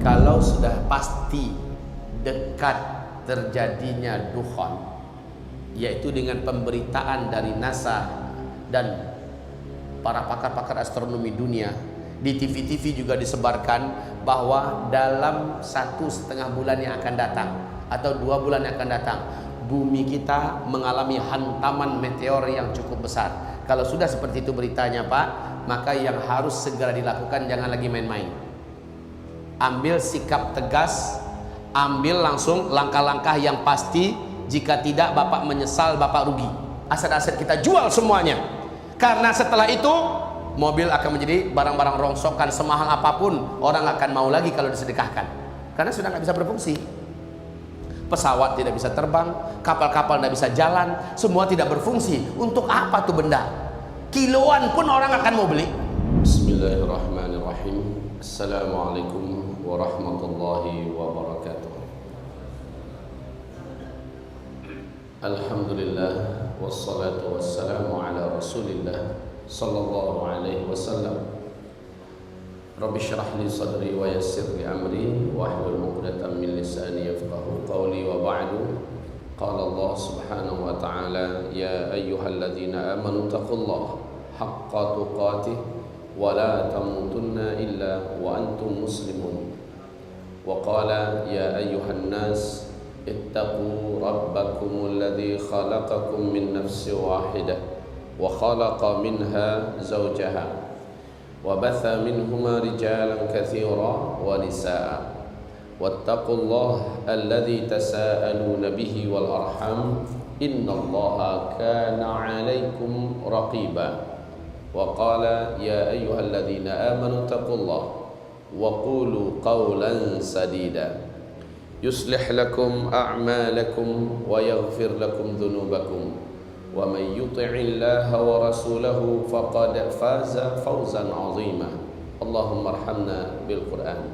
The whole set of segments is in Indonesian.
kalau sudah pasti dekat terjadinya dukhon, yaitu dengan pemberitaan dari NASA dan para pakar-pakar astronomi dunia, di TV-TV juga disebarkan bahwa dalam 1,5 bulan yang akan datang atau 2 bulan yang akan datang, bumi kita mengalami hantaman meteor yang cukup besar. Kalau sudah seperti itu beritanya Pak, maka yang harus segera dilakukan jangan lagi main-main. Ambil sikap tegas, ambil langsung langkah-langkah yang pasti. Jika tidak, Bapak menyesal, Bapak rugi. Aset-aset kita jual semuanya. Karena setelah itu mobil akan menjadi barang-barang rongsokan, semahal apapun orang akan mau lagi kalau disedekahkan, karena sudah nggak bisa berfungsi. Pesawat tidak bisa terbang, kapal-kapal tidak bisa jalan, semua tidak berfungsi. Untuk apa tuh benda? Kiloan pun orang akan mau beli. Bismillahirrahmanirrahim. Assalamualaikum warahmatullahi wabarakatuh. Alhamdulillah wassalatu wassalamu ala Rasulillah sallallahu alaihi wasallam. Rabbi shrah li sadri wa yassir li amri wahlul 'uqdatam min lisani yafqahu qawli wa ba'du. Qala Allah subhanahu wa ta'ala, ya ayyuhalladzina amanu taqullaha haqqa tuqatih wa la tamutunna illa wa antum muslimun. Wa qala ya ayyuhan nas ittaqu rabbakumul ladzi khalaqakum min nafsin wahidah wa khalaqa minha zawjaha wa batha minhuma rijalan katsiran wa nisaa wattaqullaha alladzi tasaaluna bihi wal arham innallaha kana 'alaikum raqiba. Wa qala ya ayyuhalladzina amanu taqullaha wa qulu qawlan sadida yuslih lakum a'malakum wa yaghfir lakum dhunubakum wa man yuti'illaha wa rasulahu faqad faza fawzan 'azima. Allahumma arhamna bil Qur'an.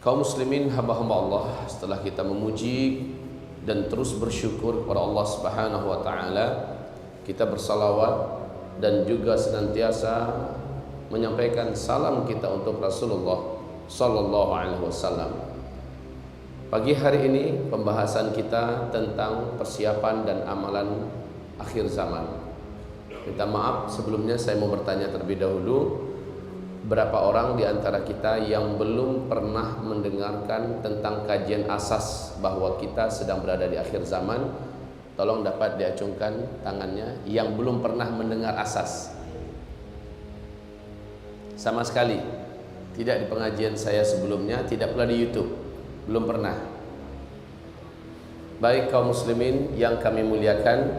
Kaum muslimin hamba-hamba Allah, setelah kita memuji dan terus bersyukur kepada Allah Subhanahu wa taala, kita bersalawat dan juga senantiasa menyampaikan salam kita untuk Rasulullah sallallahu alaihi wasallam. Pagi hari ini pembahasan kita tentang persiapan dan amalan akhir zaman. Minta maaf sebelumnya, saya mau bertanya terlebih dahulu, berapa orang di antara kita yang belum pernah mendengarkan tentang kajian asas bahwa kita sedang berada di akhir zaman? Tolong dapat diacungkan tangannya yang belum pernah mendengar asas. Sama sekali tidak di pengajian saya sebelumnya, tidak pula di YouTube. Belum pernah. Baik kaum muslimin yang kami muliakan,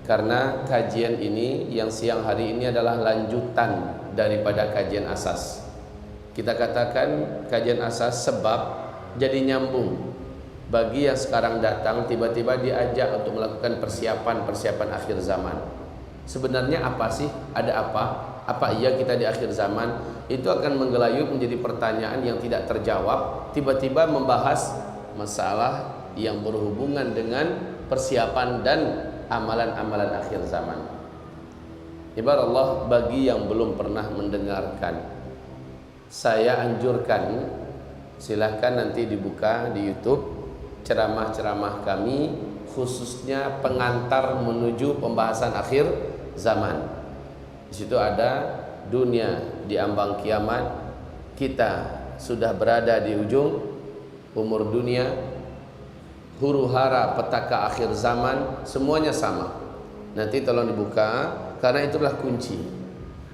karena kajian ini yang siang hari ini adalah lanjutan daripada kajian asas. Kita katakan kajian asas sebab jadi nyambung. Bagi yang sekarang datang tiba-tiba diajak untuk melakukan persiapan akhir zaman. Sebenarnya apa sih? Ada apa? Apa iya kita di akhir zaman? Itu akan menggelayut menjadi pertanyaan yang tidak terjawab. Tiba-tiba membahas masalah yang berhubungan dengan persiapan dan amalan-amalan akhir zaman. Ibarat Allah, bagi yang belum pernah mendengarkan, saya anjurkan silahkan nanti dibuka di YouTube ceramah-ceramah kami, khususnya pengantar menuju pembahasan akhir zaman. Di situ ada dunia di ambang kiamat, kita sudah berada di ujung umur dunia, huru hara petaka akhir zaman, semuanya sama. Nanti tolong dibuka, karena itulah kunci.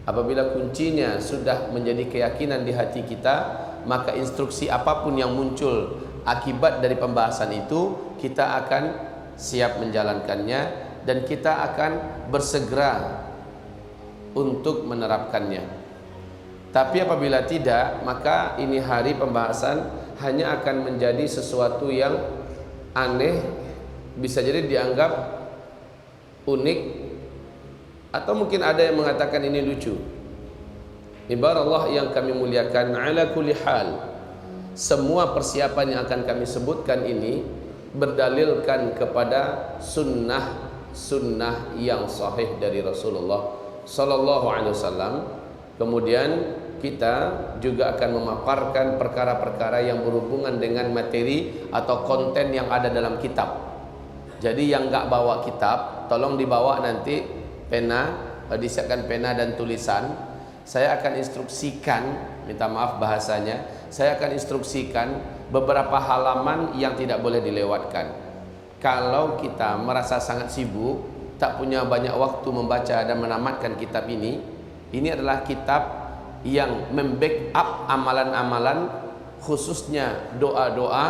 Apabila kuncinya sudah menjadi keyakinan di hati kita, maka instruksi apapun yang muncul akibat dari pembahasan itu, kita akan siap menjalankannya dan kita akan bersegera untuk menerapkannya. Tapi apabila tidak, maka ini hari pembahasan hanya akan menjadi sesuatu yang aneh, bisa jadi dianggap unik, atau mungkin ada yang mengatakan ini lucu. Ibarat Allah yang kami muliakan, ala kulli hal, semua persiapan yang akan kami sebutkan ini berdalilkan kepada sunnah yang sahih dari Rasulullah sallallahu alaihi wasallam. Kemudian kita juga akan memaparkan perkara-perkara yang berhubungan dengan materi atau konten yang ada dalam kitab. Jadi yang nggak bawa kitab, tolong dibawa nanti pena, disiapkan pena dan tulisan. Saya akan instruksikan, minta maaf bahasanya, saya akan instruksikan beberapa halaman yang tidak boleh dilewatkan. Kalau kita merasa sangat sibuk, tak punya banyak waktu membaca dan menamatkan kitab ini adalah kitab yang membackup amalan-amalan, khususnya doa-doa,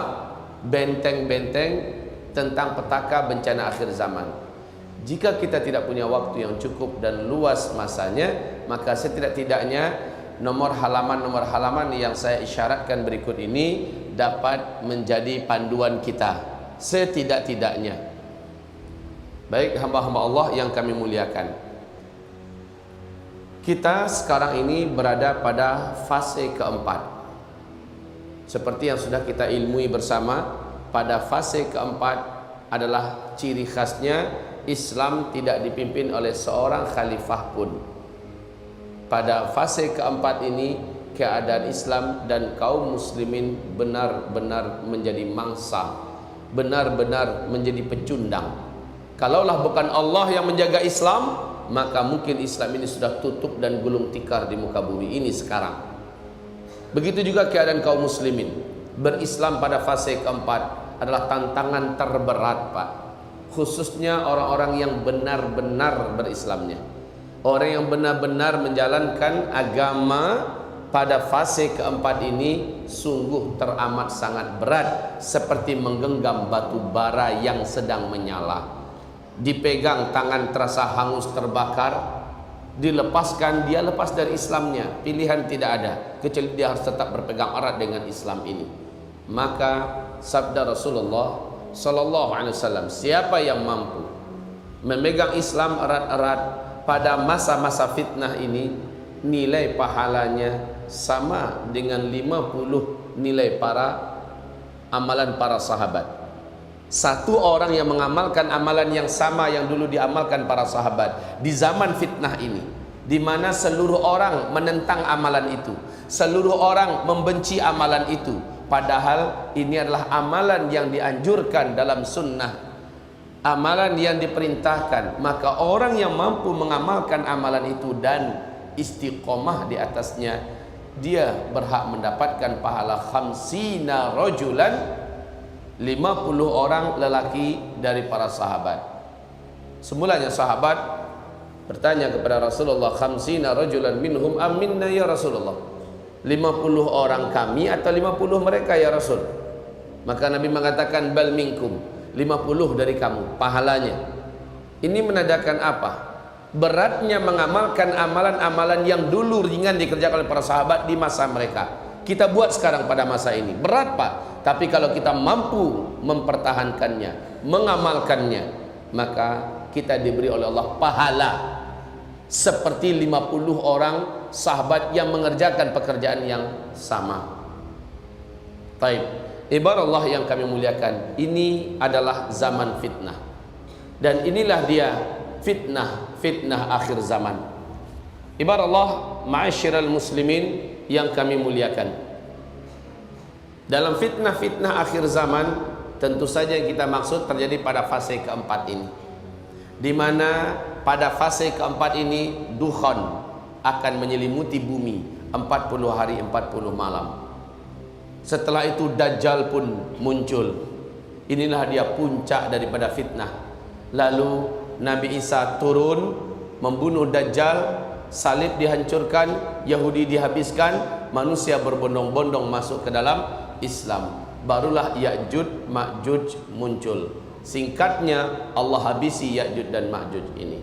benteng-benteng tentang petaka bencana akhir zaman. Jika kita tidak punya waktu yang cukup dan luas masanya, maka setidak-tidaknya nomor halaman yang saya isyaratkan berikut ini dapat menjadi panduan kita setidak-tidaknya. Baik hamba-hamba Allah yang kami muliakan, kita sekarang ini berada pada fase keempat. Seperti yang sudah kita ilmui bersama, pada fase keempat adalah ciri khasnya Islam tidak dipimpin oleh seorang khalifah pun. Pada fase keempat ini, keadaan Islam dan kaum muslimin benar-benar menjadi mangsa, benar-benar menjadi pecundang. Kalaulah bukan Allah yang menjaga Islam, maka mungkin Islam ini sudah tutup dan gulung tikar di muka bumi ini sekarang. Begitu juga keadaan kaum muslimin. Berislam pada fase keempat adalah tantangan terberat, Pak. Khususnya orang-orang yang benar-benar berislamnya, orang yang benar-benar menjalankan agama pada fase keempat ini sungguh teramat sangat berat, seperti menggenggam batu bara yang sedang menyala. Dipegang tangan terasa hangus terbakar, dilepaskan dia lepas dari Islamnya. Pilihan tidak ada kecuali dia harus tetap berpegang erat dengan Islam ini. Maka sabda Rasulullah Sallallahu Alaihi Wasallam, siapa yang mampu memegang Islam erat-erat pada masa-masa fitnah ini, nilai pahalanya sama dengan 50 nilai amalan para sahabat. Satu orang yang mengamalkan amalan yang sama yang dulu diamalkan para sahabat di zaman fitnah ini, di mana seluruh orang menentang amalan itu, seluruh orang membenci amalan itu, padahal ini adalah amalan yang dianjurkan dalam sunnah, amalan yang diperintahkan. Maka orang yang mampu mengamalkan amalan itu dan istiqomah di atasnya, dia berhak mendapatkan pahala khamsina rajulan, 50 orang lelaki dari para sahabat. Semulanya sahabat bertanya kepada Rasulullah, khamsina rajulan minhum am minna ya Rasulullah, 50 orang kami atau 50 mereka ya Rasul? Maka Nabi mengatakan bal minkum, 50 dari kamu pahalanya. Ini menandakan apa? Beratnya mengamalkan amalan-amalan yang dulu ringan dikerjakan oleh para sahabat di masa mereka, kita buat sekarang pada masa ini. Berat, Pak. Tapi kalau kita mampu mempertahankannya, mengamalkannya, maka kita diberi oleh Allah pahala seperti 50 orang sahabat yang mengerjakan pekerjaan yang sama. Baik, ibarat Allah yang kami muliakan, ini adalah zaman fitnah. Dan inilah dia fitnah akhir zaman. Ibarat Allah, ma'asyiral muslimin yang kami muliakan, dalam fitnah akhir zaman tentu saja yang kita maksud terjadi pada fase keempat ini, di mana pada fase keempat ini dukhan akan menyelimuti bumi 40 hari 40 malam. Setelah itu Dajjal pun muncul. Inilah dia puncak daripada fitnah. Lalu Nabi Isa turun membunuh Dajjal, salib dihancurkan, Yahudi dihabiskan, manusia berbondong-bondong masuk ke dalam Islam. Barulah Ya'juj Ma'juj muncul. Singkatnya, Allah habisi Ya'juj dan Ma'juj ini.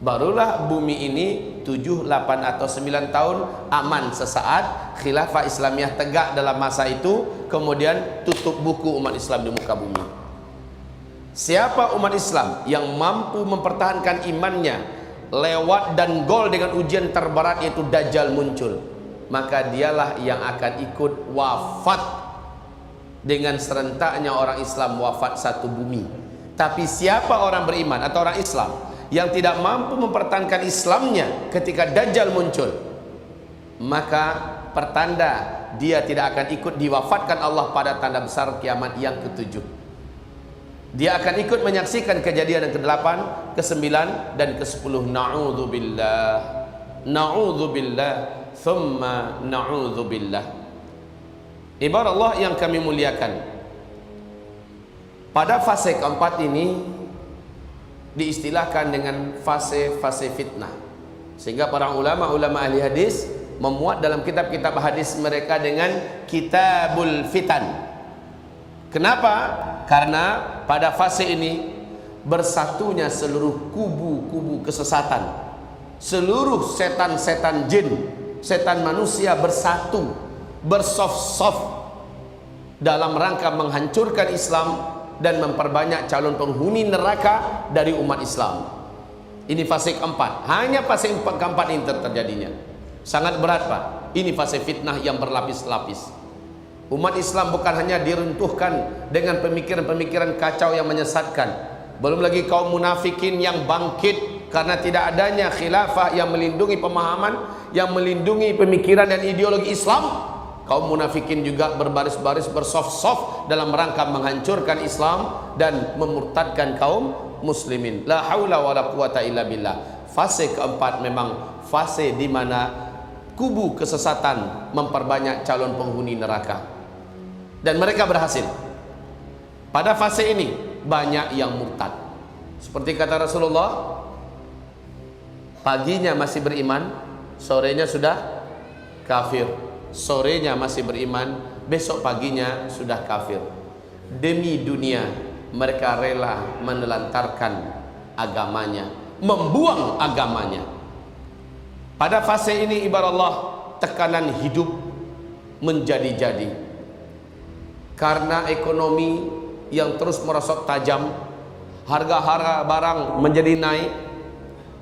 Barulah bumi ini 7, 8 atau 9 tahun aman sesaat, khilafah Islamiyah tegak dalam masa itu, kemudian tutup buku umat Islam di muka bumi. Siapa umat Islam yang mampu mempertahankan imannya lewat dan gol dengan ujian terberat, yaitu Dajjal muncul, maka dialah yang akan ikut wafat dengan serentaknya orang Islam wafat satu bumi. Tapi siapa orang beriman atau orang Islam yang tidak mampu mempertahankan Islamnya ketika Dajjal muncul, maka pertanda dia tidak akan ikut diwafatkan Allah pada tanda besar kiamat yang ketujuh. Dia akan ikut menyaksikan kejadian yang ke-8, ke-9 dan ke-10. Na'udzubillah, na'udzubillah, thumma na'udzubillah. Ibarat Allah yang kami muliakan, pada fase keempat ini diistilahkan dengan fase-fase fitnah, sehingga para ulama ahli hadis memuat dalam kitab-kitab hadis mereka dengan kitabul fitan. Kenapa? Karena pada fase ini bersatunya seluruh kubu-kubu kesesatan, seluruh setan-setan jin, setan manusia bersatu, bersoft-soft dalam rangka menghancurkan Islam dan memperbanyak calon penghuni neraka dari umat Islam. Ini fase keempat. Hanya fase keempat ini terjadinya. Sangat berat, Pak. Ini fase fitnah yang berlapis-lapis. Umat Islam bukan hanya diruntuhkan dengan pemikiran-pemikiran kacau yang menyesatkan, belum lagi kaum munafikin yang bangkit karena tidak adanya khilafah yang melindungi pemahaman, yang melindungi pemikiran dan ideologi Islam. Kaum munafikin juga berbaris-baris, bersoft-soft dalam rangka menghancurkan Islam dan memurtadkan kaum muslimin. La haula wala quwata illa billah. Fase keempat memang fase di mana kubu kesesatan memperbanyak calon penghuni neraka. Dan mereka berhasil. Pada fase ini banyak yang murtad. Seperti kata Rasulullah, paginya masih beriman, sorenya sudah kafir. Sorenya masih beriman, besok paginya sudah kafir. Demi dunia mereka rela menelantarkan agamanya, membuang agamanya. Pada fase ini ibarat Allah, tekanan hidup menjadi-jadi karena ekonomi yang terus merosot tajam, harga-harga barang menjadi naik,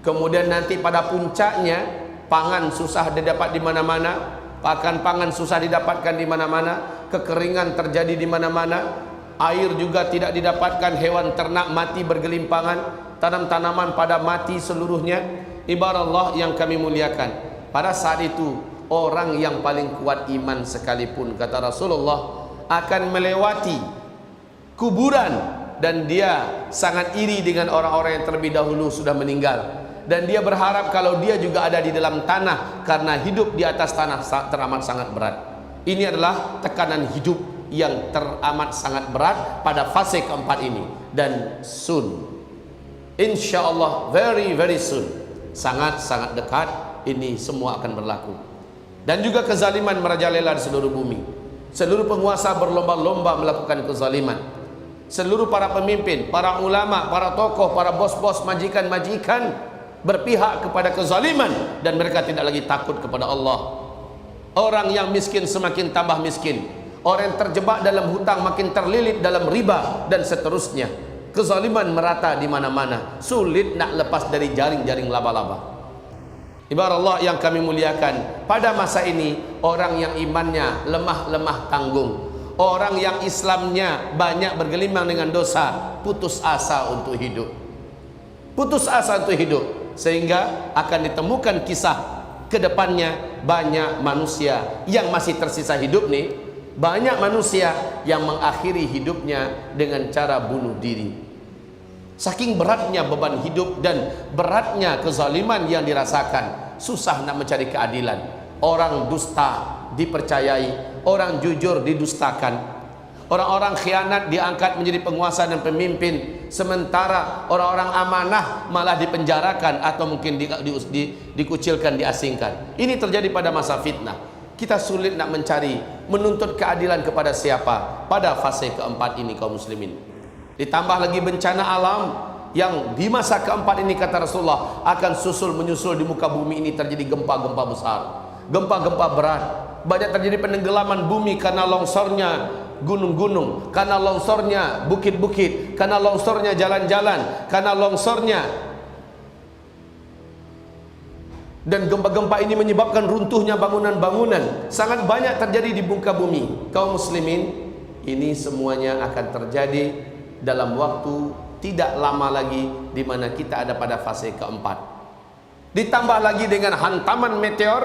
kemudian nanti pada puncaknya pangan susah didapat di mana-mana, pakan pangan susah didapatkan di mana-mana, kekeringan terjadi di mana-mana, air juga tidak didapatkan, hewan ternak mati bergelimpangan, tanam-tanaman pada mati seluruhnya. Ibarat Allah yang kami muliakan, pada saat itu orang yang paling kuat iman sekalipun, kata Rasulullah, akan melewati kuburan dan dia sangat iri dengan orang-orang yang terlebih dahulu sudah meninggal, dan dia berharap kalau dia juga ada di dalam tanah, karena hidup di atas tanah teramat sangat berat. Ini adalah tekanan hidup yang teramat sangat berat pada fase keempat ini, dan soon, insyaallah, very very soon, sangat-sangat dekat, ini semua akan berlaku. Dan juga kezaliman merajalela di seluruh bumi. Seluruh penguasa berlomba-lomba melakukan kezaliman. Seluruh para pemimpin, para ulama, para tokoh, para bos-bos, majikan-majikan berpihak kepada kezaliman, dan mereka tidak lagi takut kepada Allah. Orang yang miskin semakin tambah miskin, orang yang terjebak dalam hutang makin terlilit dalam riba, dan seterusnya. Kezaliman merata di mana-mana, sulit nak lepas dari jaring-jaring laba-laba. Ibarat Allah yang kami muliakan, pada masa ini orang yang imannya lemah-lemah tanggung, orang yang Islamnya banyak bergelimang dengan dosa, putus asa untuk hidup, putus asa untuk hidup, sehingga akan ditemukan kisah kedepannya banyak manusia yang masih tersisa hidup nih, banyak manusia yang mengakhiri hidupnya dengan cara bunuh diri. Saking beratnya beban hidup dan beratnya kezaliman yang dirasakan, susah nak mencari keadilan. Orang dusta dipercayai, orang jujur didustakan, orang-orang khianat diangkat menjadi penguasa dan pemimpin, sementara orang-orang amanah malah dipenjarakan atau mungkin dikucilkan, diasingkan. Ini terjadi pada masa fitnah. Kita sulit nak mencari, menuntut keadilan kepada siapa pada fase keempat ini, kaum muslimin. Ditambah lagi bencana alam yang di masa keempat ini, kata Rasulullah, akan susul menyusul di muka bumi ini. Terjadi gempa-gempa besar, gempa-gempa berat, banyak terjadi penenggelaman bumi karena longsornya gunung-gunung, karena longsornya bukit-bukit, karena longsornya jalan-jalan, karena longsornya. Dan gempa-gempa ini menyebabkan runtuhnya bangunan-bangunan. Sangat banyak terjadi di muka bumi. Kaum muslimin, ini semuanya akan terjadi dalam waktu tidak lama lagi, di mana kita ada pada fase keempat. Ditambah lagi dengan hantaman meteor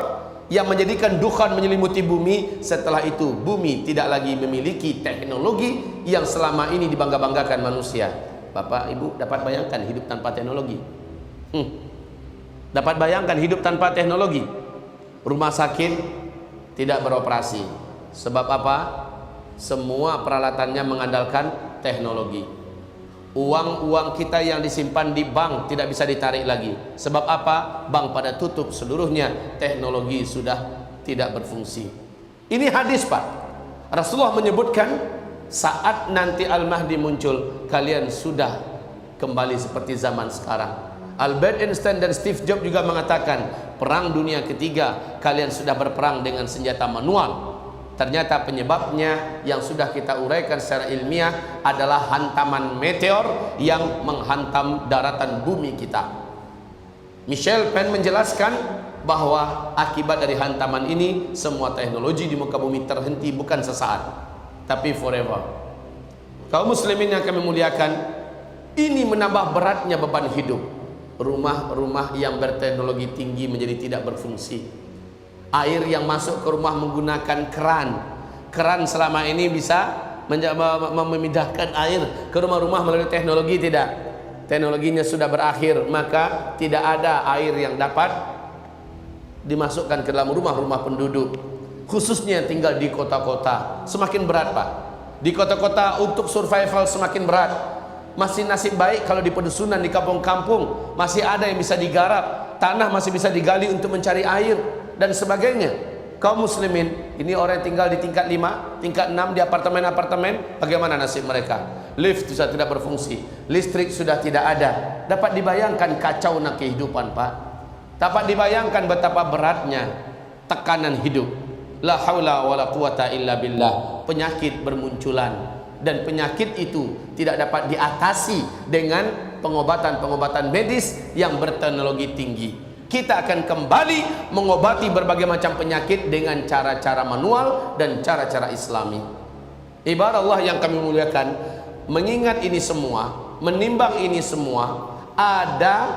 yang menjadikan dukhan menyelimuti bumi. Setelah itu bumi tidak lagi memiliki teknologi yang selama ini dibangga-banggakan manusia. Bapak Ibu dapat bayangkan hidup tanpa teknologi? Dapat bayangkan hidup tanpa teknologi? Rumah sakit tidak beroperasi. Sebab apa? Semua peralatannya mengandalkan teknologi. Uang-uang kita yang disimpan di bank tidak bisa ditarik lagi. Sebab apa? Bank pada tutup seluruhnya. Teknologi sudah tidak berfungsi. Ini hadis, Pak. Rasulullah menyebutkan saat nanti Al-Mahdi muncul, kalian sudah kembali seperti zaman sekarang. Albert Einstein dan Steve Jobs juga mengatakan, perang dunia ketiga kalian sudah berperang dengan senjata manual. Ternyata penyebabnya yang sudah kita uraikan secara ilmiah adalah hantaman meteor yang menghantam daratan bumi kita. Michel Penn menjelaskan bahwa akibat dari hantaman ini semua teknologi di muka bumi terhenti, bukan sesaat tapi forever. Kaum muslimin yang kami muliakan, ini menambah beratnya beban hidup. Rumah-rumah yang berteknologi tinggi menjadi tidak berfungsi. Air yang masuk ke rumah menggunakan keran. Keran selama ini bisa memindahkan air ke rumah-rumah melalui teknologi, tidak. Teknologinya sudah berakhir, maka tidak ada air yang dapat dimasukkan ke dalam rumah-rumah penduduk. Khususnya tinggal di kota-kota. Semakin berat, Pak. Di kota-kota untuk survival semakin berat. Masih nasib baik kalau di pedusunan, di kampung-kampung masih ada yang bisa digarap, tanah masih bisa digali untuk mencari air dan sebagainya. Kaum muslimin, ini orang yang tinggal di tingkat 5, tingkat 6 di apartemen-apartemen, bagaimana nasib mereka? Lift sudah tidak berfungsi, listrik sudah tidak ada. Dapat dibayangkan kacau nak kehidupan, Pak. Dapat dibayangkan betapa beratnya tekanan hidup. La haula wala quwata illa billah. Penyakit bermunculan. Dan penyakit itu tidak dapat diatasi dengan pengobatan-pengobatan medis yang berteknologi tinggi. Kita akan kembali mengobati berbagai macam penyakit dengan cara-cara manual dan cara-cara islami. Ibarat Allah yang kami muliakan, mengingat ini semua, menimbang ini semua, ada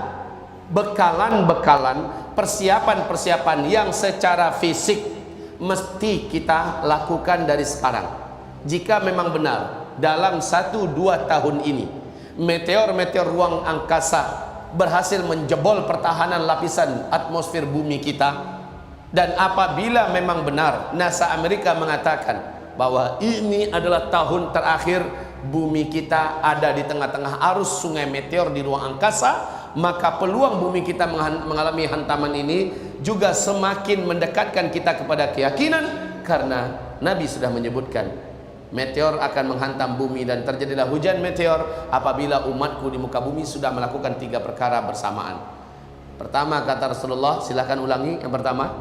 bekalan-bekalan, persiapan-persiapan yang secara fisik mesti kita lakukan dari sekarang. Jika memang benar dalam 1-2 tahun ini meteor-meteor ruang angkasa berhasil menjebol pertahanan lapisan atmosfer bumi kita, dan apabila memang benar NASA Amerika mengatakan bahwa ini adalah tahun terakhir bumi kita ada di tengah-tengah arus sungai meteor di ruang angkasa, maka peluang bumi kita mengalami hantaman ini juga semakin mendekatkan kita kepada keyakinan, karena Nabi sudah menyebutkan meteor akan menghantam bumi dan terjadilah hujan meteor apabila umatku di muka bumi sudah melakukan 3 perkara bersamaan. Pertama, kata Rasulullah, silakan ulangi yang pertama.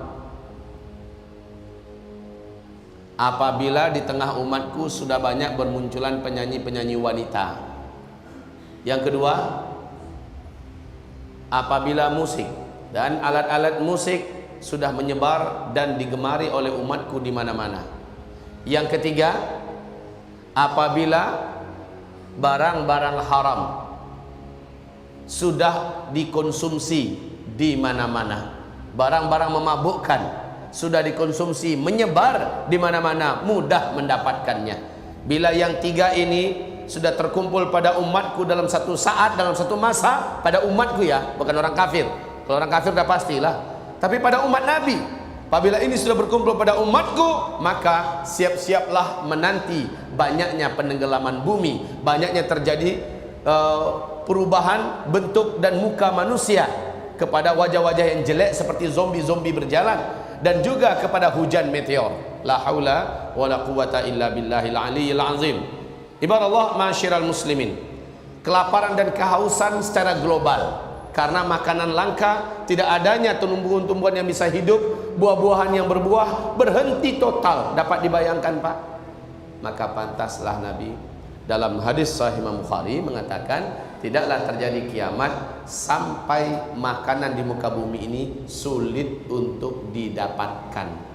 Apabila di tengah umatku sudah banyak bermunculan penyanyi-penyanyi wanita. Yang kedua, apabila musik dan alat-alat musik sudah menyebar dan digemari oleh umatku di mana-mana. Yang ketiga, apabila barang-barang haram sudah dikonsumsi di mana-mana, barang-barang memabukkan sudah dikonsumsi, menyebar di mana-mana, mudah mendapatkannya. Bila yang 3 ini sudah terkumpul pada umatku dalam satu saat, dalam satu masa, pada umatku ya, bukan orang kafir. Kalau orang kafir sudah pastilah, tapi pada umat Nabi, apabila ini sudah berkumpul pada umatku, maka siap-siaplah menanti banyaknya penenggelaman bumi, banyaknya terjadi perubahan bentuk dan muka manusia kepada wajah-wajah yang jelek seperti zombie-zombie berjalan, dan juga kepada hujan meteor. La haula wala quwata illa billahil aliyyil azim. Ibarat Allah, ma'asyiral muslimin, kelaparan dan kehausan secara global karena makanan langka, tidak adanya tumbuhan-tumbuhan yang bisa hidup, buah-buahan yang berbuah berhenti total. Dapat dibayangkan, Pak? Maka pantaslah Nabi dalam hadis Sahih Imam Bukhari mengatakan, tidaklah terjadi kiamat sampai makanan di muka bumi ini sulit untuk didapatkan.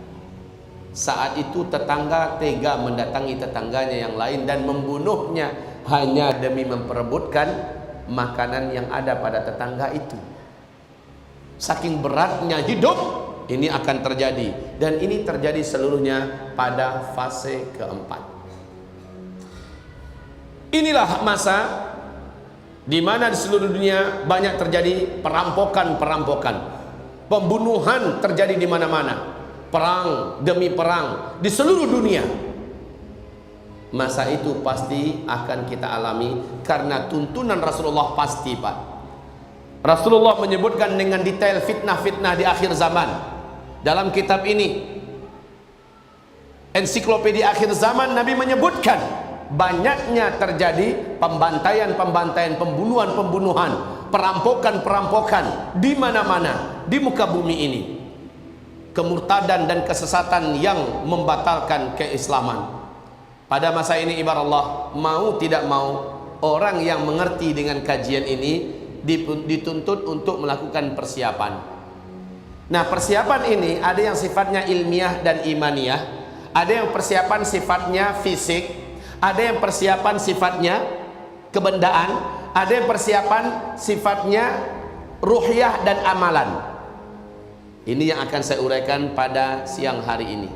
Saat itu tetangga tega mendatangi tetangganya yang lain dan membunuhnya hanya demi memperebutkan makanan yang ada pada tetangga itu. Saking beratnya hidup, Ini akan terjadi, dan ini terjadi seluruhnya pada fase keempat. Inilah masa di mana di seluruh dunia banyak terjadi perampokan, pembunuhan terjadi di mana-mana, perang demi perang di seluruh dunia. Masa itu pasti akan kita alami karena tuntunan Rasulullah pasti, Pak. Rasulullah menyebutkan dengan detail fitnah-fitnah di akhir zaman. Dalam kitab ini, Ensiklopedia Akhir Zaman, Nabi menyebutkan banyaknya terjadi pembantaian, pembunuhan, perampokan di mana-mana di muka bumi ini. Kemurtadan dan kesesatan yang membatalkan keislaman. Pada masa ini ibarat Allah, mau tidak mau, orang yang mengerti dengan kajian ini dituntut untuk melakukan persiapan. Nah, persiapan ini ada yang sifatnya ilmiah dan imaniyah, ada yang persiapan sifatnya fisik, ada yang persiapan sifatnya kebendaan, ada yang persiapan sifatnya ruhiyah dan amalan. Ini yang akan saya uraikan pada siang hari ini.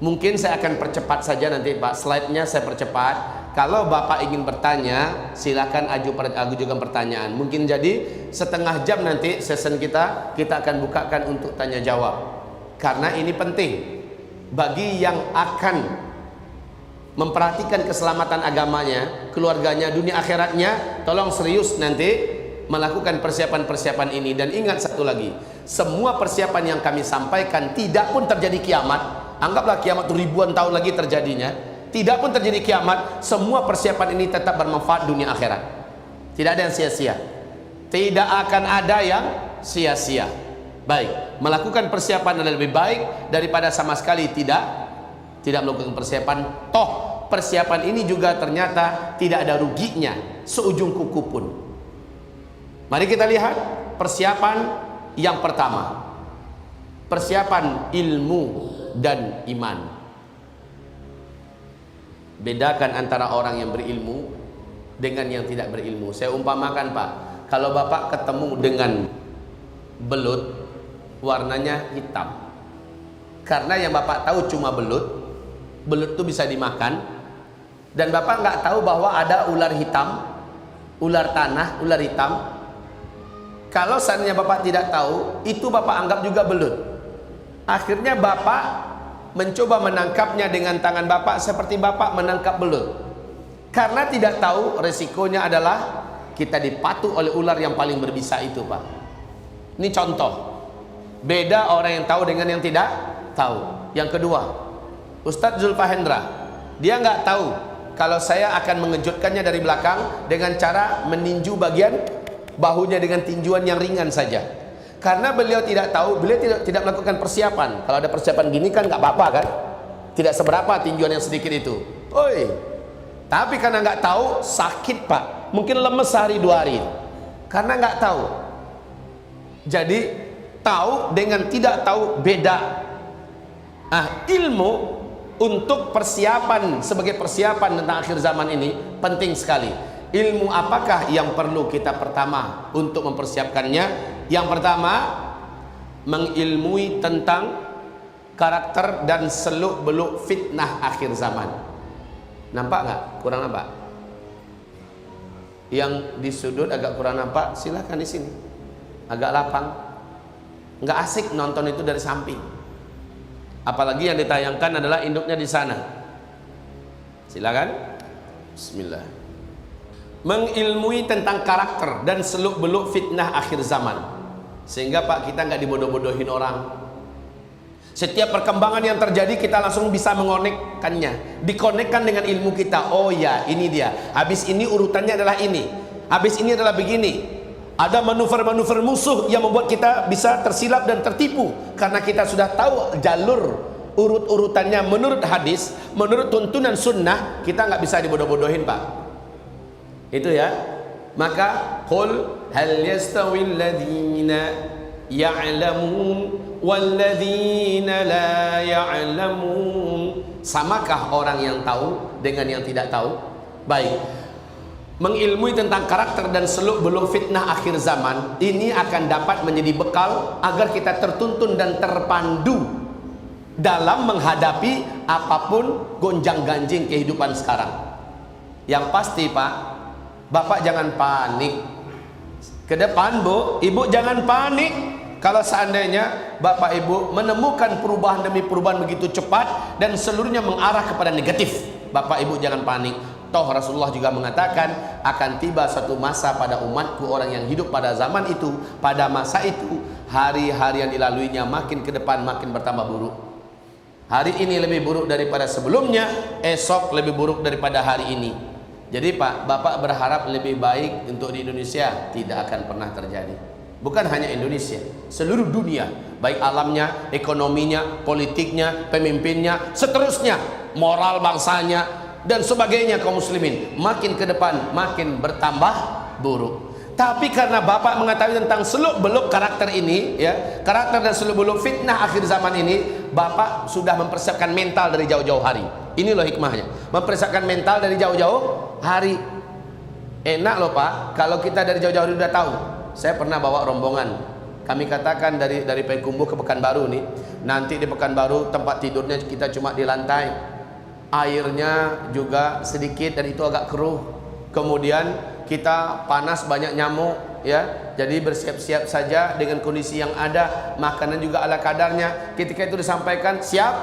Mungkin saya akan percepat saja nanti, Pak, slide-nya saya percepat. Kalau Bapak ingin bertanya, silakan ajukan pertanyaan. Mungkin jadi setengah jam nanti session kita akan bukakan untuk tanya jawab. Karena ini penting bagi yang akan memperhatikan keselamatan agamanya, keluarganya, dunia akhiratnya. Tolong serius nanti melakukan persiapan-persiapan ini. Dan ingat satu lagi, semua persiapan yang kami sampaikan tidak pun terjadi kiamat. Anggaplah kiamat ribuan tahun lagi terjadinya. Tidak pun terjadi kiamat, semua persiapan ini tetap bermanfaat dunia akhirat. Tidak ada yang sia-sia. Tidak akan ada yang sia-sia. Baik, melakukan persiapan adalah lebih baik daripada sama sekali tidak melakukan persiapan. Toh persiapan ini juga ternyata tidak ada ruginya seujung kuku pun. Mari kita lihat persiapan yang pertama. Persiapan ilmu dan iman. Bedakan antara orang yang berilmu dengan yang tidak berilmu. Saya umpamakan, Pak, kalau Bapak ketemu dengan belut, warnanya hitam. Karena yang Bapak tahu cuma belut itu bisa dimakan. Dan Bapak nggak tahu bahwa ada ular hitam, ular tanah, ular hitam. Kalau seandainya Bapak tidak tahu, itu Bapak anggap juga belut. Akhirnya Bapak mencoba menangkapnya dengan tangan Bapak seperti Bapak menangkap belut. Karena tidak tahu, resikonya adalah kita dipatuk oleh ular yang paling berbisa itu, Pak. Ini contoh. Beda orang yang tahu dengan yang tidak tahu. Yang kedua, Ustadz Zulfahendra, dia nggak tahu kalau saya akan mengejutkannya dari belakang dengan cara meninju bagian bahunya dengan tinjuan yang ringan saja. Karena beliau tidak tahu, beliau tidak melakukan persiapan. Kalau ada persiapan gini kan nggak apa-apa kan? Tidak seberapa tinjuan yang sedikit itu. Oi. Tapi karena nggak tahu, sakit, Pak. Mungkin lemes sehari 2 hari. Karena nggak tahu. Jadi tahu dengan tidak tahu beda. Ilmu untuk persiapan, sebagai persiapan tentang akhir zaman ini penting sekali. Ilmu apakah yang perlu kita pertama untuk mempersiapkannya? Yang pertama, mengilmui tentang karakter dan seluk-beluk fitnah akhir zaman. Nampak nggak? Kurang nampak? Yang di sudut agak kurang nampak, silakan di sini. Agak lapang. Nggak asik nonton itu dari samping. Apalagi yang ditayangkan adalah induknya di sana. Silakan. Bismillah. Mengilmui tentang karakter dan seluk-beluk fitnah akhir zaman, sehingga, Pak, kita nggak dibodoh-bodohin orang. Setiap perkembangan yang terjadi kita langsung bisa mengonekkannya, dikonekkan dengan ilmu kita. Oh ya, ini dia. Habis ini urutannya adalah ini. Habis ini adalah begini. Ada manuver-manuver musuh yang membuat kita bisa tersilap dan tertipu karena kita sudah tahu jalur urut-urutannya menurut hadis, menurut tuntunan sunnah. Kita nggak bisa dibodoh-bodohin, Pak. Itu ya. Maka qul hal yastawil ladzina ya'lamun wal ladzina la ya'lamun. Samakah orang yang tahu dengan yang tidak tahu? Baik. mengilmui tentang karakter dan seluk-beluk fitnah akhir zaman ini akan dapat menjadi bekal agar kita tertuntun dan terpandu dalam menghadapi apapun gonjang-ganjing kehidupan sekarang. Yang pasti Pak, Bapak jangan panik. Ke depan Bu, Ibu jangan panik. Kalau seandainya Bapak Ibu menemukan perubahan demi perubahan begitu cepat dan seluruhnya mengarah kepada negatif, Bapak Ibu jangan panik. Toh Rasulullah juga mengatakan akan tiba suatu masa pada umatku, orang yang hidup pada zaman itu, pada masa itu, hari-hari yang dilaluinya makin ke depan makin bertambah buruk. Hari ini lebih buruk daripada sebelumnya, esok lebih buruk daripada hari ini. Jadi Pak, Bapak berharap lebih baik untuk di Indonesia, tidak akan pernah terjadi. Bukan hanya Indonesia, seluruh dunia, baik alamnya, ekonominya, politiknya, pemimpinnya, seterusnya, moral bangsanya dan sebagainya, kaum muslimin makin ke depan makin bertambah buruk. Tapi karena Bapak mengetahui tentang seluk-beluk karakter ini, ya, karakter dan seluk-beluk fitnah akhir zaman ini, Bapak sudah mempersiapkan mental dari jauh-jauh hari. Ini loh hikmahnya, mempersiapkan mental dari jauh-jauh hari. Enak loh Pak, kalau kita dari jauh-jauh hari udah tahu. Saya pernah bawa rombongan, kami katakan dari Payakumbuh ke Pekanbaru nih. Nanti di Pekanbaru tempat tidurnya kita cuma di lantai, airnya juga sedikit dan itu agak keruh. Kemudian kita panas, banyak nyamuk, ya. Jadi bersiap-siap saja dengan kondisi yang ada, makanan juga ala kadarnya. Ketika itu disampaikan, siap,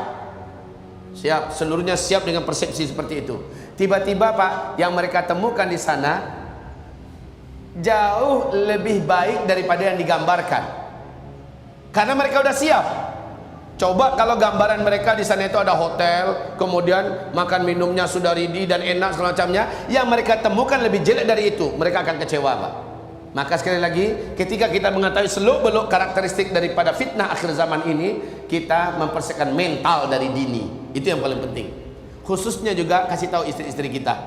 seluruhnya siap dengan persepsi seperti itu. Tiba-tiba Pak, yang mereka temukan di sana jauh lebih baik daripada yang digambarkan. Karena mereka udah siap. Coba kalau gambaran mereka di sana itu ada hotel, kemudian makan minumnya sudah ready dan enak segala macamnya, yang mereka temukan lebih jelek dari itu, mereka akan kecewa Pak. Maka sekali lagi, ketika kita mengetahui seluk-beluk karakteristik daripada fitnah akhir zaman ini, kita mempersiapkan mental dari dini. Itu yang paling penting. Khususnya juga kasih tahu istri-istri kita,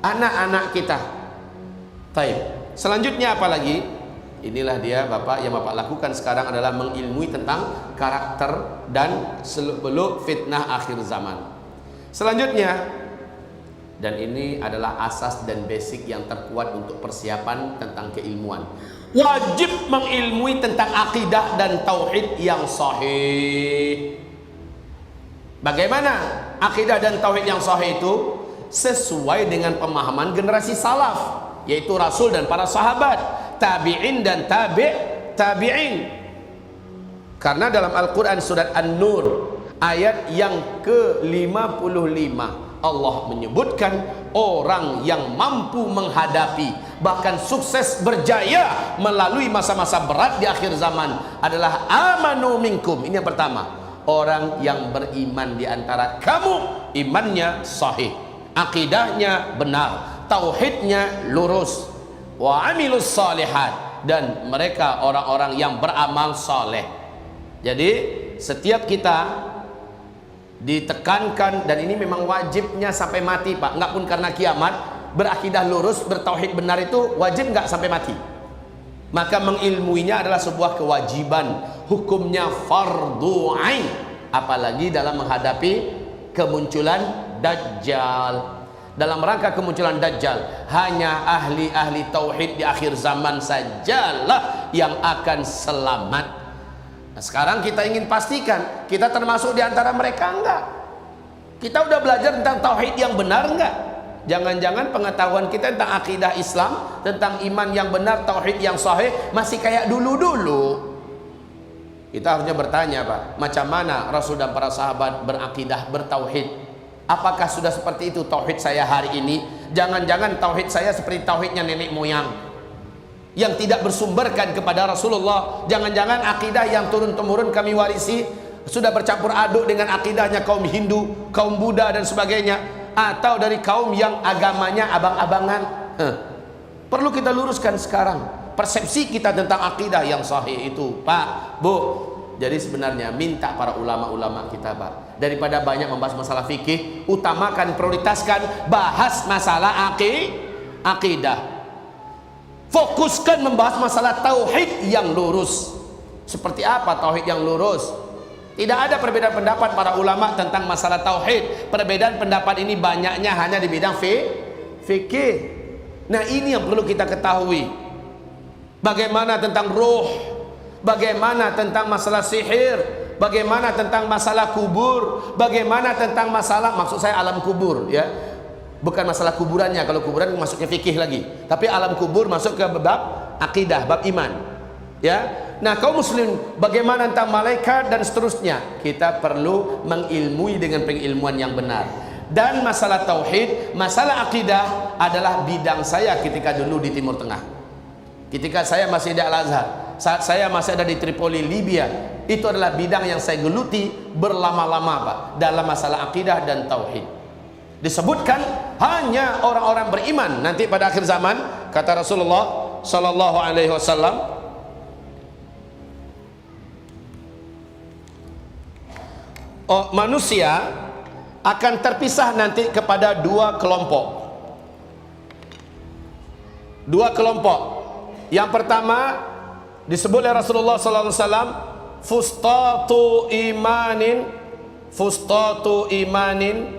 anak-anak kita. Baik. Selanjutnya apa lagi? Inilah dia Bapak, yang Bapak lakukan sekarang adalah mengilmui tentang karakter dan seluk-beluk fitnah akhir zaman. Selanjutnya, dan ini adalah asas dan basic yang terkuat untuk persiapan tentang keilmuan, wajib mengilmui tentang akidah dan tauhid yang sahih. Bagaimana akidah dan tauhid yang sahih itu? Sesuai dengan pemahaman generasi salaf, yaitu Rasul dan para sahabat, tabi'in dan tabi'in. Karena dalam Al-Quran surat An-Nur ayat yang ke-55 Allah menyebutkan orang yang mampu menghadapi bahkan sukses berjaya melalui masa-masa berat di akhir zaman adalah amanu minkum. Ini yang pertama, orang yang beriman di antara kamu, imannya sahih, akidahnya benar, tauhidnya lurus, wa amilus salihat, dan mereka orang-orang yang beramal saleh. Jadi setiap kita ditekankan, dan ini memang wajibnya sampai mati Pak, nggak pun karena kiamat, berakidah lurus, bertauhid benar itu wajib nggak sampai mati. Maka mengilmuinya adalah sebuah kewajiban, hukumnya fardhu ain, apalagi dalam menghadapi kemunculan Dajjal. Dalam rangka kemunculan Dajjal, hanya ahli-ahli tauhid di akhir zaman sajalah yang akan selamat. Nah, sekarang kita ingin pastikan kita termasuk di antara mereka enggak? Kita udah belajar tentang tauhid yang benar enggak? Jangan-jangan pengetahuan kita tentang akidah Islam, tentang iman yang benar, tauhid yang sahih masih kayak dulu-dulu. Kita harusnya bertanya Pak, macam mana Rasul dan para sahabat berakidah, bertauhid? Apakah sudah seperti itu tauhid saya hari ini? Jangan-jangan tauhid saya seperti tauhidnya nenek moyang yang tidak bersumberkan kepada Rasulullah. Jangan-jangan akidah yang turun-temurun kami warisi sudah bercampur aduk dengan akidahnya kaum Hindu, kaum Buddha dan sebagainya, atau dari kaum yang agamanya abang-abangan. Perlu kita luruskan sekarang persepsi kita tentang akidah yang sahih itu Pak, Bu. Jadi sebenarnya minta para ulama-ulama kita Pak, daripada banyak membahas masalah fikih, utamakan, prioritaskan bahas masalah akidah. Fokuskan membahas masalah tauhid yang lurus. Seperti apa tauhid yang lurus? Tidak ada perbedaan pendapat para ulama tentang masalah tauhid. Perbedaan pendapat ini banyaknya hanya di bidang fikih. Nah, ini yang perlu kita ketahui. Bagaimana tentang ruh, bagaimana tentang masalah sihir, bagaimana tentang masalah kubur, bagaimana tentang masalah, maksud saya alam kubur ya. Bukan masalah kuburannya, kalau kuburan masuknya fikih lagi. Tapi alam kubur masuk ke bab akidah, bab iman. Ya. Nah, kaum muslim bagaimana tentang malaikat dan seterusnya? Kita perlu mengilmui dengan pengilmuan yang benar. Dan masalah tauhid, masalah akidah adalah bidang saya ketika dulu di Timur Tengah. Ketika saya masih di Al-Azhar, saat saya masih ada di Tripoli, Libya, itu adalah bidang yang saya geluti berlama-lama Pak, dalam masalah akidah dan tauhid. Disebutkan hanya orang-orang beriman nanti pada akhir zaman, kata Rasulullah sallallahu alaihi wasallam, manusia akan terpisah nanti kepada dua kelompok. Dua kelompok. Yang pertama disebut oleh Rasulullah sallallahu alaihi wasallam fustatu imanin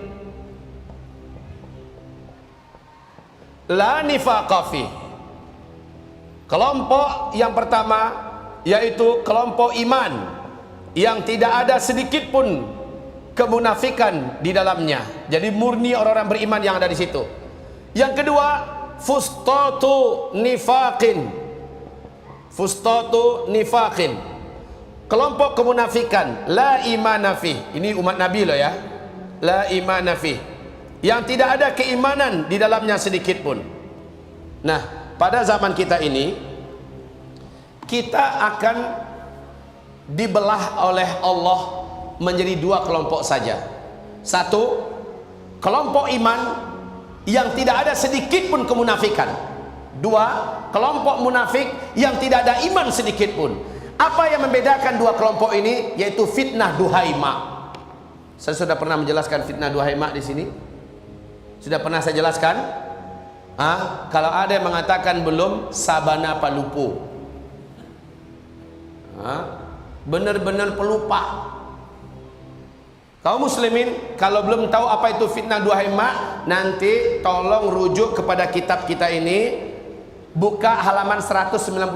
la nifaqa fi. Kelompok yang pertama yaitu kelompok iman yang tidak ada sedikit pun kemunafikan di dalamnya. Jadi murni orang-orang beriman yang ada di situ. Yang kedua, fustatu nifaqin, kelompok kemunafikan, la imana fih. Ini umat Nabi loh ya, la imana fih, yang tidak ada keimanan di dalamnya sedikit pun. Nah, pada zaman kita ini kita akan dibelah oleh Allah menjadi dua kelompok saja. Satu, kelompok iman yang tidak ada sedikit pun kemunafikan. Dua, kelompok munafik yang tidak ada iman sedikit pun. Apa yang membedakan dua kelompok ini? Yaitu fitnah duhaima. Saya sudah pernah menjelaskan fitnah duhaima di sini. Sudah pernah saya jelaskan. Kalau ada yang mengatakan belum, sabana palupu. Benar-benar pelupa. Kaum muslimin, kalau belum tahu apa itu fitnah duhaima, nanti tolong rujuk kepada kitab kita ini. Buka halaman 193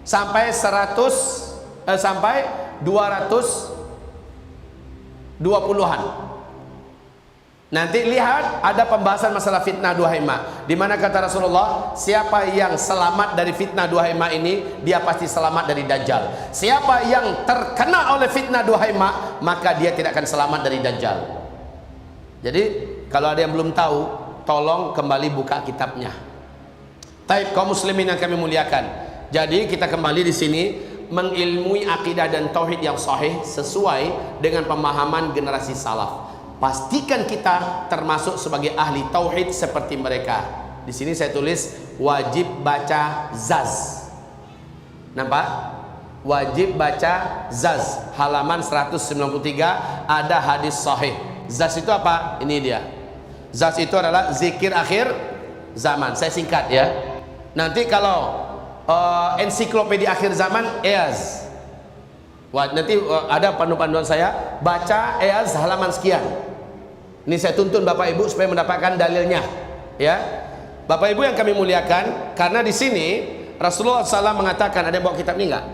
sampai 220-an. Nanti lihat ada pembahasan masalah fitnah duhaima, di mana kata Rasulullah, siapa yang selamat dari fitnah duhaima ini, dia pasti selamat dari dajjal. Siapa yang terkena oleh fitnah duhaima, maka dia tidak akan selamat dari dajjal. Jadi kalau ada yang belum tahu, tolong kembali buka kitabnya. Taib kaum muslimin yang kami muliakan. Jadi kita kembali di sini mengilmui akidah dan tauhid yang sahih sesuai dengan pemahaman generasi salaf. Pastikan kita termasuk sebagai ahli tauhid seperti mereka. Di sini saya tulis wajib baca Zaz. Nampak? Wajib baca Zaz. Halaman 193 ada hadis sahih. Zaz itu apa? Ini dia. Zaz itu adalah zikir akhir zaman. Saya singkat ya. Nanti kalau ensiklopedia akhir zaman EAZ, nanti ada panduan saya, baca EAZ halaman sekian. Ini saya tuntun Bapak Ibu supaya mendapatkan dalilnya ya. Bapak Ibu yang kami muliakan, karena di sini Rasulullah SAW mengatakan, ada yang bawa kitab ini enggak?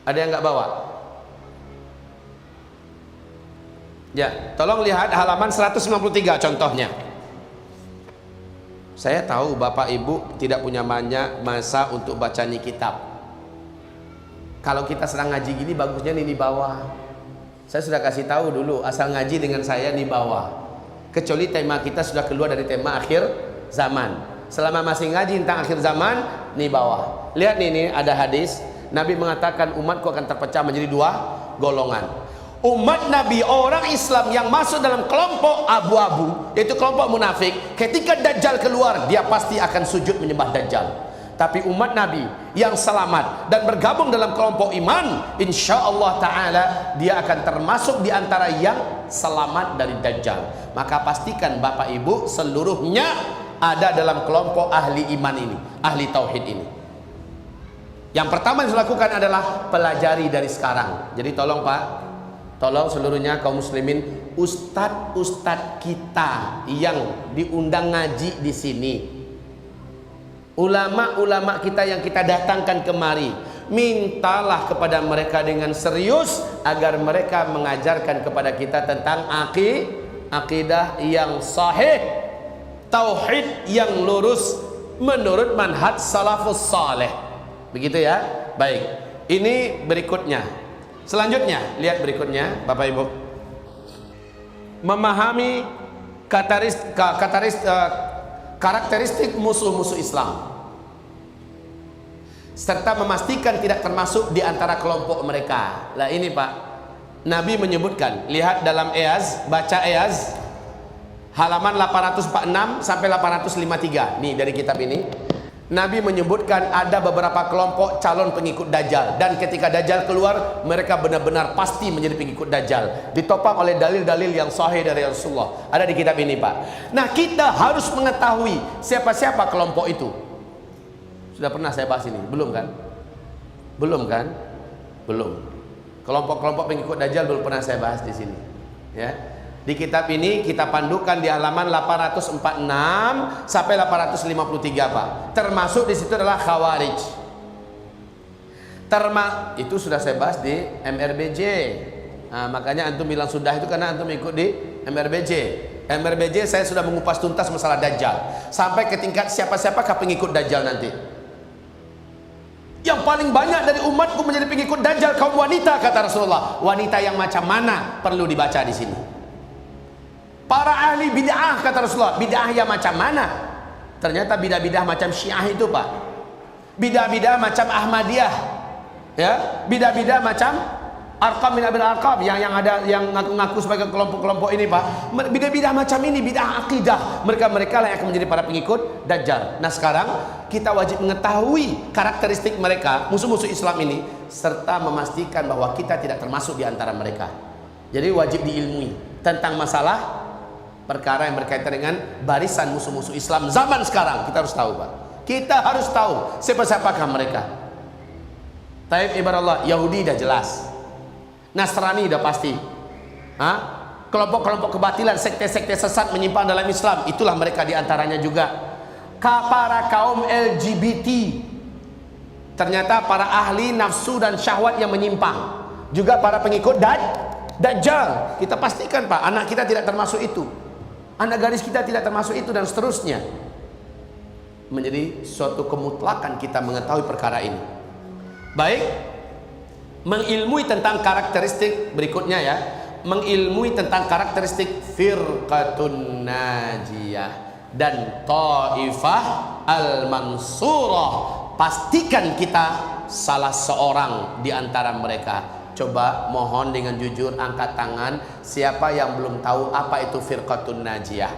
Ada yang enggak bawa? Ya, tolong lihat halaman 193 contohnya. Saya tahu Bapak Ibu tidak punya banyak masa untuk baca nih kitab. Kalau kita sedang ngaji gini, bagusnya nih di bawah. Saya sudah kasih tahu dulu, asal ngaji dengan saya di bawah. Kecuali tema kita sudah keluar dari tema akhir zaman. Selama masih ngaji tentang akhir zaman, nih bawah. Lihat nih ada hadis. Nabi mengatakan umatku akan terpecah menjadi dua golongan. Umat Nabi, orang Islam yang masuk dalam kelompok abu-abu, yaitu kelompok munafik, ketika Dajjal keluar, dia pasti akan sujud menyembah Dajjal. Tapi umat Nabi yang selamat dan bergabung dalam kelompok iman, insya Allah Ta'ala dia akan termasuk di antara yang selamat dari Dajjal. Maka pastikan Bapak Ibu seluruhnya ada dalam kelompok ahli iman ini, ahli tauhid ini. Yang pertama yang dilakukan adalah pelajari dari sekarang. Jadi tolong Pak, Tolong seluruhnya kaum muslimin, ustadz-ustadz kita yang diundang ngaji di sini, ulama-ulama kita yang kita datangkan kemari, mintalah kepada mereka dengan serius agar mereka mengajarkan kepada kita tentang akidah yang sahih, tauhid yang lurus menurut manhaj salafus saleh. Begitu ya. Baik, ini berikutnya. Selanjutnya, lihat berikutnya Bapak Ibu. Memahami karakteristik musuh-musuh Islam, serta memastikan tidak termasuk di antara kelompok mereka. Lah ini Pak, Nabi menyebutkan, lihat dalam Iyaz, baca Iyaz halaman 846 sampai 853. Nih dari kitab ini, Nabi menyebutkan ada beberapa kelompok calon pengikut Dajjal, dan ketika Dajjal keluar mereka benar-benar pasti menjadi pengikut Dajjal, ditopang oleh dalil-dalil yang sahih dari Rasulullah. Ada di kitab ini Pak. Nah, kita harus mengetahui siapa-siapa kelompok itu. Sudah pernah saya bahas ini? Belum kan? Belum kan? Belum. Kelompok-kelompok pengikut Dajjal belum pernah saya bahas di sini. Ya. Di kitab ini kita pandukan di halaman 846 sampai 853 Pak. Termasuk di situ adalah Khawarij. Itu sudah saya bahas di MRBJ. Nah, makanya antum bilang sudah itu karena antum ikut di MRBJ. MRBJ saya sudah mengupas tuntas masalah Dajjal sampai ke tingkat siapa-siapakah pengikut Dajjal nanti. Yang paling banyak dari umatku menjadi pengikut Dajjal kaum wanita, kata Rasulullah. Wanita yang macam mana perlu dibaca di sini. Para ahli bid'ah, kata Rasulullah. Bid'ah yang macam mana? Ternyata bid'ah-bid'ah macam Syiah itu Pak, bid'ah-bid'ah macam Ahmadiyah, ya, bid'ah-bid'ah macam Arqam bin Abil Arqam yang ada yang ngaku-ngaku sebagai kelompok-kelompok ini Pak. Bid'ah-bid'ah macam ini, bid'ah akidah. Mereka lah yang akan menjadi para pengikut Dajjal. Nah sekarang kita wajib mengetahui karakteristik mereka, musuh-musuh Islam ini, serta memastikan bahwa kita tidak termasuk di antara mereka. Jadi wajib diilmui tentang masalah perkara yang berkaitan dengan barisan musuh-musuh Islam zaman sekarang. Kita harus tahu Pak. Kita harus tahu siapa-siapakah mereka. Taib ibarat Yahudi dah jelas, Nasrani dah pasti. Kelompok-kelompok kebatilan, sekte-sekte sesat menyimpang dalam Islam, itulah mereka diantaranya juga. Para kaum LGBT, ternyata para ahli nafsu dan syahwat yang menyimpang, juga para pengikut Dajjal. Kita pastikan Pak, anak kita tidak termasuk itu, anak gadis kita tidak termasuk itu, dan seterusnya. Menjadi suatu kemutlakan kita mengetahui perkara ini. Baik, mengilmui tentang karakteristik berikutnya ya, mengilmui tentang karakteristik firqatun najiyah dan taifah al-mansurah. Pastikan kita salah seorang di antara mereka. Coba mohon dengan jujur angkat tangan siapa yang belum tahu apa itu firqatun najiyah,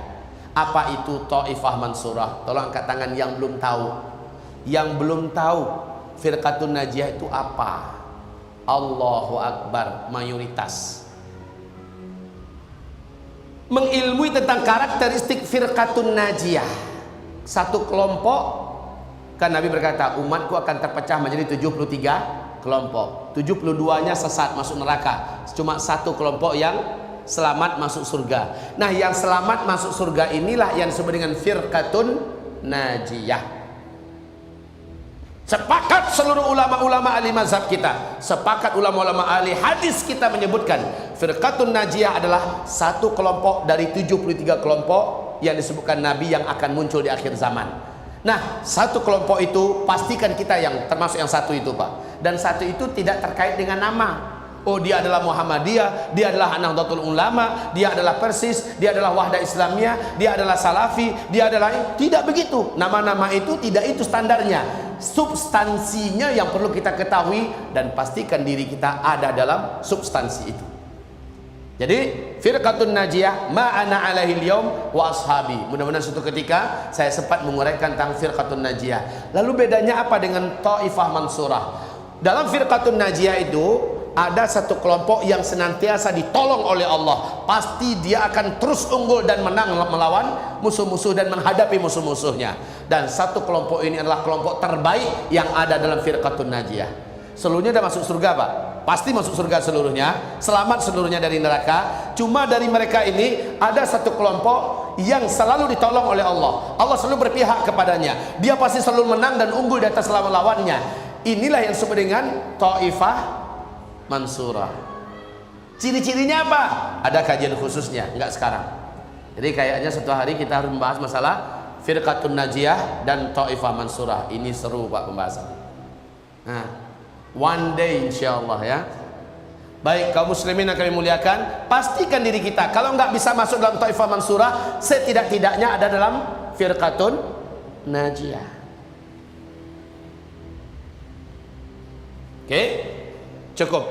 apa itu taifah mansurah. Tolong angkat tangan yang belum tahu. Yang belum tahu firqatun najiyah itu apa? Allahu Akbar, mayoritas. Mengilmui tentang karakteristik firqatun najiyah, satu kelompok, kan Nabi berkata umatku akan terpecah menjadi 73 kelompok, 72-nya sesat masuk neraka, cuma satu kelompok yang selamat masuk surga. Nah yang selamat masuk surga inilah yang disebut dengan firqatun najiyah. Sepakat seluruh ulama-ulama ahli mazhab kita, sepakat ulama-ulama ahli hadis kita menyebutkan firqatun najiyah adalah satu kelompok dari 73 kelompok yang disebutkan Nabi yang akan muncul di akhir zaman. Nah satu kelompok itu pastikan kita yang termasuk yang satu itu Pak. Dan satu itu tidak terkait dengan nama. Oh dia adalah Muhammadiyah, dia adalah Nahdlatul Ulama, dia adalah Persis, dia adalah Wahdah Islamiyah, dia adalah Salafi, dia adalah, tidak begitu. Nama-nama itu tidak itu standarnya. Substansinya yang perlu kita ketahui dan pastikan diri kita ada dalam substansi itu. Jadi firqatun najiyah ma ana alaihi al-yaum wa ashabi. Mudah-mudahan suatu ketika saya sempat menguraikan tentang firqatun najiyah. Lalu bedanya apa dengan taifah mansurah? Dalam firqatun najiyah itu ada satu kelompok yang senantiasa ditolong oleh Allah. Pasti dia akan terus unggul dan menang melawan musuh-musuh dan menghadapi musuh-musuhnya. Dan satu kelompok ini adalah kelompok terbaik yang ada dalam firqatun najiyah. Seluruhnya dah masuk surga Pak. pasti masuk surga seluruhnya, selamat seluruhnya dari neraka. Cuma dari mereka ini ada satu kelompok yang selalu ditolong oleh Allah. Allah selalu berpihak kepadanya. Dia pasti selalu menang dan unggul di atas lawan-lawannya. Inilah yang disebut dengan Taifah Mansurah. Ciri-cirinya apa? Ada kajian khususnya, enggak sekarang. Jadi kayaknya satu hari kita harus membahas masalah Firqatun Najiyah dan Taifah Mansurah. Ini seru Pak pembahasan. Nah, one day insyaallah ya. Baik kaum muslimin yang kami muliakan, pastikan diri kita kalau nggak bisa masuk dalam Taifah Mansurah, setidak-tidaknya ada dalam Firqatun Najiyah. Oke, cukup.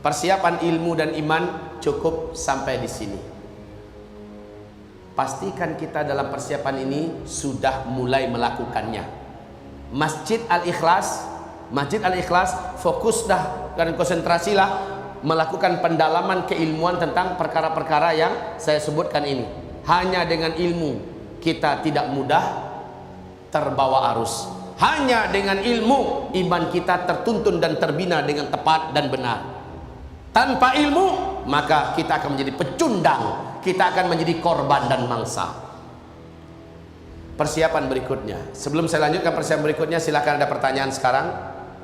Persiapan ilmu dan iman cukup sampai di sini. Pastikan kita dalam persiapan ini sudah mulai melakukannya. Masjid Al-Ikhlas fokus dah dan konsentrasilah melakukan pendalaman keilmuan tentang perkara-perkara yang saya sebutkan ini. Hanya dengan ilmu kita tidak mudah terbawa arus. Hanya dengan ilmu iman kita tertuntun dan terbina dengan tepat dan benar. Tanpa ilmu maka kita akan menjadi pecundang, kita akan menjadi korban dan mangsa. Persiapan berikutnya, sebelum saya lanjutkan persiapan berikutnya, silakan ada pertanyaan sekarang.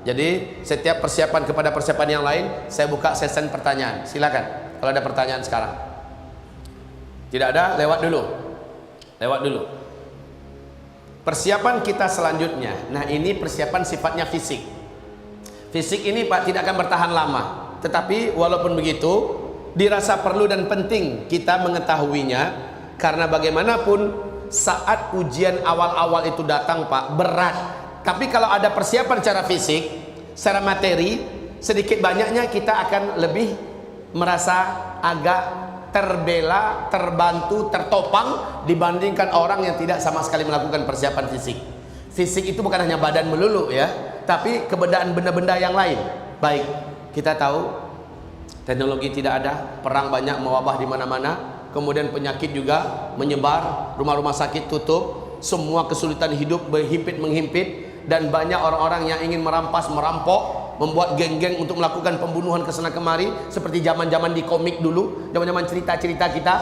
Jadi setiap persiapan kepada persiapan yang lain, saya buka sesi pertanyaan. Silakan kalau ada pertanyaan sekarang. Tidak ada, lewat dulu. Persiapan kita selanjutnya. Nah, ini persiapan sifatnya fisik. Fisik ini Pak tidak akan bertahan lama. Tetapi walaupun begitu, dirasa perlu dan penting kita mengetahuinya, karena bagaimanapun saat ujian awal-awal itu datang Pak, berat. Tapi kalau ada persiapan secara fisik, secara materi, sedikit banyaknya kita akan lebih merasa agak terbela, terbantu, tertopang dibandingkan orang yang tidak sama sekali melakukan persiapan fisik. Fisik itu bukan hanya badan melulu ya, tapi keberadaan benda-benda yang lain. Baik, kita tahu teknologi tidak ada, perang banyak mewabah di mana-mana. Kemudian penyakit juga menyebar, rumah-rumah sakit tutup, semua kesulitan hidup berhimpit-menghimpit, dan banyak orang-orang yang ingin merampas, merampok, membuat geng-geng untuk melakukan pembunuhan kesana kemari, seperti zaman-zaman di komik dulu, zaman-zaman cerita-cerita kita,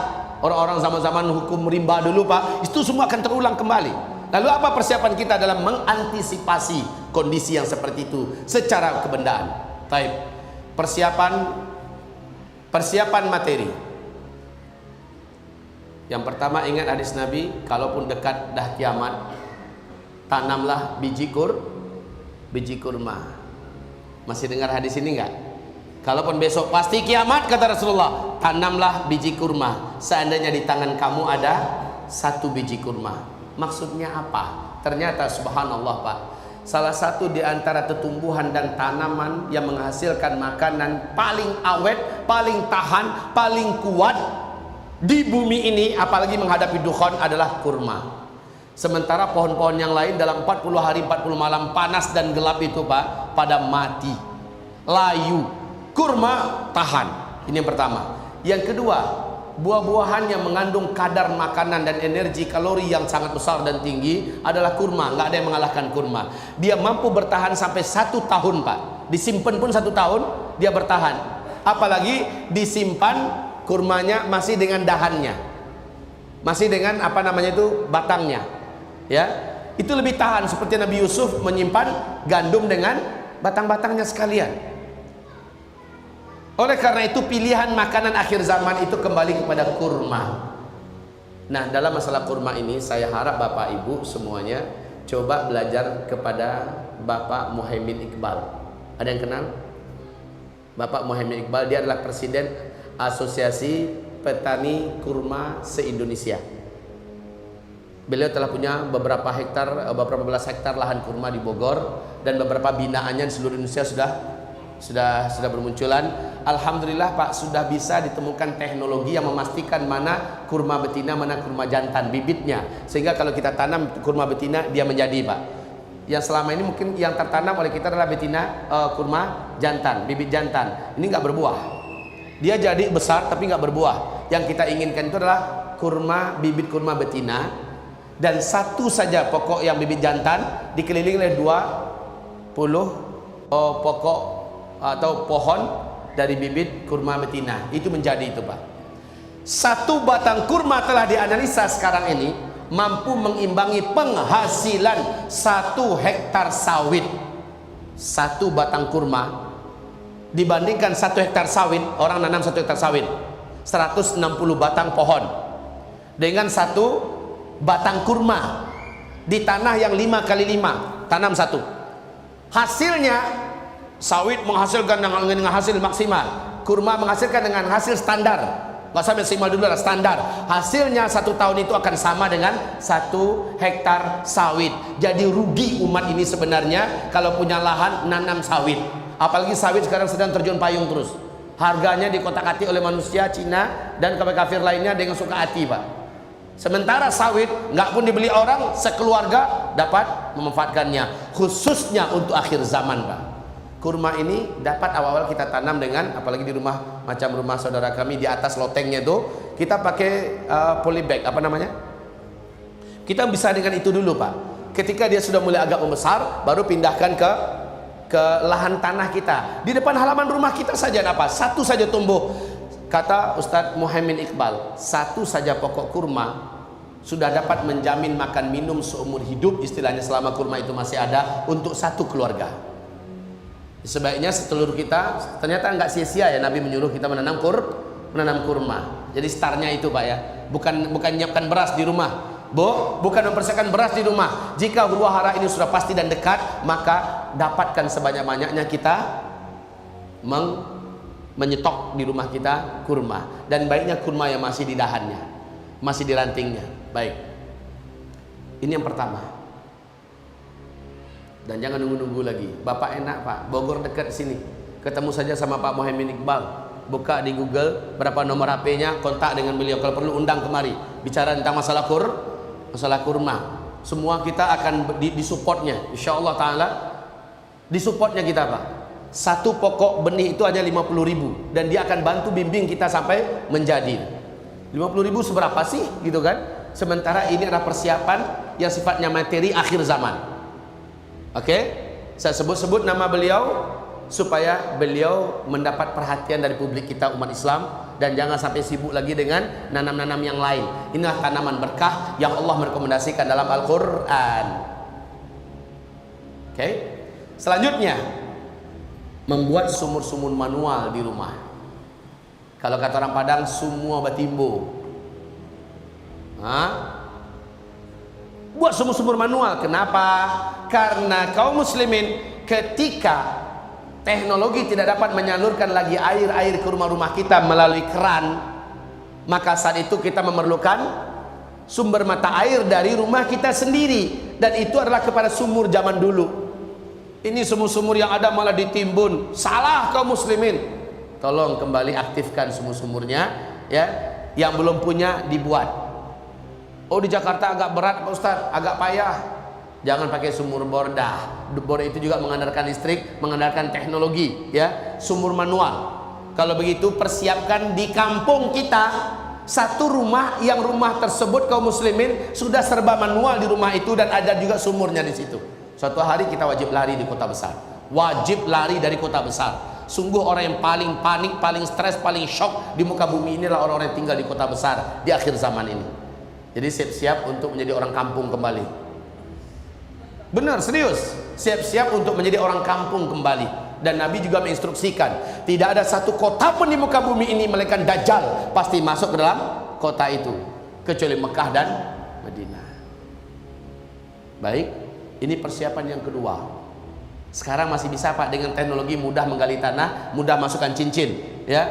orang-orang zaman-zaman hukum rimba dulu Pak, itu semua akan terulang kembali. Lalu apa persiapan kita dalam mengantisipasi kondisi yang seperti itu secara kebendaan? Baik, persiapan materi. Yang pertama, ingat hadis Nabi, kalaupun dekat dah kiamat, tanamlah biji kurma. Masih dengar hadis ini enggak? Kalaupun besok pasti kiamat, kata Rasulullah, tanamlah biji kurma. Seandainya di tangan kamu ada satu biji kurma. Maksudnya apa? Ternyata subhanallah Pak, salah satu di antara tumbuhan dan tanaman yang menghasilkan makanan paling awet, paling tahan, paling kuat di bumi ini, apalagi menghadapi dukhon, adalah kurma. Sementara pohon-pohon yang lain dalam 40 hari 40 malam panas dan gelap itu Pak, pada mati, layu. Kurma tahan. Ini yang pertama. Yang kedua, buah-buahan yang mengandung kadar makanan dan energi kalori yang sangat besar dan tinggi adalah kurma. Nggak ada yang mengalahkan kurma. Dia mampu bertahan sampai 1 tahun Pak. Disimpan pun 1 tahun dia bertahan. Apalagi disimpan kurmanya masih dengan dahannya, masih dengan apa namanya itu, batangnya, ya, itu lebih tahan. Seperti Nabi Yusuf menyimpan gandum dengan batang-batangnya sekalian. Oleh karena itu pilihan makanan akhir zaman itu kembali kepada kurma. Nah, dalam masalah kurma ini saya harap Bapak Ibu semuanya coba belajar kepada Bapak Muhaimin Iqbal. Ada yang kenal Bapak Muhaimin Iqbal? Dia adalah presiden Asosiasi Petani Kurma se-Indonesia. Beliau telah punya beberapa belas hektar lahan kurma di Bogor, dan beberapa binaannya di seluruh Indonesia sudah bermunculan. Alhamdulillah Pak, sudah bisa ditemukan teknologi yang memastikan mana kurma betina, mana kurma jantan, bibitnya, sehingga kalau kita tanam kurma betina dia menjadi Pak. Yang selama ini mungkin yang tertanam oleh kita adalah betina, kurma jantan, bibit jantan. Ini nggak berbuah. Dia jadi besar tapi nggak berbuah. Yang kita inginkan itu adalah kurma, bibit kurma betina, dan satu saja pokok yang bibit jantan dikelilingi oleh 20 pokok atau pohon dari bibit kurma betina. Itu menjadi itu, Pak. Satu batang kurma telah dianalisa sekarang ini mampu mengimbangi penghasilan 1 hektar sawit. Satu batang kurma dibandingkan 1 hektar sawit, orang nanam 1 hektar sawit 160 batang pohon, dengan 1 batang kurma di tanah yang 5 kali 5 tanam 1. Hasilnya sawit menghasilkan dengan hasil maksimal, kurma menghasilkan dengan hasil standar, nggak usah maksimal dulu lah, standar. Hasilnya 1 tahun itu akan sama dengan 1 hektar sawit. Jadi rugi umat ini sebenarnya kalau punya lahan nanam sawit. Apalagi sawit sekarang sedang terjun payung terus. Harganya dikotak-atik oleh manusia Cina dan kafir lainnya dengan suka hati, Pak. Sementara sawit nggak pun dibeli orang, sekeluarga dapat memanfaatkannya, khususnya untuk akhir zaman, Pak. Kurma ini dapat awal-awal kita tanam dengan, apalagi di rumah macam rumah saudara kami, di atas lotengnya itu kita pakai polybag, apa namanya? Kita bisa dengan itu dulu, Pak. Ketika dia sudah mulai agak membesar, baru pindahkan ke lahan tanah kita. Di depan halaman rumah kita saja apa? 1 saja tumbuh. Kata Ustadz Muhammad Iqbal, 1 saja pokok kurma sudah dapat menjamin makan minum seumur hidup, istilahnya selama kurma itu masih ada, untuk 1 keluarga. Sebaiknya seluruh kita, ternyata nggak sia-sia ya Nabi menyuruh kita menanam kurma. Jadi startnya itu, Pak, ya. Bukan menyiapkan beras di rumah. Bukan mempersiapkan beras di rumah. Jika huru hara ini sudah pasti dan dekat, maka dapatkan sebanyak-banyaknya kita menyetok di rumah kita kurma. Dan baiknya kurma yang masih di dahannya, masih di rantingnya. Baik, ini yang pertama. Dan jangan nunggu-nunggu lagi. Bapak enak, Pak, Bogor dekat sini, ketemu saja sama Pak Muhammad Iqbal. Buka di Google berapa nomor HP-nya, kontak dengan beliau. Kalau perlu undang kemari, bicara tentang masalah kurma. Semua kita akan disupportnya, insya Allah Ta'ala. Disupportnya kita, Pak. 1 pokok benih itu hanya 50.000, dan dia akan bantu bimbing kita sampai menjadi. 50.000 seberapa sih, gitu kan? Sementara ini adalah persiapan yang sifatnya materi akhir zaman. Oke? Saya sebut-sebut nama beliau supaya beliau mendapat perhatian dari publik kita umat Islam, dan jangan sampai sibuk lagi dengan nanam-nanam yang lain. Inilah tanaman berkah yang Allah merekomendasikan dalam Al-Quran. Oke? Selanjutnya, membuat sumur-sumur manual di rumah. Kalau kata orang Padang, semua batimbo. Buat sumur-sumur manual. Kenapa? Karena kaum muslimin ketika teknologi tidak dapat menyalurkan lagi air ke rumah-rumah kita melalui keran, maka saat itu kita memerlukan sumber mata air dari rumah kita sendiri, dan itu adalah kepada sumur zaman dulu. Ini sumur-sumur yang ada malah ditimbun. Salah kaum muslimin. Tolong kembali aktifkan sumur-sumurnya, ya. Yang belum punya dibuat. Oh, di Jakarta agak berat, Pak Ustadz, agak payah. Jangan pakai sumur bordah. Bor itu juga mengandalkan listrik, mengandalkan teknologi, ya. Sumur manual. Kalau begitu persiapkan di kampung kita 1 rumah, yang rumah tersebut kaum muslimin sudah serba manual di rumah itu, dan ada juga sumurnya di situ. Suatu hari kita wajib lari di kota besar. Wajib lari dari kota besar. Sungguh orang yang paling panik, paling stres, paling shock di muka bumi inilah orang-orang yang tinggal di kota besar di akhir zaman ini. Jadi siap-siap untuk menjadi orang kampung kembali. Benar, serius. Siap-siap untuk menjadi orang kampung kembali. Dan Nabi juga menginstruksikan, tidak ada 1 kota pun di muka bumi ini melainkan Dajjal pasti masuk ke dalam kota itu, kecuali Mekah dan Madinah. Baik, ini persiapan yang kedua. Sekarang masih bisa, Pak, dengan teknologi mudah menggali tanah, mudah masukkan cincin, ya.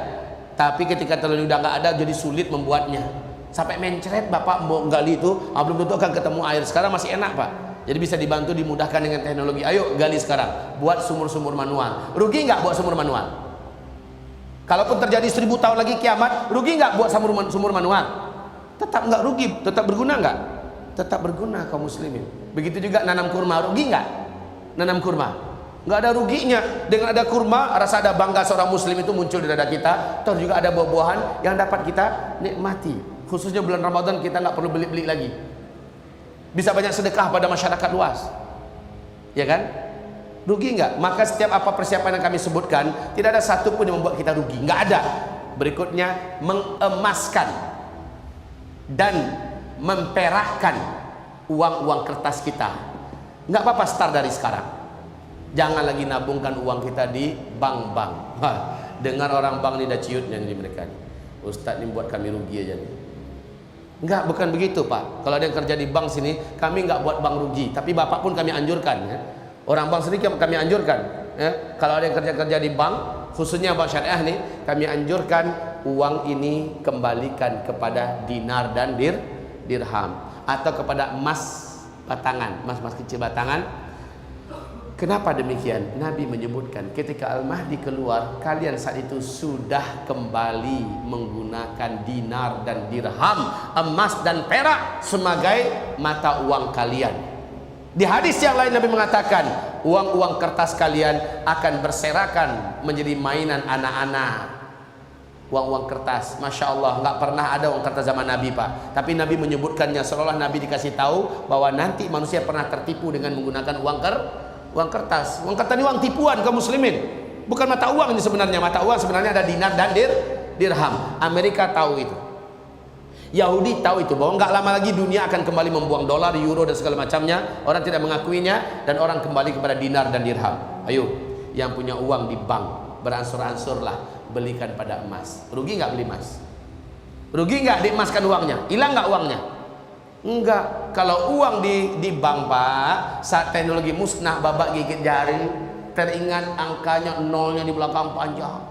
Tapi ketika teknologi udah nggak ada, jadi sulit membuatnya. Sampai mencret Bapak mau gali itu, belum tentu akan ketemu air. Sekarang masih enak, Pak. Jadi bisa dibantu, dimudahkan dengan teknologi. Ayo gali sekarang, buat sumur-sumur manual. Rugi nggak buat sumur manual? Kalaupun terjadi 1000 tahun lagi kiamat, rugi nggak buat sumur manual? Tetap nggak rugi, tetap berguna nggak? Tetap berguna kaum muslimin. Begitu juga nanam kurma, rugi nggak? Nanam kurma nggak ada ruginya. Dengan ada kurma, rasa ada bangga seorang muslim itu muncul di dada kita. Terus juga ada buah-buahan yang dapat kita nikmati. Khususnya bulan Ramadan kita nggak perlu beli-beli lagi. Bisa banyak sedekah pada masyarakat luas, ya kan? Rugi nggak? Maka setiap apa persiapan yang kami sebutkan, tidak ada satu pun yang membuat kita rugi, nggak ada. Berikutnya, mengemaskan dan memperakkan uang-uang kertas kita. Nggak apa-apa start dari sekarang. Jangan lagi nabungkan uang kita di bank-bank. Dengar orang bank ini dah ciutnya nih mereka nih. Ustadz ini buat kami rugi aja nih. Enggak, bukan begitu Pak. Kalau ada yang kerja di bank sini, kami enggak buat bank rugi. Tapi Bapak pun kami anjurkan ya. Orang bank sendiri kami anjurkan ya. Kalau ada yang kerja di bank, khususnya bank syariah nih, kami anjurkan uang ini kembalikan kepada dinar dan dirham, atau kepada emas batangan, emas kecil batangan. Kenapa demikian? Nabi menyebutkan ketika Al-Mahdi keluar, kalian saat itu sudah kembali menggunakan dinar dan dirham, emas dan perak sebagai mata uang kalian. Di hadis yang lain Nabi mengatakan, uang-uang kertas kalian akan berserakan menjadi mainan anak-anak. Uang-uang kertas, Masya Allah, nggak pernah ada uang kertas zaman Nabi Pak. Tapi Nabi menyebutkannya seolah Nabi dikasih tahu bahwa nanti manusia pernah tertipu dengan menggunakan uang kertas. Uang kertas ini uang tipuan kaum muslimin. Bukan mata uang ini sebenarnya. Mata uang sebenarnya ada dinar dan dirham. Amerika tahu itu. Yahudi tahu itu, bahwa nggak lama lagi dunia akan kembali membuang dolar, euro dan segala macamnya. Orang tidak mengakuinya dan orang kembali kepada dinar dan dirham. Ayo, yang punya uang di bank, beransur-ansurlah, belikan pada emas. Rugi nggak beli emas? Rugi nggak diemaskan uangnya? Hilang nggak uangnya? Enggak. Kalau uang di bank Pak, saat teknologi musnah, babak gigit jari, teringat angkanya nolnya di belakang panjang,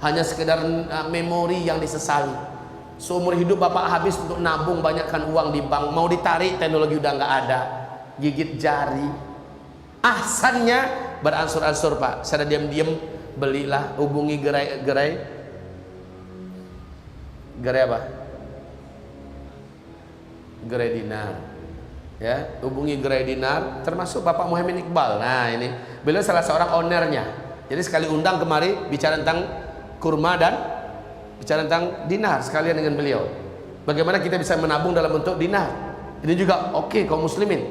hanya sekedar memori yang disesali. Seumur hidup Bapak habis untuk nabung banyakkan uang di bank, mau ditarik teknologi udah nggak ada, gigit jari. Ahsannya beransur-ansur Pak, secara diam-diam belilah, hubungi gerai apa? Gerai dinar. Ya, hubungi gerai dinar, termasuk Bapak Muhammad Iqbal. Nah ini, beliau salah seorang ownernya. Jadi sekali undang kemari bicara tentang kurma dan bicara tentang dinar sekalian dengan beliau. Bagaimana kita bisa menabung dalam bentuk dinar? Ini juga oke kaum muslimin.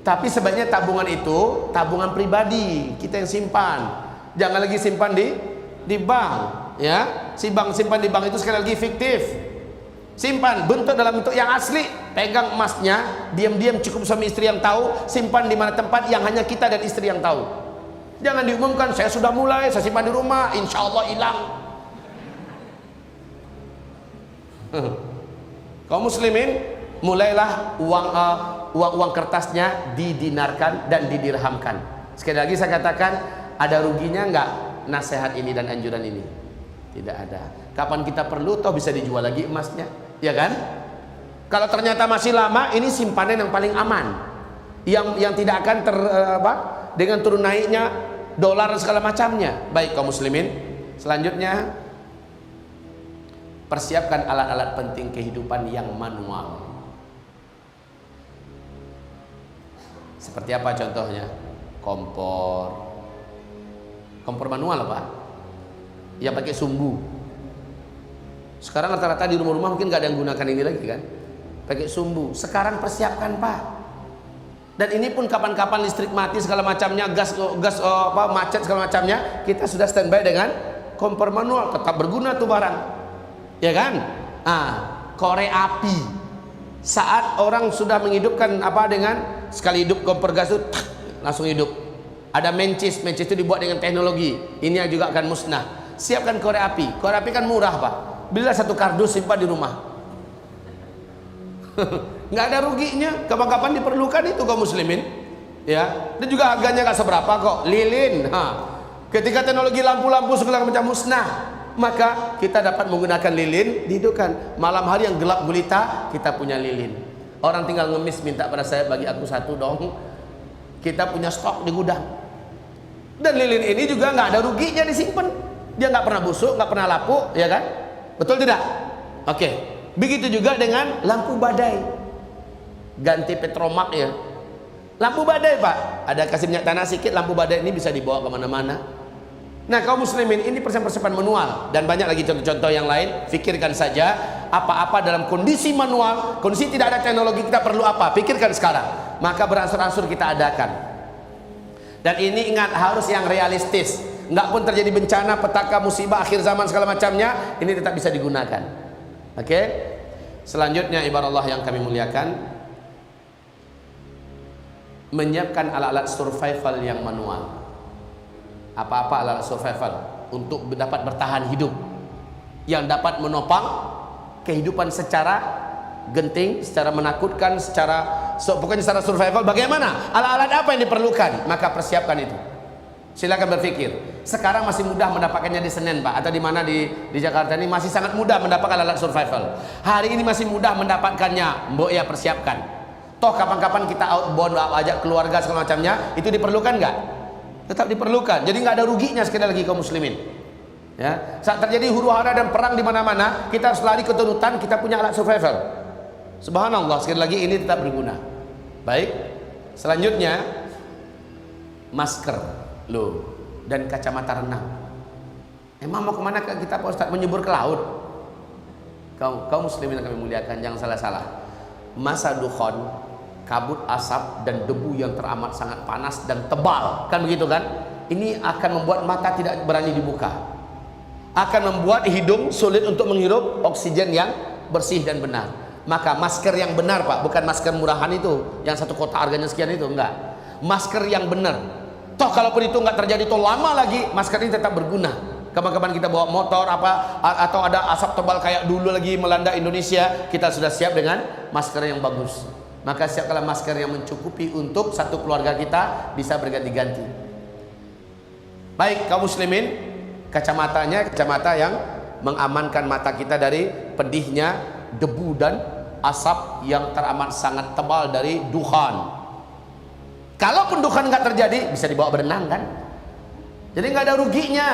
Tapi sebaiknya tabungan itu tabungan pribadi, kita yang simpan. Jangan lagi simpan di bank, ya. Simpan di bank itu sekali lagi fiktif. Simpan bentuk dalam bentuk yang asli. Pegang emasnya, diam-diam cukup suami istri yang tahu. Simpan di mana tempat yang hanya kita dan istri yang tahu. Jangan diumumkan, saya sudah mulai, saya simpan di rumah, insya Allah hilang. Kaum muslimin, mulailah uang kertasnya didinarkan dan didirhamkan. Sekali lagi saya katakan, ada ruginya enggak nasihat ini dan anjuran ini? Tidak ada. Kapan kita perlu, toh bisa dijual lagi emasnya, ya kan? Kalau ternyata masih lama, ini simpanan yang paling aman, yang tidak akan dengan turun naiknya dolar dan segala macamnya. Baik kaum muslimin, selanjutnya persiapkan alat-alat penting kehidupan yang manual. Seperti apa contohnya? Kompor manual Pak, yang pakai sumbu. Sekarang rata-rata di rumah-rumah mungkin nggak ada yang gunakan ini lagi kan, pakai sumbu. Sekarang persiapkan Pak. Dan ini pun kapan-kapan listrik mati segala macamnya, gas macet segala macamnya, kita sudah standby dengan kompor manual, tetap berguna tuh barang. Ya kan? Korek api. Saat orang sudah menghidupkan dengan sekali hidup kompor gas itu langsung hidup. Ada mencis itu dibuat dengan teknologi. Ini juga akan musnah. Siapkan korek api. Korek api kan murah Pak. Belilah satu kardus, simpan di rumah. Nggak ada ruginya. Kapan-kapan diperlukan itu kaum muslimin. Ya. Dan juga harganya nggak seberapa kok. Lilin. Ketika teknologi lampu-lampu segala macam musnah, maka kita dapat menggunakan lilin dihidupkan. Malam hari yang gelap gulita, kita punya lilin. Orang tinggal ngemis minta pada saya, bagi aku satu dong. Kita punya stok di gudang. Dan lilin ini juga nggak ada ruginya disimpan. Dia nggak pernah busuk, nggak pernah lapuk, ya kan? Betul tidak? Oke. Begitu juga dengan lampu badai. Ganti petromak ya. Lampu badai Pak, ada kasih minyak tanah sedikit, lampu badai ini bisa dibawa kemana-mana. Nah kaum muslimin, ini persiapan manual. Dan banyak lagi contoh-contoh yang lain. Pikirkan saja apa-apa dalam kondisi manual, kondisi tidak ada teknologi, kita perlu apa, pikirkan sekarang. Maka beransur-ansur kita adakan. Dan ini ingat, harus yang realistis. Enggak pun terjadi bencana, petaka, musibah, akhir zaman segala macamnya, ini tetap bisa digunakan. Oke? Selanjutnya ibarat Allah yang kami muliakan, menyiapkan alat-alat survival yang manual. Apa-apa alat survival untuk dapat bertahan hidup, yang dapat menopang kehidupan secara genting, secara menakutkan, pokoknya secara survival. Bagaimana? Alat-alat apa yang diperlukan? Maka persiapkan itu. Silakan berpikir. Sekarang masih mudah mendapatkannya di Senen, Pak, atau di mana di Jakarta ini masih sangat mudah mendapatkan alat survival. Hari ini masih mudah mendapatkannya. Mbok ya, persiapkan. Toh kapan-kapan kita outbound, ajak keluarga segala macamnya, itu diperlukan nggak? Tetap diperlukan. Jadi nggak ada ruginya sekali lagi kaum muslimin. Ya, saat terjadi huru-hara dan perang di mana-mana, kita harus lari ke hutan, kita punya alat survival. Subhanallah, sekali lagi ini tetap berguna. Baik. Selanjutnya, masker loh dan kacamata renang. Emang mau kemana kita Pak Ustaz? Menyebur ke laut? Kaum muslimin yang kami muliakan, jangan salah-salah. Masa dukhon, kabut asap dan debu yang teramat sangat panas dan tebal, kan begitu kan? Ini akan membuat mata tidak berani dibuka, akan membuat hidung sulit untuk menghirup oksigen yang bersih dan benar. Maka masker yang benar, Pak, bukan masker murahan itu yang satu kotak harganya sekian itu, enggak. Masker yang benar. Toh kalaupun itu enggak terjadi, toh lama lagi masker ini tetap berguna. Kapan-kapan kita bawa motor apa atau ada asap tebal kayak dulu lagi melanda Indonesia, kita sudah siap dengan masker yang bagus. Maka siapkanlah masker yang mencukupi untuk satu keluarga kita bisa berganti-ganti. Baik kaum muslimin, kacamatanya kacamata yang mengamankan mata kita dari pedihnya debu dan asap yang teramat sangat tebal dari dukhan. Kalaupun dukhan nggak terjadi, bisa dibawa berenang kan? Jadi nggak ada ruginya.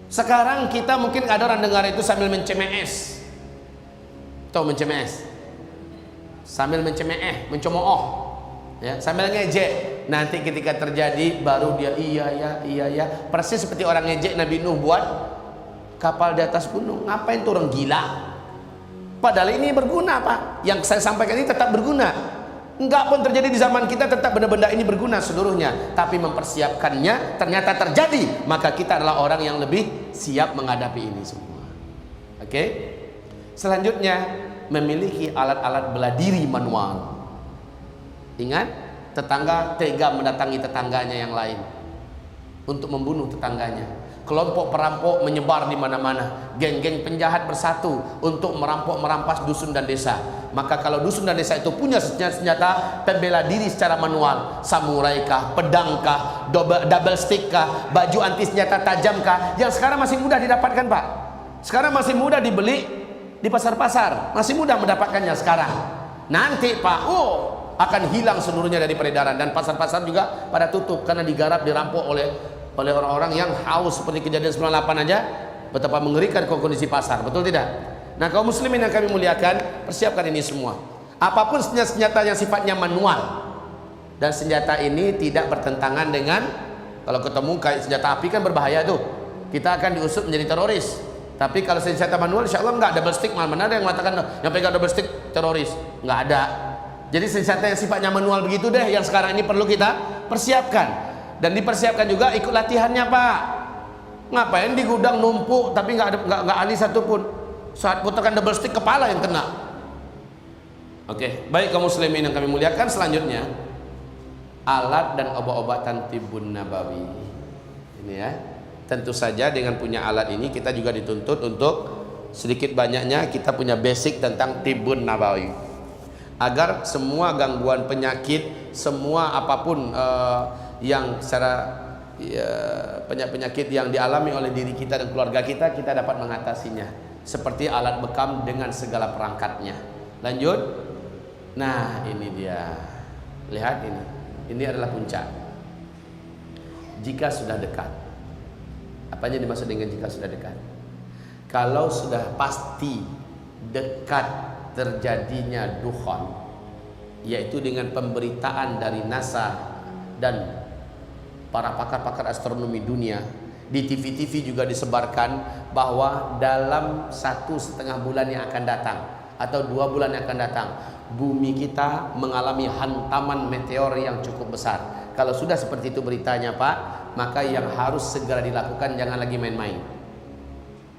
Sekarang kita mungkin ada orang dengar itu sambil mencemes. Tahu mencemes? Sambil mencemooh, ya, sambil ngejek. Nanti ketika terjadi baru dia iya ya. Persis seperti orang ngejek Nabi Nuh buat kapal di atas gunung. Ngapain tuh orang gila? Padahal ini berguna, Pak. Yang saya sampaikan ini tetap berguna. Enggak pun terjadi di zaman kita, tetap benda-benda ini berguna seluruhnya. Tapi mempersiapkannya ternyata terjadi, maka kita adalah orang yang lebih siap menghadapi ini semua. Oke? Selanjutnya, memiliki alat-alat bela diri manual. Ingat, tetangga tega mendatangi tetangganya yang lain untuk membunuh tetangganya. Kelompok perampok menyebar di mana-mana. Geng-geng penjahat bersatu untuk merampas dusun dan desa. Maka kalau dusun dan desa itu punya senjata pembela diri secara manual, samurai kah, pedang kah, double stick kah, baju anti senjata tajam kah, yang sekarang masih mudah didapatkan, Pak. Sekarang masih mudah dibeli di pasar-pasar, masih mudah mendapatkannya sekarang. Nanti, Pak, akan hilang seluruhnya dari peredaran, dan pasar-pasar juga pada tutup karena digarap, dirampok oleh orang-orang yang haus. Seperti kejadian 98 aja, betapa mengerikan kondisi pasar, betul tidak? Nah kaum muslimin yang kami muliakan, persiapkan ini semua. Apapun senjata yang sifatnya manual, dan senjata ini tidak bertentangan dengan, kalau ketemu kayak senjata api kan berbahaya tuh, kita akan diusut menjadi teroris. Tapi kalau senjata manual, insya Allah enggak. Double stick, mana ada yang mengatakan yang pegang double stick teroris? Enggak ada. Jadi senjata yang sifatnya manual begitu deh yang sekarang ini perlu kita persiapkan. Dan dipersiapkan juga ikut latihannya, Pak. Ngapain di gudang numpuk tapi nggak ahli satupun. Saat putarkan double stick, kepala yang kena. Oke, baik kaum muslimin yang kami muliakan. Selanjutnya, alat dan obat-obatan tibun nabawi. Ini ya. Tentu saja dengan punya alat ini kita juga dituntut untuk sedikit banyaknya kita punya basic tentang tibun nabawi. Agar semua gangguan penyakit, semua apapun yang secara penyakit yang dialami oleh diri kita dan keluarga kita, kita dapat mengatasinya. Seperti alat bekam dengan segala perangkatnya. Lanjut. Nah ini dia. Lihat ini. Ini adalah puncak. Jika sudah dekat. Apanya dimaksud dengan jika sudah dekat? Kalau sudah pasti dekat terjadinya dukhan, yaitu dengan pemberitaan dari NASA dan para pakar-pakar astronomi dunia, di TV-TV juga disebarkan bahwa dalam 1,5 bulan yang akan datang atau 2 bulan yang akan datang, bumi kita mengalami hantaman meteor yang cukup besar. Kalau sudah seperti itu beritanya Pak, maka yang harus segera dilakukan, jangan lagi main-main.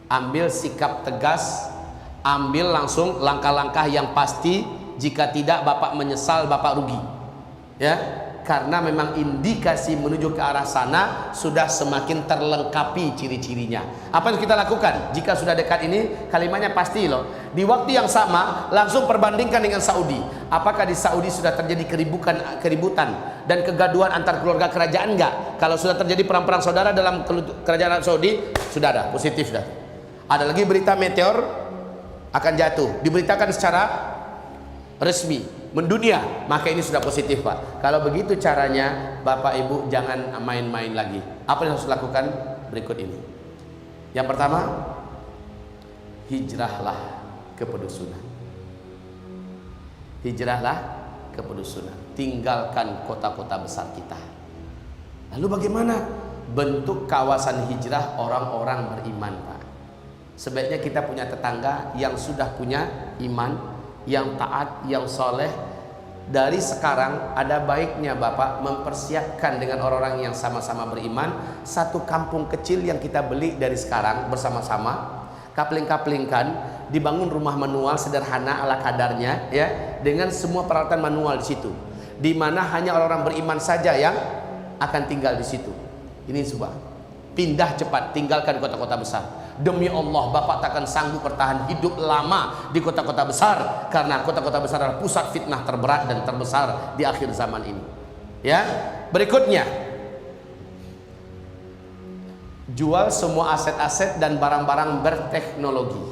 Ambil sikap tegas, ambil langsung langkah-langkah yang pasti. Jika tidak, Bapak menyesal, Bapak rugi. Ya, karena memang indikasi menuju ke arah sana sudah semakin terlengkapi ciri-cirinya. Apa yang kita lakukan? Jika sudah dekat ini, kalimatnya pasti loh. Di waktu yang sama, langsung perbandingkan dengan Saudi. Apakah di Saudi sudah terjadi keributan dan kegaduhan antar keluarga kerajaan enggak? Kalau sudah terjadi perang-perang saudara dalam kerajaan Saudi, sudah ada, positif dah. Ada lagi berita meteor akan jatuh, diberitakan secara resmi mendunia, maka ini sudah positif Pak. Kalau begitu caranya, Bapak Ibu jangan main-main lagi. Apa yang harus dilakukan? Berikut ini. Yang pertama, hijrahlah ke pedusunan. Hijrahlah ke pedusunan. Tinggalkan kota-kota besar kita. Lalu bagaimana bentuk kawasan hijrah orang-orang beriman Pak? Sebaiknya kita punya tetangga yang sudah punya iman, yang taat, yang soleh. Dari sekarang ada baiknya Bapak mempersiapkan dengan orang-orang yang sama-sama beriman satu kampung kecil yang kita beli dari sekarang bersama-sama, kapling-kaplingkan, dibangun rumah manual sederhana ala kadarnya ya, dengan semua peralatan manual di situ, di mana hanya orang-orang beriman saja yang akan tinggal di situ. Ini sebuah pindah cepat, tinggalkan kota-kota besar. Demi Allah, Bapak takkan sanggup bertahan hidup lama di kota-kota besar, karena kota-kota besar adalah pusat fitnah terberat dan terbesar di akhir zaman ini. Ya, berikutnya, jual semua aset-aset dan barang-barang berteknologi.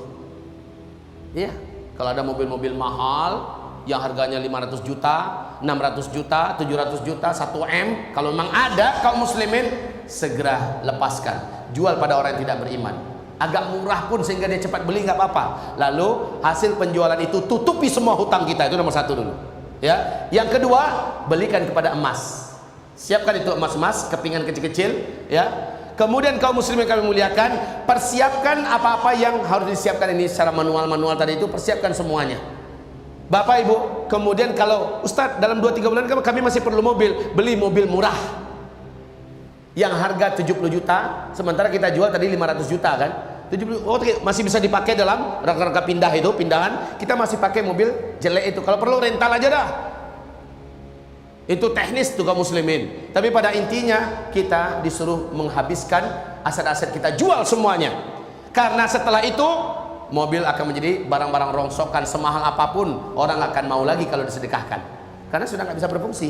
Ya, kalau ada mobil-mobil mahal yang harganya 500 juta, 600 juta, 700 juta, 1M, kalau memang ada kaum muslimin, segera lepaskan, jual pada orang yang tidak beriman. Agak murah pun sehingga dia cepat beli, nggak apa-apa. Lalu hasil penjualan itu tutupi semua hutang kita, itu nomor 1 dulu. Ya, yang kedua, belikan kepada emas. Siapkan itu emas-emas, kepingan kecil-kecil. Ya, kemudian kaum muslimin kami muliakan, persiapkan apa-apa yang harus disiapkan ini secara manual-manual tadi itu, persiapkan semuanya. Bapak Ibu, kemudian kalau Ustadz dalam 2-3 bulan kami masih perlu mobil, beli mobil murah yang harga 70 juta, sementara kita jual tadi 500 juta kan. 70, oh, masih bisa dipakai dalam rangka-rangka pindah itu, pindahan. Kita masih pakai mobil jelek itu. Kalau perlu rental aja dah. Itu teknis tuh kaum muslimin. Tapi pada intinya kita disuruh menghabiskan aset-aset kita, jual semuanya. Karena setelah itu mobil akan menjadi barang-barang rongsokan, semahal apapun orang akan mau lagi kalau disedekahkan. Karena sudah nggak bisa berfungsi.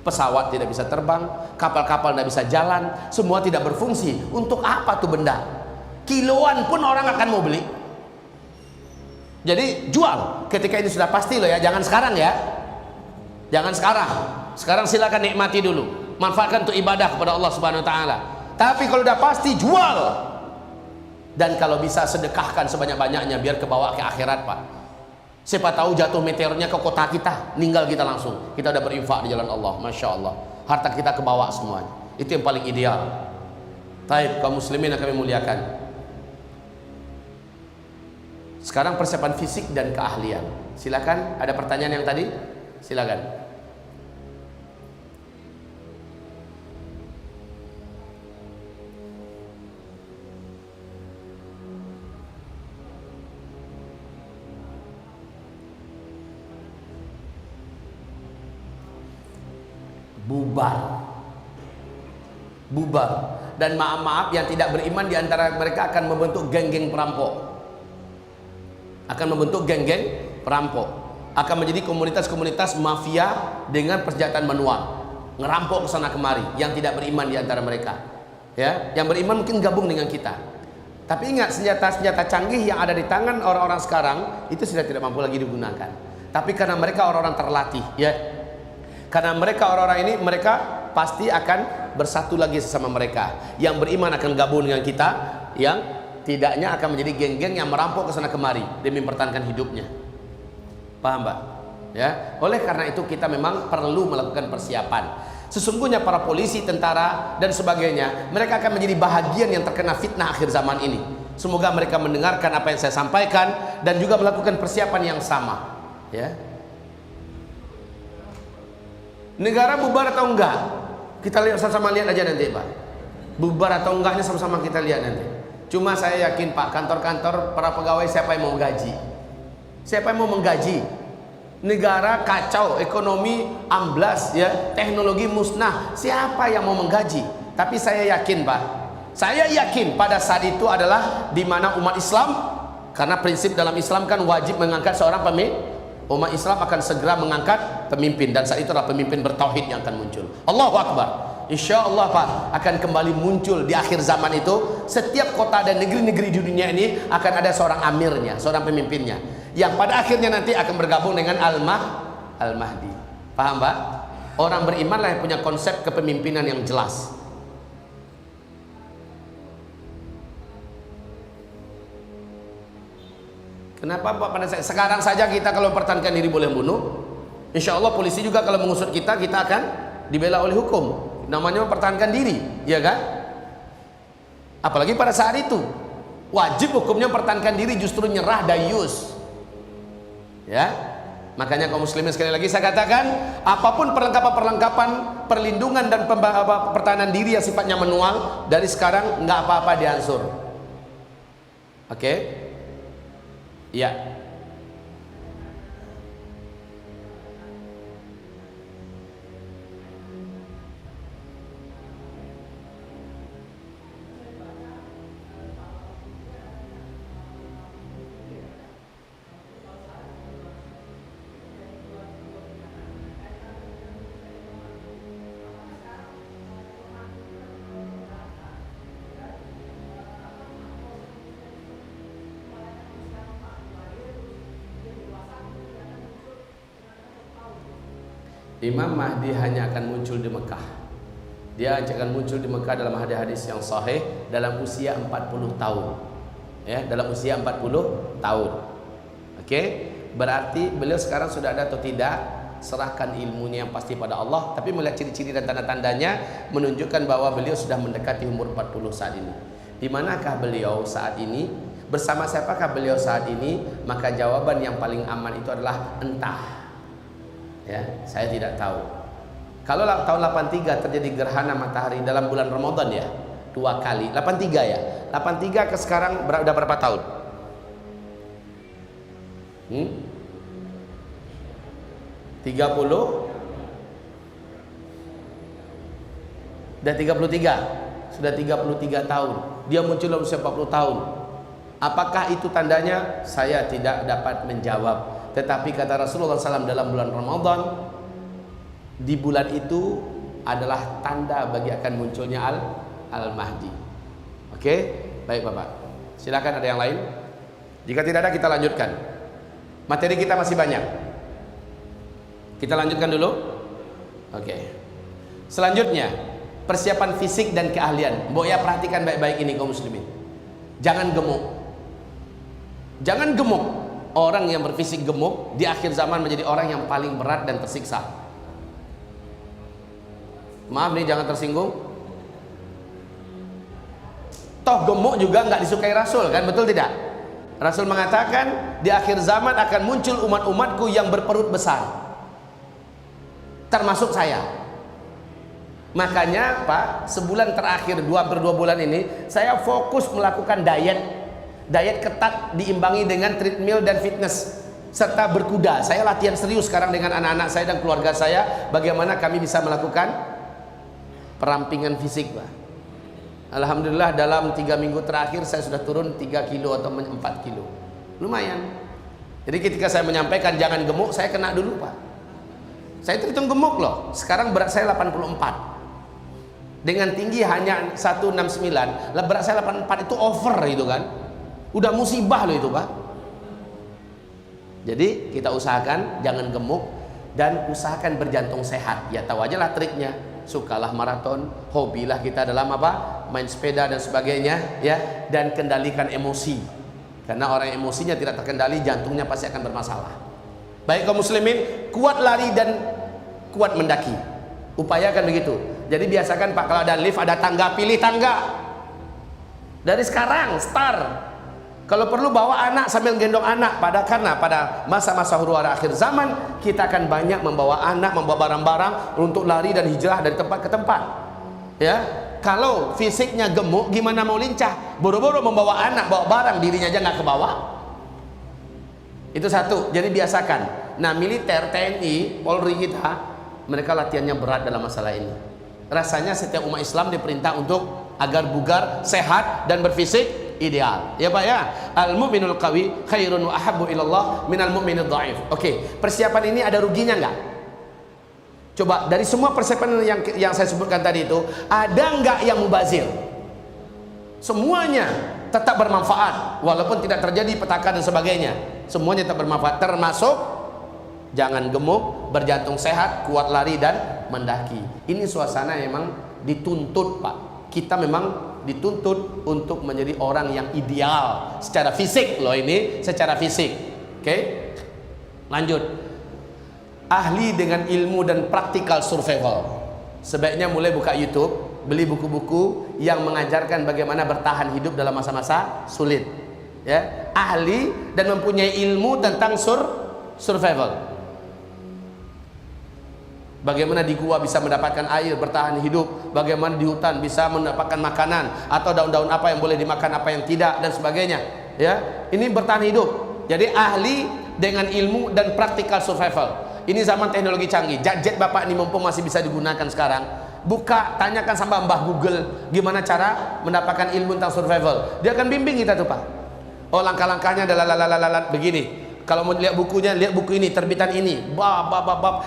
Pesawat tidak bisa terbang, kapal-kapal tidak bisa jalan, semua tidak berfungsi. Untuk apa tuh benda? Kiloan pun orang akan mau beli. Jadi jual ketika ini sudah pasti loh ya, jangan sekarang ya. Jangan sekarang. Sekarang silakan nikmati dulu, manfaatkan untuk ibadah kepada Allah Subhanahu wa taala. Tapi kalau udah pasti jual. Dan kalau bisa sedekahkan sebanyak-banyaknya biar kebawa ke akhirat Pak. Siapa tahu jatuh meteornya ke kota kita, meninggal kita langsung. Kita udah berinfak di jalan Allah, Masya Allah. Harta kita kebawa semuanya. Itu yang paling ideal. Taib, kaum muslimin yang kami muliakan. Sekarang persiapan fisik dan keahlian. Silakan, ada pertanyaan yang tadi? Silakan. Bubar. Dan maaf-maaf yang tidak beriman di antara mereka akan membentuk geng-geng perampok. Akan menjadi komunitas-komunitas mafia dengan persenjataan manual, ngerampok ke sana kemari. Yang tidak beriman di antara mereka, ya, yang beriman mungkin gabung dengan kita. Tapi ingat, senjata-senjata canggih yang ada di tangan orang-orang sekarang itu sudah tidak mampu lagi digunakan. Tapi karena mereka orang-orang terlatih, ya, karena mereka orang-orang ini, mereka pasti akan bersatu lagi sesama mereka. Yang beriman akan gabung dengan kita, yang tidaknya akan menjadi geng-geng yang merampok ke sana kemari demi mempertahankan hidupnya. Paham Mbak? Ya, oleh karena itu kita memang perlu melakukan persiapan. Sesungguhnya para polisi, tentara dan sebagainya, mereka akan menjadi bahagian yang terkena fitnah akhir zaman ini. Semoga mereka mendengarkan apa yang saya sampaikan dan juga melakukan persiapan yang sama. Ya. Negara bubar atau enggak? Kita lihat sama-sama, lihat aja nanti, Pak. Bubar atau enggaknya sama-sama kita lihat nanti. Cuma saya yakin, Pak, kantor-kantor para pegawai siapa yang mau gaji? Siapa yang mau menggaji? Negara kacau, ekonomi amblas, ya, teknologi musnah. Siapa yang mau menggaji? Tapi saya yakin, Pak. Saya yakin pada saat itu adalah di mana umat Islam, karena prinsip dalam Islam kan wajib mengangkat seorang pemimpin. Umat Islam akan segera mengangkat pemimpin, dan saat itu adalah pemimpin bertauhid yang akan muncul. Allahu Akbar. Insya Allah, Pak, akan kembali muncul di akhir zaman itu. Setiap kota dan negeri-negeri di dunia ini akan ada seorang amirnya, seorang pemimpinnya, yang pada akhirnya nanti akan bergabung dengan Al-Mahdi. Paham, Pak? Orang berimanlah yang punya konsep kepemimpinan yang jelas. Kenapa, Pak? Pada sekarang saja kita kalau mempertahankan diri boleh bunuh. Insya Allah polisi juga kalau mengusut kita akan dibela oleh hukum. Namanya mempertahankan diri, ya kan? Apalagi pada saat itu wajib hukumnya mempertahankan diri, justru nyerah dayus. Ya, makanya kaum muslimin, sekali lagi saya katakan, apapun perlengkapan perlindungan dan pertahanan diri yang sifatnya manual, dari sekarang nggak apa-apa diansur. Oke? Ya. Imam Mahdi hanya akan muncul di Mekah. Dia akan muncul di Mekah dalam hadis yang sahih dalam usia 40 tahun. Ya, dalam usia 40 tahun. Oke? Berarti beliau sekarang sudah ada atau tidak? Serahkan ilmunya yang pasti pada Allah, tapi melihat ciri-ciri dan tanda-tandanya menunjukkan bahwa beliau sudah mendekati umur 40 saat ini. Di manakah beliau saat ini? Bersama siapakah beliau saat ini? Maka jawaban yang paling aman itu adalah entah. Ya, saya tidak tahu. Kalau tahun 83 terjadi gerhana matahari dalam bulan Ramadan, ya, 2 kali. 83 ya. 83 ke sekarang udah berapa tahun? 30? Sudah 33. Sudah 33 tahun. Dia muncul dalam usia 40 tahun. Apakah itu tandanya? Saya tidak dapat menjawab. Tetapi kata Rasulullah SAW dalam bulan Ramadan, di bulan itu adalah tanda bagi akan munculnya Al-Mahdi. Oke? Baik, Bapak. Silakan, ada yang lain? Jika tidak ada, kita lanjutkan. Materi kita masih banyak. Kita lanjutkan dulu. Oke. Selanjutnya, persiapan fisik dan keahlian. Mbok ya, perhatikan baik-baik ini kaum muslimin. Jangan gemuk. Jangan gemuk. Orang yang berfisik gemuk di akhir zaman menjadi orang yang paling berat dan tersiksa. Maaf nih, jangan tersinggung. Toh gemuk juga nggak disukai Rasul, kan? Betul tidak? Rasul mengatakan di akhir zaman akan muncul umat-umatku yang berperut besar, termasuk saya. Makanya, Pak, sebulan terakhir, hampir 2 bulan ini, saya fokus melakukan diet ketat diimbangi dengan treadmill dan fitness serta berkuda. Saya latihan serius sekarang dengan anak-anak saya dan keluarga saya, bagaimana kami bisa melakukan perampingan fisik, Pak. Alhamdulillah dalam 3 minggu terakhir saya sudah turun 3 kilo atau 4 kilo. Lumayan. Jadi ketika saya menyampaikan jangan gemuk, saya kena dulu, Pak. Saya terhitung gemuk loh. Sekarang berat saya 84. Dengan tinggi hanya 169. Berat saya 84 itu over itu kan. Udah musibah loh itu, Pak. Jadi kita usahakan jangan gemuk dan usahakan berjantung sehat. Ya tahu aja lah triknya. Sukalah maraton, hobilah kita dalam apa? Main sepeda dan sebagainya, ya. Dan kendalikan emosi. Karena orang emosinya tidak terkendali, jantungnya pasti akan bermasalah. Baik kaum muslimin, kuat lari dan kuat mendaki. Upayakan begitu. Jadi biasakan, Pak, kalau ada lift, ada tangga, pilih tangga. Dari sekarang start. Kalau perlu bawa anak sambil gendong anak, karena pada masa-masa huru hara akhir zaman kita akan banyak membawa anak, membawa barang-barang untuk lari dan hijrah dari tempat ke tempat. Ya, kalau fisiknya gemuk, gimana mau lincah? Boro-boro membawa anak, bawa barang, dirinya aja nggak ke bawah. Itu satu. Jadi biasakan. Nah, militer, TNI, Polri kita, mereka latihannya berat dalam masalah ini. Rasanya setiap umat Islam diperintah untuk agar bugar, sehat dan berfisik ideal. Ya Pak ya. Al-mu'minul qawi khairun wa ahabbu ilallah minal mu'minid dha'if. Oke, persiapan ini ada ruginya enggak? Coba dari semua persiapan yang saya sebutkan tadi itu, ada enggak yang mubazir? Semuanya tetap bermanfaat walaupun tidak terjadi petaka dan sebagainya. Semuanya tetap bermanfaat, termasuk jangan gemuk, berjantung sehat, kuat lari dan mendaki. Ini suasana memang dituntut Pak. Kita memang dituntut untuk menjadi orang yang ideal secara fisik loh, ini secara fisik. Oke, lanjut. Ahli dengan ilmu dan praktikal survival. Sebaiknya mulai buka YouTube, beli buku-buku yang mengajarkan bagaimana bertahan hidup dalam masa-masa sulit. Ya, ahli dan mempunyai ilmu tentang survival. Bagaimana di gua bisa mendapatkan air, bertahan hidup, bagaimana di hutan bisa mendapatkan makanan, atau daun-daun apa yang boleh dimakan, apa yang tidak, dan sebagainya. Ya, ini bertahan hidup. Jadi ahli dengan ilmu dan praktikal survival. Ini zaman teknologi canggih. Gadget Bapak ini mumpung masih bisa digunakan sekarang. Buka, tanyakan sama Mbah Google gimana cara mendapatkan ilmu tentang survival. Dia akan bimbing kita tuh Pak. Oh, langkah-langkahnya adalah begini. Kalau mau lihat bukunya, lihat buku ini, terbitan ini, bab.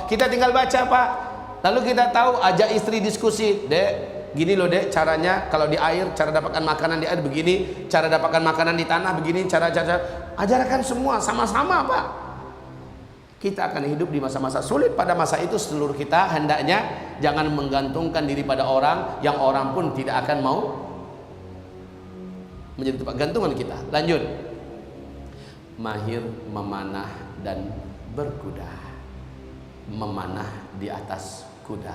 Kita tinggal baca Pak. Lalu kita tahu, ajak istri diskusi, Dek, gini loh Dek, caranya kalau di air, cara dapatkan makanan di air begini, cara dapatkan makanan di tanah begini, cara ajarkan semua sama-sama Pak. Kita akan hidup di masa-masa sulit. Pada masa itu seluruh kita hendaknya jangan menggantungkan diri pada orang yang orang pun tidak akan mau menjadi tempat gantungan kita. Lanjut. Mahir memanah dan berkuda. Memanah di atas kuda.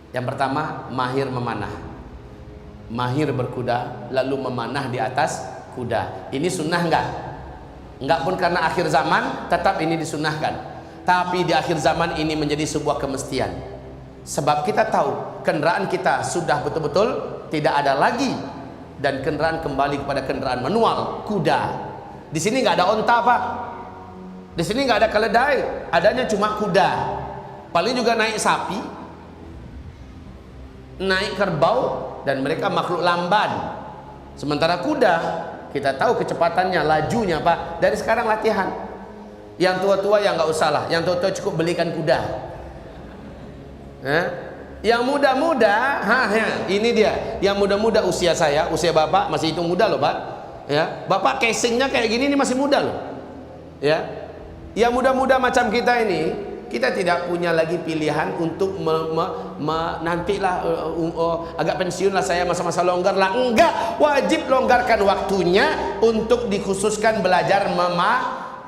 Yang pertama, mahir memanah, mahir berkuda, lalu memanah di atas kuda. Ini sunnah enggak? Enggak pun karena akhir zaman, tetap ini disunnahkan. Tapi di akhir zaman ini menjadi sebuah kemestian. Sebab kita tahu kendaraan kita sudah betul-betul tidak ada lagi, dan kendaraan kembali kepada kendaraan manual, kuda. Di sini nggak ada onta Pak. Di sini nggak ada keledai, adanya cuma kuda. Paling juga naik sapi, naik kerbau, dan mereka makhluk lamban. Sementara kuda, kita tahu kecepatannya, lajunya Pak. Dari sekarang latihan. Yang tua-tua yang nggak usah lah, yang tua-tua cukup belikan kuda. Yang muda-muda, ini dia. Yang muda-muda usia saya, usia Bapak masih hitung muda loh Pak. Ya, Bapak casingnya kayak gini ini masih muda loh. Ya, yang muda-muda macam kita ini, kita tidak punya lagi pilihan untuk nantilah agak pensiun lah saya, masa-masa longgar lah. Enggak, wajib longgarkan waktunya untuk dikhususkan belajar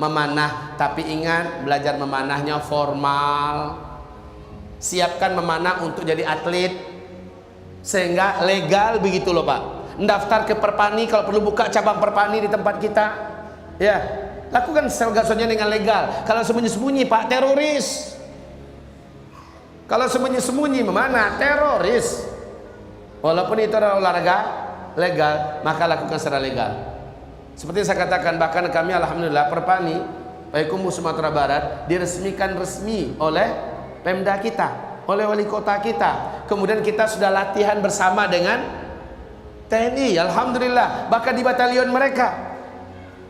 memanah. Tapi ingat, belajar memanahnya formal. Siapkan memanah untuk jadi atlet sehingga legal begitu loh Pak. Daftar ke Perpani, kalau perlu buka cabang Perpani di tempat kita. Ya, lakukan segala-galanya dengan legal. Kalau sembunyi-sembunyi Pak, teroris. Kalau sembunyi-sembunyi memanah, teroris. Walaupun itu adalah olahraga legal, maka lakukan secara legal. Seperti saya katakan, bahkan kami alhamdulillah Perpani Payakumbuh Sumatera Barat diresmikan resmi oleh Pemda kita, oleh wali kota kita. Kemudian kita sudah latihan bersama dengan TNI, alhamdulillah, bahkan di batalion mereka.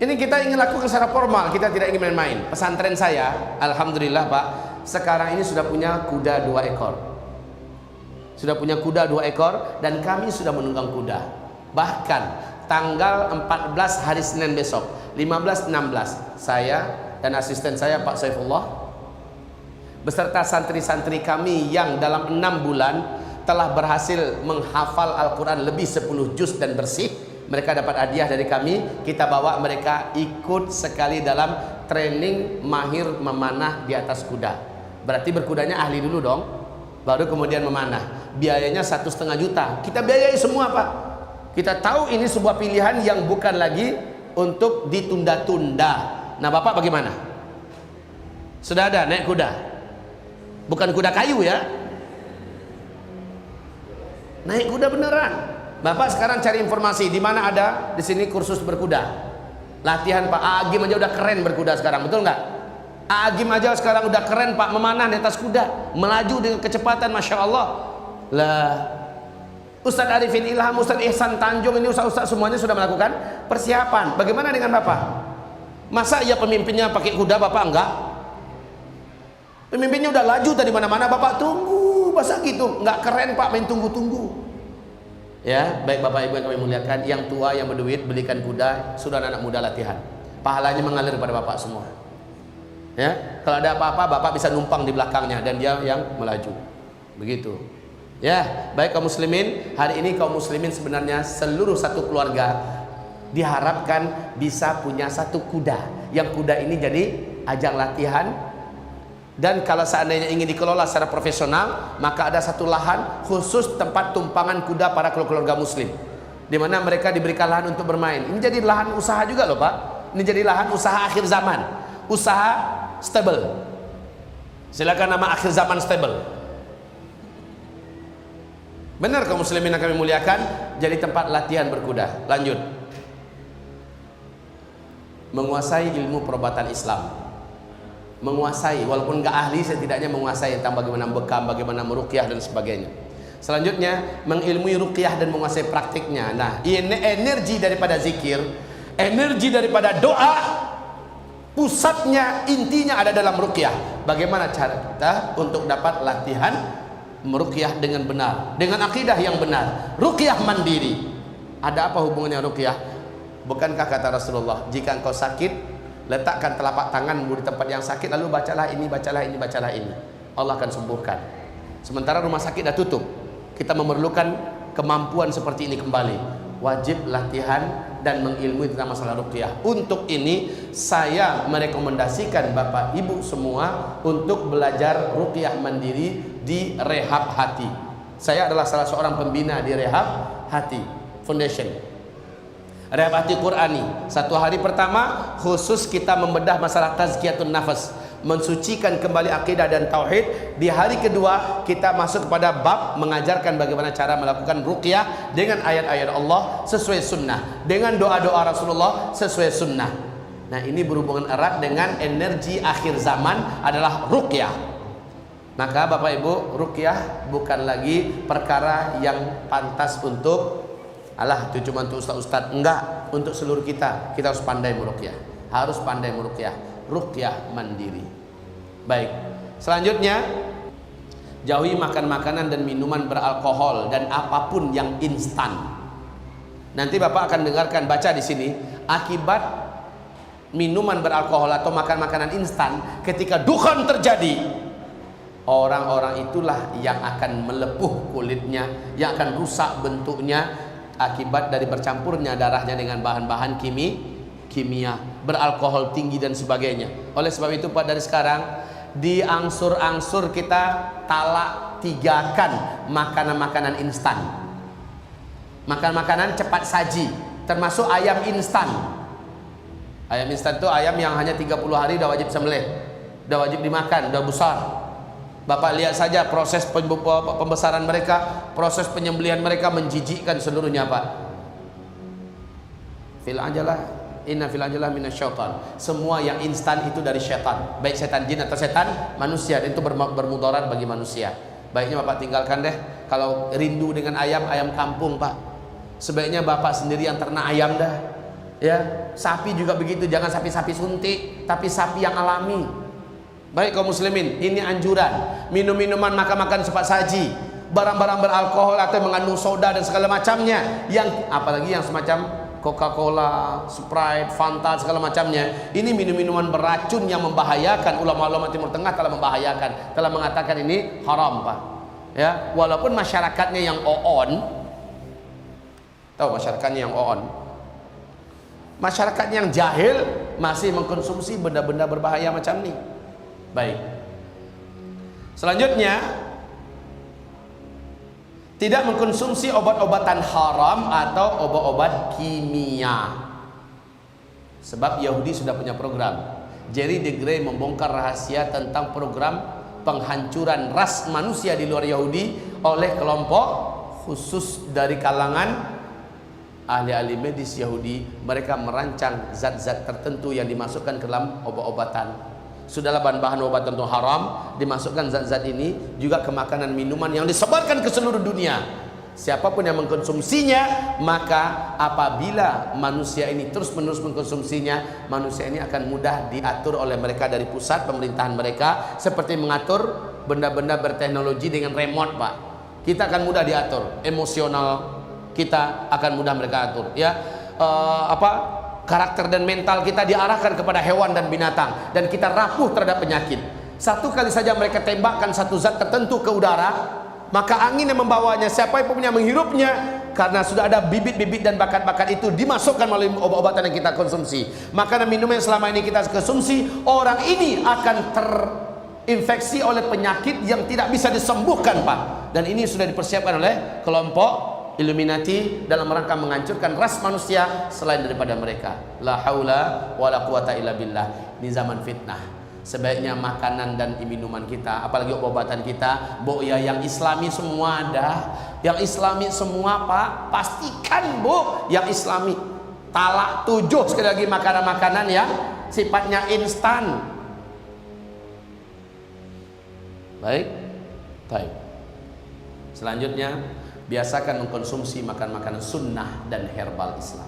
Ini kita ingin lakukan secara formal, kita tidak ingin main-main. Pesantren saya, alhamdulillah Pak, sekarang ini sudah punya kuda 2 ekor. Sudah punya kuda 2 ekor, dan kami sudah menunggang kuda. Bahkan tanggal 14 hari Senin besok, 15-16, saya dan asisten saya Pak Saifullah beserta santri-santri kami yang dalam 6 bulan telah berhasil menghafal Al-Quran lebih 10 juz dan bersih. Mereka dapat hadiah dari kami. Kita bawa mereka ikut sekali dalam training mahir memanah di atas kuda. Berarti berkudanya ahli dulu dong, baru kemudian memanah. Biayanya 1,5 juta. Kita biayai semua Pak. Kita tahu ini sebuah pilihan yang bukan lagi untuk ditunda-tunda. Nah, Bapak bagaimana? Sudah ada naik kuda? Bukan kuda kayu ya. Naik kuda beneran. Bapak sekarang cari informasi di mana ada di sini kursus berkuda. Latihan Pak. Agim aja udah keren berkuda sekarang, betul nggak? Agim aja sekarang udah keren Pak, memanah di atas kuda, melaju dengan kecepatan, masya Allah. Lah, Ustadz Arifin Ilham, Ustadz Ihsan Tanjung, ini ustadz semuanya sudah melakukan persiapan. Bagaimana dengan Bapak? Masa ya pemimpinnya pakai kuda, Bapak enggak? Pemimpinnya udah laju tadi mana-mana, Bapak tunggu, masa gitu? Enggak keren Pak, main tunggu-tunggu. Ya, baik Bapak Ibu yang kami muliakan, yang tua yang berduit belikan kuda, sudah anak muda latihan. Pahalanya mengalir pada Bapak semua. Ya, kalau ada apa-apa Bapak bisa numpang di belakangnya dan dia yang melaju. Begitu. Ya, baik kaum muslimin, hari ini kaum muslimin sebenarnya seluruh satu keluarga diharapkan bisa punya satu kuda. Yang kuda ini jadi ajang latihan, dan kalau seandainya ingin dikelola secara profesional, maka ada satu lahan khusus tempat tumpangan kuda para keluarga muslim, di mana mereka diberikan lahan untuk bermain. Ini jadi lahan usaha juga loh Pak. Ini jadi lahan usaha akhir zaman, usaha stable. Silakan nama akhir zaman stable. Benar kaum muslimin yang kami muliakan, jadi tempat latihan berkuda. Lanjut. Menguasai ilmu perobatan Islam. Menguasai, walaupun nggak ahli, setidaknya menguasai tentang bagaimana bekam, bagaimana meruqyah dan sebagainya. Selanjutnya, mengilmui ruqyah dan menguasai praktiknya. Nah, ini energi daripada zikir, energi daripada doa, pusatnya, intinya ada dalam ruqyah. Bagaimana cara kita untuk dapat latihan meruqyah dengan benar, dengan akidah yang benar. Ruqyah mandiri. Ada apa hubungannya ruqyah? Bukankah kata Rasulullah, jika engkau sakit, letakkan telapak tanganmu di tempat yang sakit, lalu bacalah ini, bacalah ini, bacalah ini, Allah akan sembuhkan. Sementara rumah sakit dah tutup, kita memerlukan kemampuan seperti ini kembali. Wajib latihan dan mengilmui tentang masalah ruqyah. Untuk ini saya merekomendasikan Bapak Ibu semua untuk belajar ruqyah mandiri di Rehab Hati. Saya adalah salah seorang pembina di Rehab Hati Foundation, Rehab Hati Qurani. Satu hari pertama khusus kita membedah masalah tazkiyatun nafas, mensucikan kembali akidah dan tauhid. Di hari kedua kita masuk kepada bab mengajarkan bagaimana cara melakukan ruqyah dengan ayat-ayat Allah sesuai sunnah, dengan doa-doa Rasulullah sesuai sunnah. Nah, ini berhubungan erat dengan energi akhir zaman adalah ruqyah. Maka Bapak Ibu, ruqyah bukan lagi perkara yang pantas untuk alah itu cuma untuk ustaz-ustaz. Enggak, untuk seluruh kita. Kita harus pandai meruqyah. Harus pandai meruqyah. Ruqyah mandiri. Baik. Selanjutnya, jauhi makan makanan dan minuman beralkohol dan apapun yang instan. Nanti Bapak akan dengarkan, baca di sini akibat minuman beralkohol atau makan makanan instan. Ketika dukhan terjadi, orang-orang itulah yang akan melepuh kulitnya, yang akan rusak bentuknya akibat dari bercampurnya darahnya dengan bahan-bahan kimia, beralkohol tinggi dan sebagainya. Oleh sebab itu Pak, dari sekarang diangsur-angsur kita talak 3-kan makanan-makanan instan, makanan-makanan cepat saji, termasuk ayam instan. Ayam instan itu ayam yang hanya 30 hari udah wajib sembelih, udah wajib dimakan, udah besar. Bapak lihat saja proses pembesaran mereka, proses penyembelihan mereka menjijikkan seluruhnya Pak. Fil ajalah, inna fil ajalah minasyaitan. Semua yang instan itu dari syaitan, baik setan jin atau setan manusia, itu bermudarat bagi manusia. Baiknya Bapak tinggalkan deh. Kalau rindu dengan ayam kampung Pak, sebaiknya Bapak sendiri yang ternak ayam dah. Ya, sapi juga begitu, jangan sapi-sapi suntik, tapi sapi yang alami. Baik kaum muslimin, ini anjuran. Minum-minuman, makan-makan cepat saji, barang-barang beralkohol atau mengandung soda dan segala macamnya, yang apalagi yang semacam Coca-Cola, Sprite, Fanta, segala macamnya. Ini minum-minuman beracun yang membahayakan. Ulama-ulama Timur Tengah telah membahayakan, telah mengatakan ini haram Pak. Ya, walaupun masyarakatnya yang on, tahu masyarakatnya yang on, masyarakat yang jahil masih mengkonsumsi benda-benda berbahaya macam ini. Baik. Selanjutnya, Tidak mengkonsumsi obat-obatan haram atau obat-obat kimia. Sebab Yahudi sudah punya program. Jerry de Grey membongkar rahasia tentang program penghancuran ras manusia di luar Yahudi oleh kelompok khusus dari kalangan ahli-ahli medis Yahudi. Mereka merancang zat-zat tertentu yang dimasukkan ke dalam obat-obatan. Sudahlah bahan-bahan obat tentu haram, dimasukkan zat-zat ini juga ke makanan minuman yang disebarkan ke seluruh dunia. Siapapun yang mengkonsumsinya, maka apabila manusia ini terus-menerus mengkonsumsinya, manusia ini akan mudah diatur oleh mereka dari pusat pemerintahan mereka, seperti mengatur benda-benda berteknologi dengan remote, Pak. Kita akan mudah diatur, emosional kita akan mudah mereka atur, ya. Karakter dan mental kita diarahkan kepada hewan dan binatang, dan kita rapuh terhadap penyakit. Satu kali saja mereka tembakkan satu zat tertentu ke udara, maka angin yang membawanya, siapa pun yang menghirupnya, karena sudah ada bibit-bibit dan bakat-bakat itu dimasukkan melalui obat-obatan yang kita konsumsi. Makanan minum yang selama ini kita konsumsi, orang ini akan terinfeksi oleh penyakit yang tidak bisa disembuhkan, Pak. Dan ini sudah dipersiapkan oleh kelompok Illuminati dalam rangka menghancurkan ras manusia selain daripada mereka. La haula wala quwata illa billah. Ini zaman fitnah. Sebaiknya makanan dan minuman kita, apalagi obat-obatan kita, Bu, ya yang islami semua ada. Yang islami semua, Pak. Pastikan, Bu, yang islami. Talak 7 sekali lagi makanan-makanan yang sifatnya instan. Baik. Baik. Selanjutnya, biasakan mengkonsumsi makan-makanan sunnah dan herbal Islam.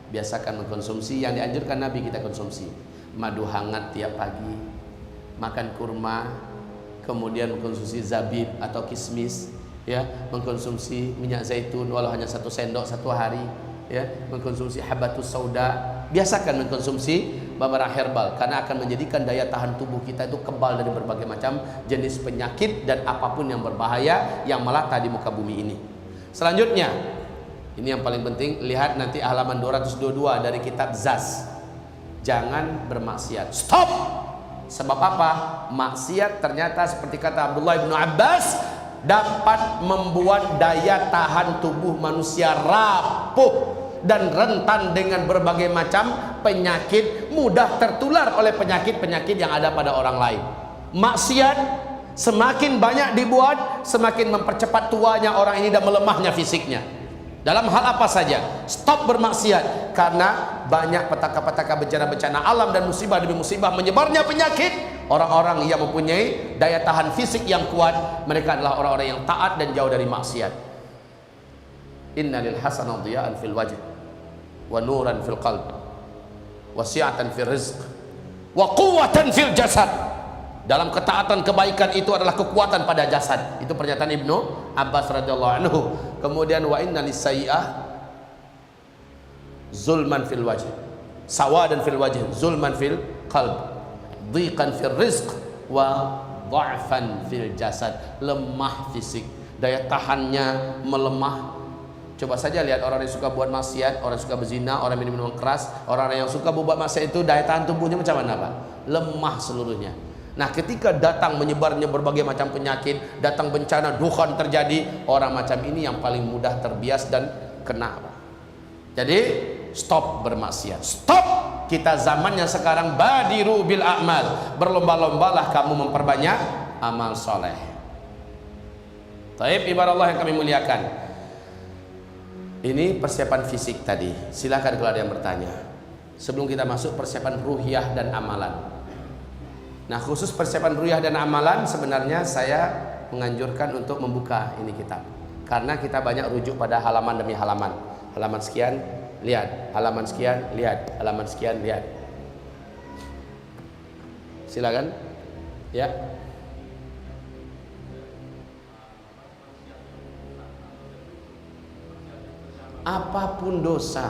Biasakan mengkonsumsi yang dianjurkan Nabi kita konsumsi. Madu hangat tiap pagi, makan kurma, kemudian mengkonsumsi zabib atau kismis, ya, mengkonsumsi minyak zaitun walau hanya 1 sendok 1 hari, ya, mengkonsumsi habatus sauda. Biasakan mengkonsumsi barang herbal, karena akan menjadikan daya tahan tubuh kita itu kebal dari berbagai macam jenis penyakit dan apapun yang berbahaya yang melata di muka bumi ini. Selanjutnya, ini yang paling penting, lihat nanti halaman 222 dari kitab Zaz. Jangan bermaksiat. Stop. Sebab apa? Maksiat ternyata seperti kata Abdullah bin Abbas dapat membuat daya tahan tubuh manusia rapuh dan rentan dengan berbagai macam penyakit, mudah tertular oleh penyakit-penyakit yang ada pada orang lain. Maksiat semakin banyak dibuat, semakin mempercepat tuanya orang ini dan melemahnya fisiknya. Dalam hal apa saja, stop bermaksiat, karena banyak petaka-petaka bencana-bencana alam dan musibah demi musibah menyebarnya penyakit. Orang-orang yang mempunyai daya tahan fisik yang kuat, mereka adalah orang-orang yang taat dan jauh dari maksiat. Inna lil hasanati diya'an fil wajh wa nuran fil qalb wa si'atan fil rizq wa quwwatan fil jasad. Dalam ketaatan kebaikan itu adalah kekuatan pada jasad. Itu pernyataan Ibnu Abbas radhiyallahu anhu. Kemudian wa inna lisayyi'ah zulman fil wajh, sawadan fil wajh, zulman fil qalb, dhiqan fil rizq wa dha'fan fil jasad. Lemah fisik, daya tahannya melemah. Coba saja lihat orang yang suka buat maksiat, orang yang suka berzina, orang minum minuman keras, orang yang suka buat maksiat itu daya tahan tubuhnya macam mana, Pak? Lemah seluruhnya. Nah, ketika datang menyebarnya berbagai macam penyakit, datang bencana, dukhan terjadi, orang macam ini yang paling mudah terbias dan kena. Jadi, stop bermaksiat. Stop. Kita zamannya sekarang badiru bil a'mal. Berlomba-lombalah kamu memperbanyak amal soleh. Taib ibarat Allah yang kami muliakan. Ini persiapan fisik tadi. Silakan kalau ada yang bertanya. Sebelum kita masuk persiapan ruhiyah dan amalan. Nah, khusus persiapan ruhiyah dan amalan, sebenarnya saya menganjurkan untuk membuka ini kitab, karena kita banyak rujuk pada halaman demi halaman. Halaman sekian, lihat. Halaman sekian, lihat. Halaman sekian, lihat. Silakan. Ya. Apapun dosa,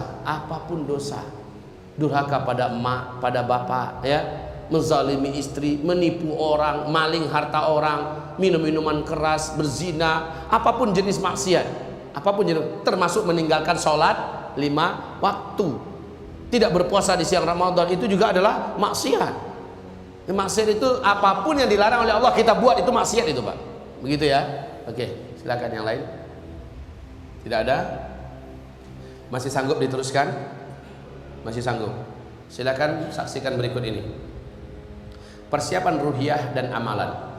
durhaka pada emak, pada bapak, ya, menzalimi istri, menipu orang, maling harta orang, minum minuman keras, berzina, apapun jenis maksiat, apapun jenis, termasuk meninggalkan sholat 5 waktu, tidak berpuasa di siang Ramadan, itu juga adalah maksiat. Maksiat itu apapun yang dilarang oleh Allah kita buat, itu maksiat itu, Pak. Begitu ya. Oke. Silakan yang lain. Tidak ada? Masih sanggup diteruskan? Masih sanggup? Silakan saksikan berikut ini. Persiapan ruhiyah dan amalan.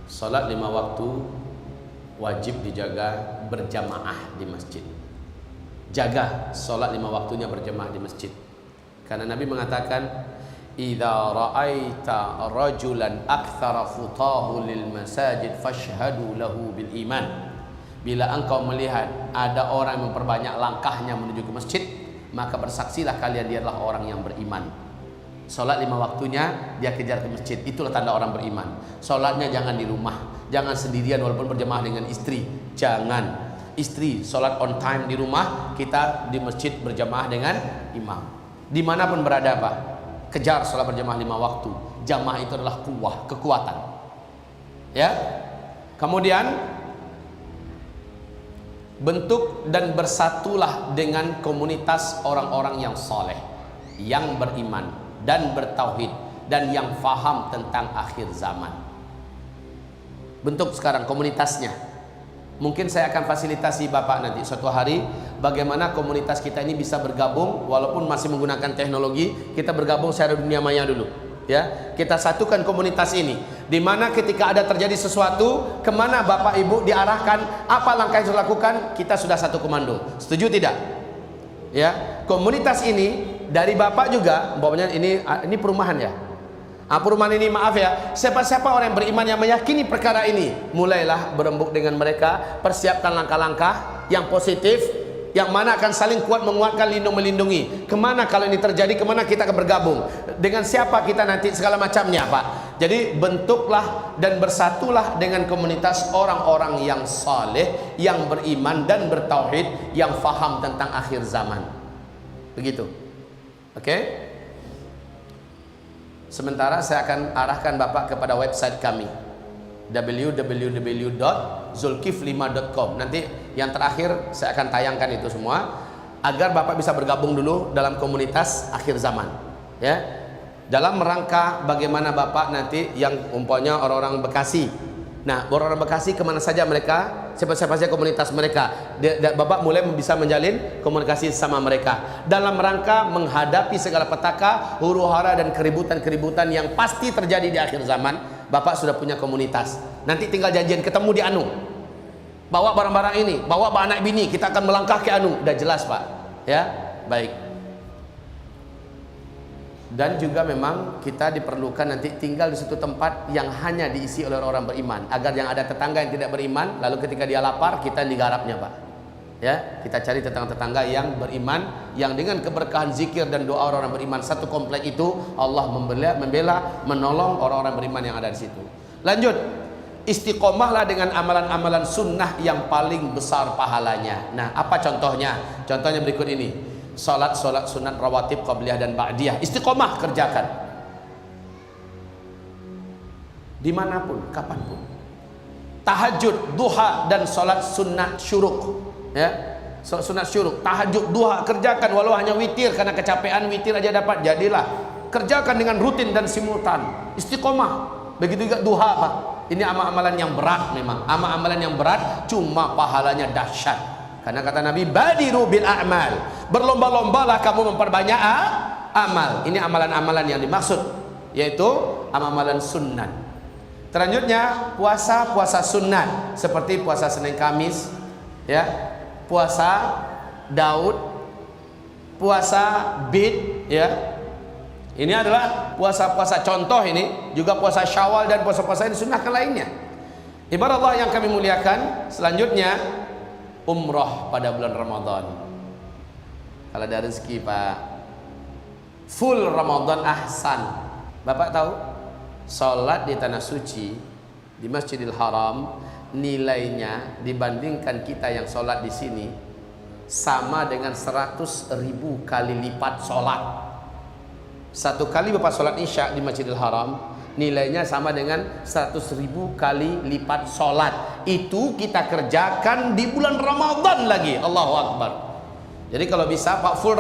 Salat 5 waktu wajib dijaga berjamaah di masjid. Jaga salat 5 waktunya berjamaah di masjid. Karena Nabi mengatakan, "Idza ra'aita rajulan aktsara futahu lil masajid fashhadu lahu bil iman." Bila engkau melihat ada orang yang memperbanyak langkahnya menuju ke masjid, maka bersaksilah kalian dia adalah orang yang beriman. Salat 5 waktunya dia kejar ke masjid, itulah tanda orang beriman. Salatnya jangan di rumah, jangan sendirian walaupun berjamaah dengan istri. Jangan. Istri salat on time di rumah, kita di masjid berjamaah dengan imam. Dimanapun berada Pak, kejar salat berjamaah 5 waktu. Jamaah itu adalah kuwah, kekuatan. Ya. Kemudian bentuk dan bersatulah dengan komunitas orang-orang yang soleh, yang beriman dan bertauhid dan yang faham tentang akhir zaman. Bentuk sekarang komunitasnya. Mungkin saya akan fasilitasi Bapak nanti suatu hari bagaimana komunitas kita ini bisa bergabung walaupun masih menggunakan teknologi, kita bergabung secara dunia maya dulu. Ya, kita satukan komunitas ini. Di mana ketika ada terjadi sesuatu, kemana Bapak Ibu diarahkan, apa langkah yang harus dilakukan, kita sudah satu komando. Setuju tidak? Ya, komunitas ini dari Bapak juga, umpamanya ini perumahan ya. Perumahan ini maaf ya, siapa-siapa orang yang beriman yang meyakini perkara ini, mulailah berembuk dengan mereka, persiapkan langkah-langkah yang positif, yang mana akan saling kuat menguatkan, lindung melindungi. Kemana kalau ini terjadi, kemana kita akan bergabung, dengan siapa kita nanti, segala macamnya Pak. Jadi bentuklah dan bersatulah dengan komunitas orang-orang yang saleh, yang beriman dan bertauhid, yang faham tentang akhir zaman. Begitu. Oke? Sementara saya akan arahkan Bapak kepada website kami, www.zulkifli5.com. Nanti yang terakhir saya akan tayangkan itu semua agar Bapak bisa bergabung dulu dalam komunitas akhir zaman, ya. Dalam rangka bagaimana Bapak nanti yang umpamanya orang-orang Bekasi. Nah, orang-orang Bekasi kemana saja mereka, siapa-siapa saja komunitas mereka, Bapak mulai bisa menjalin komunikasi sama mereka dalam rangka menghadapi segala petaka, huru-hara dan keributan-keributan yang pasti terjadi di akhir zaman. Bapak sudah punya komunitas. Nanti tinggal janjian ketemu di Anu. Bawa barang-barang ini, bawa anak bini, kita akan melangkah ke Anu. Udah jelas Pak. Ya, baik. Dan juga memang kita diperlukan nanti tinggal di suatu tempat yang hanya diisi oleh orang beriman, agar yang ada tetangga yang tidak beriman, lalu ketika dia lapar kita digarapnya Pak. Ya, kita cari tetangga-tetangga yang beriman, yang dengan keberkahan zikir dan doa orang beriman satu komplek itu, Allah membela, menolong orang-orang beriman yang ada di situ. Lanjut, istiqomahlah dengan amalan-amalan sunnah yang paling besar pahalanya. Nah, apa contohnya? Contohnya berikut ini. Salat sunat rawatib qabliyah dan ba'diyah, istiqomah kerjakan. Dimanapun, kapanpun. Tahajud, duha dan salat sunat syuruk. Ya, sunat syuruk, tahajud, duha kerjakan walau hanya witir karena kecapean, witir aja dapat, jadilah kerjakan dengan rutin dan simultan, istiqomah. Begitu juga duha Pak. Ini amalan yang berat memang, amalan yang berat, cuma pahalanya dahsyat. Karena kata Nabi, badiru bil a'mal, berlomba-lombalah kamu memperbanyak amal. Ini amalan-amalan yang dimaksud, yaitu amalan sunat. Selanjutnya puasa sunat seperti puasa Senin Kamis, ya, puasa Daud, puasa Bid, ya. Ini adalah puasa-puasa contoh, ini juga puasa Syawal dan puasa-puasa yang disunnahkan lainnya. Ibarat Allah yang kami muliakan, selanjutnya umroh pada bulan Ramadan. Kalau ada rezeki Pak, full Ramadan ahsan. Bapak tahu, sholat di tanah suci di Masjidil Haram nilainya dibandingkan kita yang sholat di sini sama dengan 100.000 kali lipat sholat. Satu kali Bapak sholat Isya di Masjidil Haram nilainya sama dengan 100.000 kali lipat sholat. Itu kita kerjakan di bulan Ramadan lagi. Allahu Akbar. Jadi kalau bisa Pak, full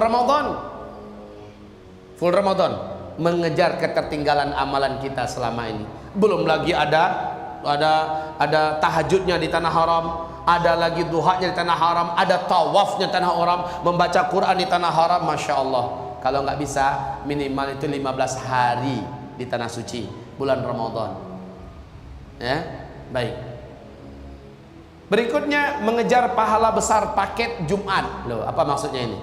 Ramadan, mengejar ketertinggalan amalan kita selama ini. Belum lagi ada ada tahajudnya di tanah haram, ada lagi duhanya di tanah haram, ada tawafnya tanah haram, membaca Quran di tanah haram. Masya Allah. Kalau nggak bisa, minimal itu 15 hari di tanah suci bulan Ramadan. Ya, baik. Berikutnya mengejar pahala besar paket Jumat. Loh, apa maksudnya ini?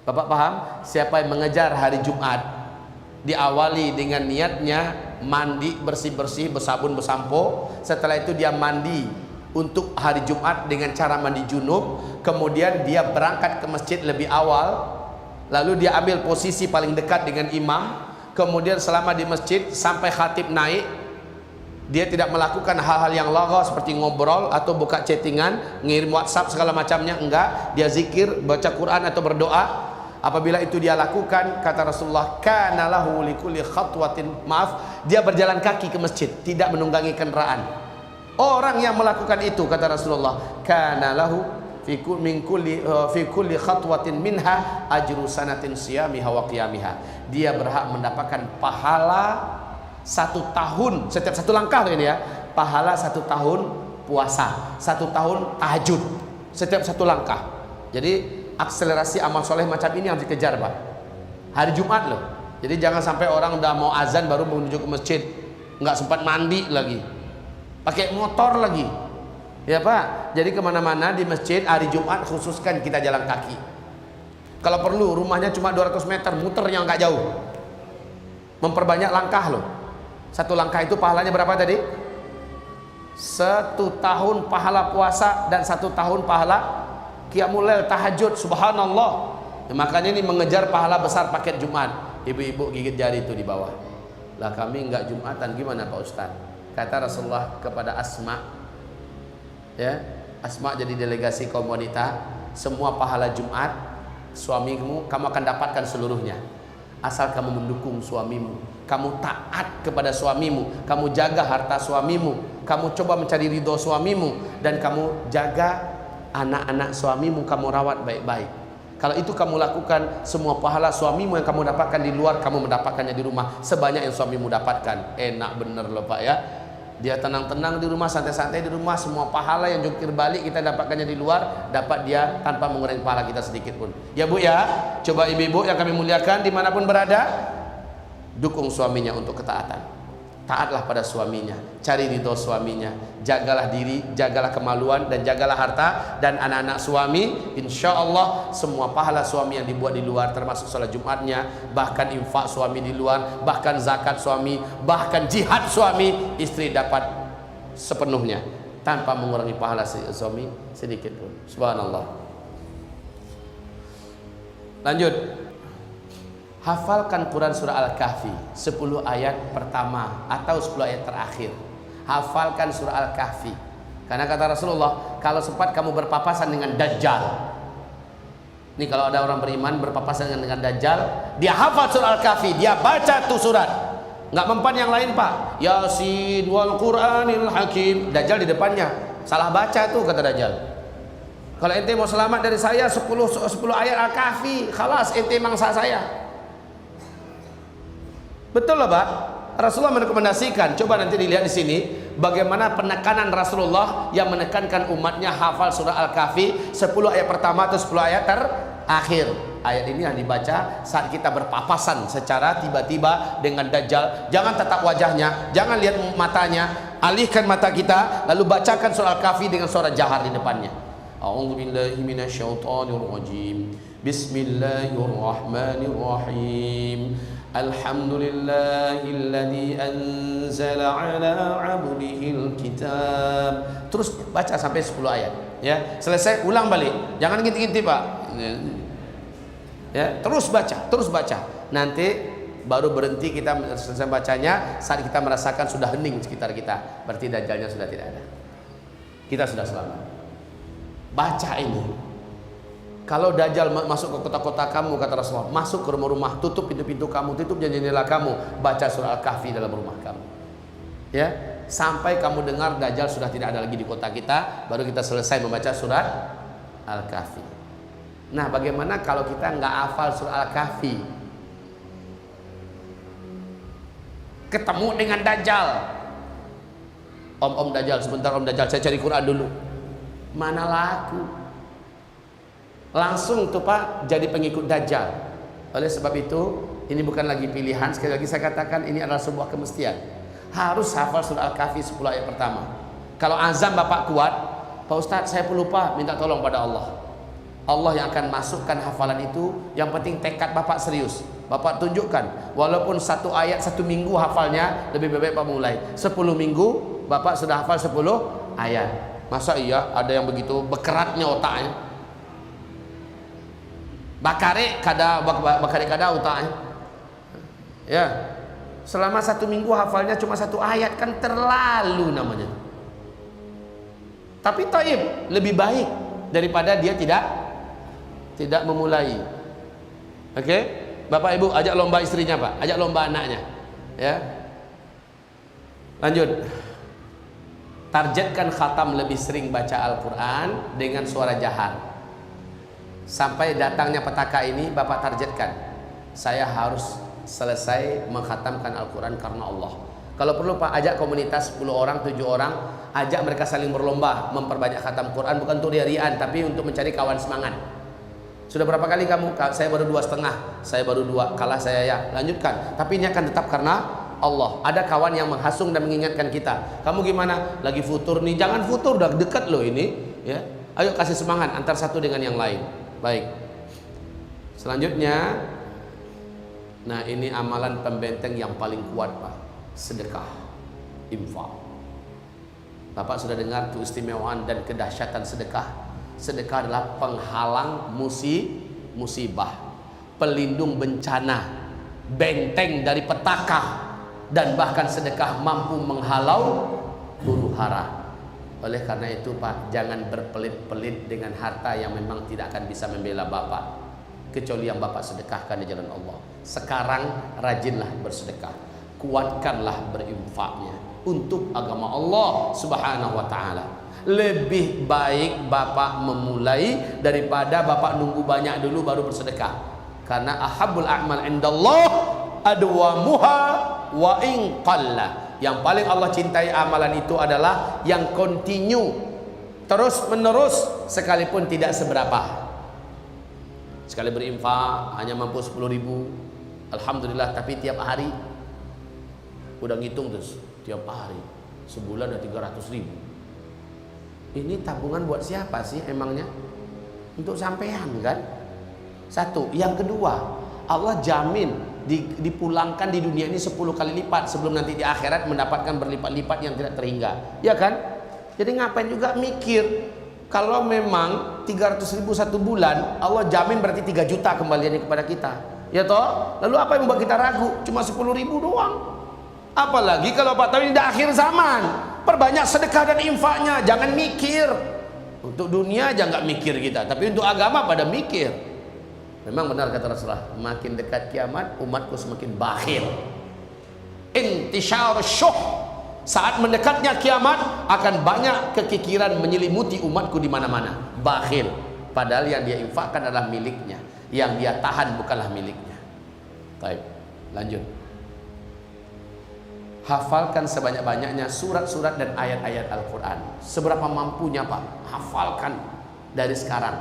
Bapak paham? Siapa yang mengejar hari Jumat, diawali dengan niatnya mandi bersih-bersih, bersabun, bersampo. Setelah itu dia mandi untuk hari Jumat dengan cara mandi junub. Kemudian dia berangkat ke masjid lebih awal, lalu dia ambil posisi paling dekat dengan imam. Kemudian selama di masjid sampai khatib naik, dia tidak melakukan hal-hal yang lagha seperti ngobrol atau buka chattingan, ngirim WhatsApp segala macamnya. Enggak, dia zikir, baca Quran atau berdoa. Apabila itu dia lakukan, kata Rasulullah, kana lahu likulli khatwatin, maaf, dia berjalan kaki ke masjid, tidak menunggangi kendaraan. Orang yang melakukan itu, kata Rasulullah, kana lahu fi kulli khatwatin minha ajru sanatin siyamiha wa qiyamiha. Dia berhak mendapatkan pahala 1 tahun, setiap 1 langkah ini ya, pahala 1 tahun puasa, 1 tahun tahajud, setiap 1 langkah. Jadi akselerasi amal soleh macam ini harus dikejar, Pak. Hari Jumat loh. Jadi jangan sampai orang udah mau azan baru menuju ke masjid, nggak sempat mandi lagi, pakai motor lagi, ya Pak. Jadi kemana-mana di masjid hari Jumat khususkan kita jalan kaki. Kalau perlu rumahnya cuma 200 meter, muter yang nggak jauh. Memperbanyak langkah loh. 1 langkah itu pahalanya berapa tadi? 1 tahun pahala puasa dan 1 tahun pahala qiyamul lail, tahajud. Subhanallah. Makanya ini mengejar pahala besar paket Jumat. Ibu-ibu gigit jari itu di bawah. Lah kami enggak Jumatan, gimana Pak Ustaz? Kata Rasulullah kepada Asma, ya, Asma jadi delegasi kaum wanita, semua pahala Jumat suamimu kamu akan dapatkan seluruhnya, asal kamu mendukung suamimu, kamu taat kepada suamimu, kamu jaga harta suamimu, kamu coba mencari ridho suamimu, dan kamu jaga anak-anak suamimu, kamu rawat baik-baik. Kalau itu kamu lakukan, semua pahala suamimu yang kamu dapatkan di luar, kamu mendapatkannya di rumah sebanyak yang suamimu dapatkan. Enak bener loh Pak ya. Dia tenang-tenang di rumah, santai-santai di rumah, semua pahala yang jungkir balik kita dapatkannya di luar, dapat dia tanpa mengurangi pahala kita sedikit pun. Ya Bu ya, coba ibu-ibu yang kami muliakan dimanapun berada, dukung suaminya untuk ketaatan. Taatlah pada suaminya, cari ridho suaminya, jagalah diri, jagalah kemaluan, dan jagalah harta dan anak-anak suami. Insya Allah semua pahala suami yang dibuat di luar, termasuk sholat Jumatnya, bahkan infak suami di luar, bahkan zakat suami, bahkan jihad suami, istri dapat sepenuhnya tanpa mengurangi pahala suami sedikit pun. Subhanallah. Lanjut. Hafalkan Quran surah Al-Kahfi 10 ayat pertama atau 10 ayat terakhir. Hafalkan surah Al-Kahfi. Karena kata Rasulullah, kalau sempat kamu berpapasan dengan Dajjal. Nih kalau ada orang beriman berpapasan dengan Dajjal, dia hafal surah Al-Kahfi, dia baca tuh surat. Nggak mempan yang lain Pak. Yasin wal Qur'anil Hakim. Dajjal di depannya. Salah baca tuh kata Dajjal. Kalau ente mau selamat dari saya 10 ayat Al-Kahfi, khalas ente mangsa saya. Betul lah Pak. Rasulullah merekomendasikan. Coba nanti dilihat di sini bagaimana penekanan Rasulullah yang menekankan umatnya hafal surah Al-Kahfi 10 ayat pertama atau 10 ayat terakhir. Ayat ini yang dibaca saat kita berpapasan secara tiba-tiba dengan Dajjal. Jangan tatap wajahnya, jangan lihat matanya, alihkan mata kita, lalu bacakan surah Al-Kahfi dengan suara jahar di depannya. A'udzubillahi minasyaitonirrajim. Bismillahirrahmanirrahim. Alhamdulillahilladzi anzala ala 'abdihil kitab. Terus baca sampai 10 ayat ya. Selesai ulang balik. Jangan ngintip-ngintip Pak. Ya, terus baca. Nanti baru berhenti kita selesai bacanya saat kita merasakan sudah hening sekitar kita. Berarti dajjalnya sudah tidak ada. Kita sudah selamat. Baca ini. Kalau Dajjal masuk ke kota-kota kamu, kata Rasulullah, masuk ke rumah-rumah, tutup pintu-pintu kamu, tutup jendela kamu, baca surah Al-Kahfi dalam rumah kamu. Ya, sampai kamu dengar Dajjal sudah tidak ada lagi di kota kita, baru kita selesai membaca surat Al-Kahfi. Nah, bagaimana kalau kita nggak hafal surah Al-Kahfi? Ketemu dengan Dajjal, Om Dajjal, sebentar Om Dajjal, saya cari Quran dulu. Mana laku. Langsung tuh Pak jadi pengikut Dajjal. Oleh sebab itu, ini bukan lagi pilihan. Sekali lagi saya katakan ini adalah sebuah kemestian. Harus hafal surah Al-Kahfi 10 ayat pertama. Kalau azam Bapak kuat, Pak Ustadz saya pelupa, minta tolong pada Allah. Allah yang akan masukkan hafalan itu. Yang penting tekad Bapak serius. Bapak tunjukkan. Walaupun 1 ayat 1 minggu hafalnya, lebih baik Bapak mulai 10 minggu Bapak sudah hafal 10 ayat. Masa iya ada yang begitu bekeratnya otaknya? Bakare kada otaknya. Ya. Selama 1 minggu hafalnya cuma 1 ayat, kan terlalu namanya. Tapi taib, lebih baik daripada dia tidak memulai. Oke? Bapak Ibu ajak lomba istrinya, Pak. Ajak lomba anaknya. Ya. Lanjut. Targetkan khatam lebih sering baca Al-Quran dengan suara jahar. Sampai datangnya petaka ini Bapak targetkan, saya harus selesai mengkhatamkan Al-Quran karena Allah. Kalau perlu Pak, ajak komunitas 10 orang, 7 orang, ajak mereka saling berlomba memperbanyak khatam Quran, bukan untuk riaan, tapi untuk mencari kawan semangat. Sudah berapa kali kamu? Saya baru 2,5, saya baru 2, kalah saya ya. Lanjutkan, tapi ini akan tetap karena Allah. Ada kawan yang menghasung dan mengingatkan kita. Kamu gimana? Lagi futur nih. Jangan futur, udah dekat loh ini. Ya, ayo kasih semangat antar satu dengan yang lain. Baik. Selanjutnya, nah ini amalan pembenteng yang paling kuat Pak. Sedekah, infak. Bapak sudah dengar keistimewaan dan kedahsyatan sedekah. Sedekah adalah penghalang musibah, pelindung bencana, benteng dari petaka, dan bahkan sedekah mampu menghalau huru hara. Oleh karena itu Pak, jangan berpelit-pelit dengan harta yang memang tidak akan bisa membela Bapak, kecuali yang Bapak sedekahkan di jalan Allah. Sekarang rajinlah bersedekah, kuatkanlah berinfaknya untuk agama Allah Subhanahu wa ta'ala. Lebih baik Bapak memulai daripada Bapak nunggu banyak dulu baru bersedekah. Karena ahabbul a'mal indallah adwamuha wa in qalla. Yang paling Allah cintai amalan itu adalah yang continue, terus menerus, sekalipun tidak seberapa. Sekali berinfak hanya mampu 10.000, alhamdulillah. Tapi tiap hari udah ngitung terus, tiap hari sebulan ada 300.000. Ini tabungan buat siapa sih emangnya? Untuk sampean kan? Satu. Yang kedua, Allah jamin dipulangkan di dunia ini 10 kali lipat sebelum nanti di akhirat mendapatkan berlipat-lipat yang tidak terhingga. Ya kan? Jadi ngapain juga mikir? Kalau memang 300.000 satu bulan, Allah jamin berarti 3 juta kembaliannya kepada kita. Ya toh? Lalu apa yang membuat kita ragu? Cuma 10.000 doang. Apalagi kalau Pak tahu ini di akhir zaman. Perbanyak sedekah dan infaknya, jangan mikir. Untuk dunia aja nggak mikir kita, tapi untuk agama pada mikir. Memang benar kata Rasulullah, makin dekat kiamat umatku semakin bakhil. Intisyar syuh, saat mendekatnya kiamat akan banyak kekikiran menyelimuti umatku di mana-mana. Bakhil, padahal yang dia infakkan adalah miliknya, yang dia tahan bukanlah miliknya. Baik, lanjut. Hafalkan sebanyak-banyaknya surat-surat dan ayat-ayat Al-Quran. Seberapa mampunya Pak, hafalkan dari sekarang.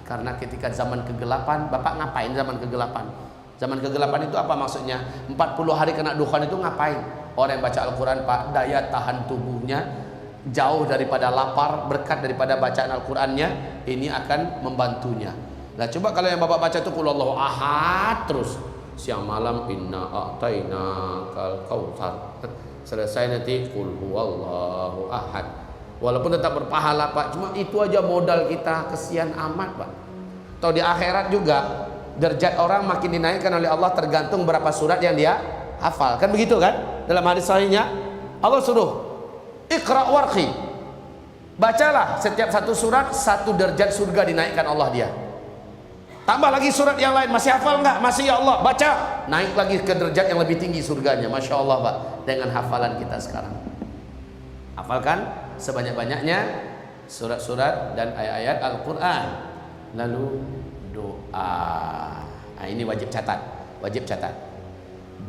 Karena ketika zaman kegelapan, Bapak ngapain zaman kegelapan? Zaman kegelapan itu apa maksudnya? 40 hari kena dukhan itu ngapain? Orang yang baca Al-Quran Pak, daya tahan tubuhnya jauh daripada lapar, berkat daripada bacaan Al-Qurannya, ini akan membantunya. Nah coba kalau yang Bapak baca itu Qul Huwallahu ahad terus, siang malam inna a'tainakal kautsar, selesai nanti Qul Huwallahu ahad. Walaupun tetap berpahala Pak, cuma itu aja modal kita, kesian amat Pak. Atau di akhirat juga derajat orang makin dinaikkan oleh Allah tergantung berapa surat yang dia hafal. Kan begitu kan? Dalam hadis sahihnya Allah suruh Iqra warqi, bacalah setiap satu surat 1 derajat surga dinaikkan Allah dia. Tambah lagi surat yang lain, masih hafal enggak? Masih ya Allah, baca, naik lagi ke derajat yang lebih tinggi surganya. Masya Allah Pak, dengan hafalan kita sekarang. Hafalkan sebanyak-banyaknya surat-surat dan ayat-ayat Al-Quran. Lalu doa. Nah, ini wajib catat, wajib catat.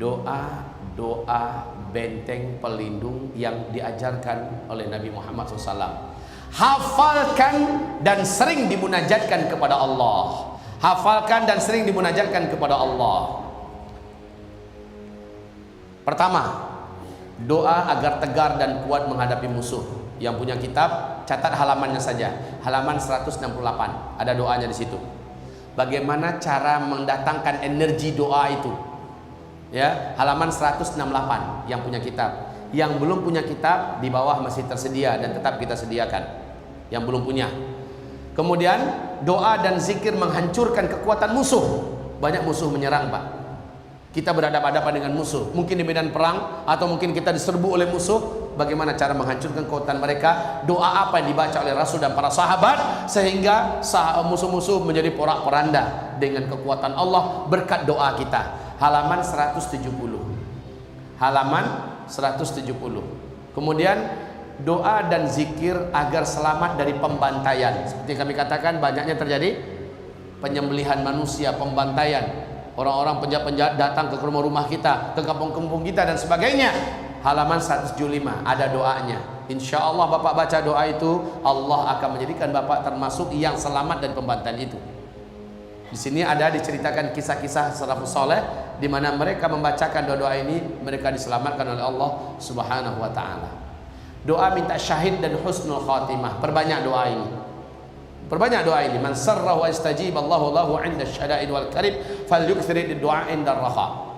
doa benteng pelindung yang diajarkan oleh Nabi Muhammad SAW. Hafalkan dan sering dimunajatkan kepada Allah. Hafalkan dan sering dimunajatkan kepada Allah. Pertama, doa agar tegar dan kuat menghadapi musuh. Yang punya kitab, catat halamannya saja. Halaman 168, ada doanya di situ. Bagaimana cara mendatangkan energi doa itu? Ya, halaman 168 yang punya kitab. Yang belum punya kitab di bawah masih tersedia dan tetap kita sediakan. Yang belum punya. Kemudian doa dan zikir menghancurkan kekuatan musuh. Banyak musuh menyerang, Pak. Kita berhadapan-hadapan dengan musuh. Mungkin di medan perang atau mungkin kita diserbu oleh musuh. Bagaimana cara menghancurkan kekuatan mereka? Doa apa yang dibaca oleh Rasul dan para sahabat sehingga musuh-musuh menjadi porak-poranda dengan kekuatan Allah berkat doa kita. Halaman 170. Halaman 170. Kemudian doa dan zikir agar selamat dari pembantaian. Seperti kami katakan, banyaknya terjadi penyembelihan manusia, pembantaian. Orang-orang penjahat-penjahat datang ke rumah-rumah kita, ke kampung-kampung kita dan sebagainya. Halaman 175 ada doanya. Insya Allah Bapak baca doa itu, Allah akan menjadikan Bapak termasuk yang selamat dari pembantaian itu. Di sini ada diceritakan kisah-kisah salafus saleh di mana mereka membacakan doa ini, mereka diselamatkan oleh Allah Subhanahu wa taala. Doa minta syahid dan husnul khatimah. Perbanyak doa ini. Perbanyak doa ini. Man sarrahu istajib Allahu lahu 'inda syada'id wal karib falyukthir ad-du'a 'inda ar-raha.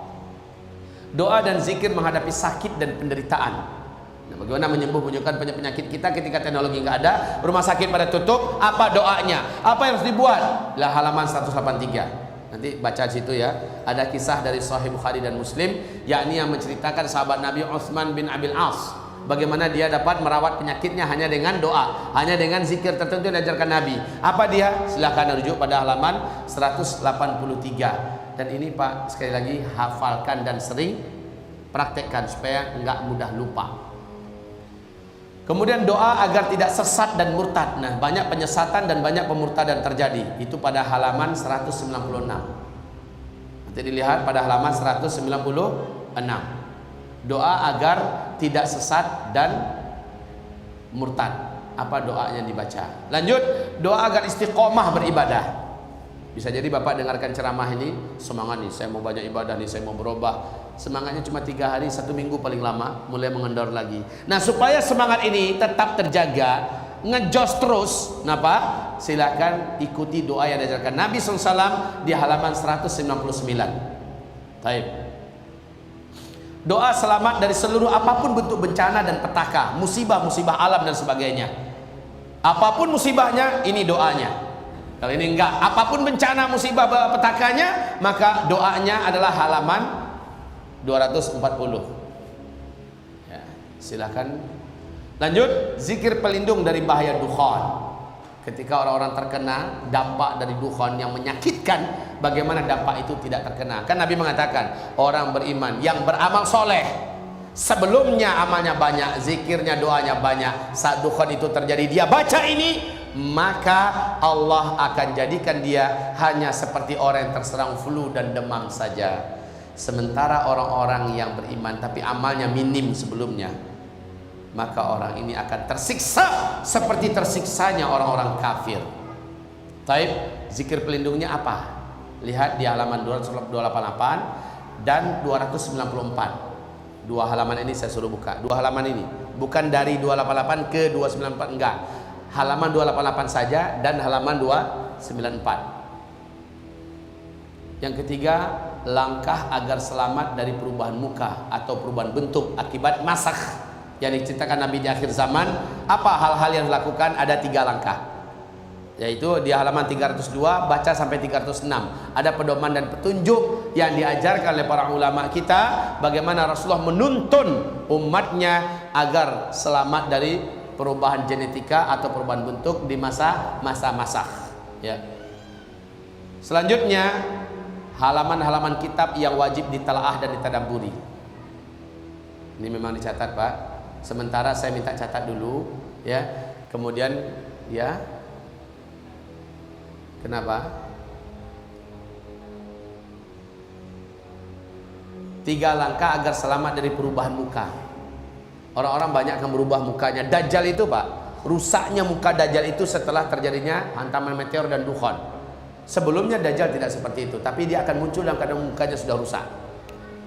Doa dan zikir menghadapi sakit dan penderitaan. Nah, bagaimana menyembuhkan penyakit kita ketika teknologi nggak ada, rumah sakit pada tutup, apa doanya? Apa yang harus dibuat? Lah halaman 183. Nanti baca situ ya. Ada kisah dari Sahih Bukhari dan Muslim, yakni yang menceritakan sahabat Nabi Utsman bin Abil As. Bagaimana dia dapat merawat penyakitnya hanya dengan doa, hanya dengan zikir tertentu yang diajarkan Nabi. Apa dia? Silahkan rujuk pada halaman 183. Dan ini Pak, sekali lagi hafalkan dan sering praktekkan supaya enggak mudah lupa. Kemudian doa agar tidak sesat dan murtad. Nah, banyak penyesatan dan banyak pemurtadan terjadi. Itu pada halaman 196. Nanti dilihat pada halaman 196. Doa agar tidak sesat dan murtad. Apa doanya dibaca? Lanjut, doa agar istiqomah beribadah. Bisa jadi Bapak dengarkan ceramah ini, semangat nih, saya mau banyak ibadah nih, saya mau berubah. Semangatnya cuma 3 hari, 1 minggu paling lama, mulai mengendor lagi. Nah, supaya semangat ini tetap terjaga, ngejos terus, kenapa? Silakan ikuti doa yang diajarkan Nabi SAW di halaman 199. Baik. Doa selamat dari seluruh apapun bentuk bencana dan petaka, musibah-musibah alam dan sebagainya. Apapun musibahnya, ini doanya. Kalau ini enggak, apapun bencana musibah petakanya, maka doanya adalah halaman 240. Ya, silakan. Lanjut, zikir pelindung dari bahaya dukhan. Ketika orang-orang terkena dampak dari dukhan yang menyakitkan, bagaimana dampak itu tidak terkena? Kan Nabi mengatakan, orang beriman yang beramal soleh, sebelumnya amalnya banyak, zikirnya, doanya banyak, saat dukhan itu terjadi, dia baca ini, maka Allah akan jadikan dia hanya seperti orang yang terserang flu dan demam saja. Sementara orang-orang yang beriman tapi amalnya minim sebelumnya, maka orang ini akan tersiksa seperti tersiksanya orang-orang kafir. Taib, zikir pelindungnya apa? Lihat di halaman 288 dan 294. Dua halaman ini saya suruh buka. Dua halaman ini, bukan dari 288 ke 294, enggak. Halaman 288 saja dan halaman 294. Yang ketiga, langkah agar selamat dari perubahan muka atau perubahan bentuk akibat masakh yang diceritakan Nabi di akhir zaman. Apa hal-hal yang dilakukan? Ada 3 langkah, yaitu di halaman 302 baca sampai 306. Ada pedoman dan petunjuk yang diajarkan oleh para ulama kita, bagaimana Rasulullah menuntun umatnya agar selamat dari perubahan genetika atau perubahan bentuk di masa masakh. Ya. Selanjutnya, halaman-halaman kitab yang wajib ditelaah dan ditadabburi. Ini memang dicatat, Pak. Sementara saya minta catat dulu, ya. Kemudian, ya. Kenapa? 3 langkah agar selamat dari perubahan muka. Orang-orang banyak akan berubah mukanya. Dajjal itu Pak, rusaknya muka Dajjal itu setelah terjadinya hantaman meteor dan dukhon. Sebelumnya Dajjal tidak seperti itu, tapi dia akan muncul dalam keadaan mukanya sudah rusak.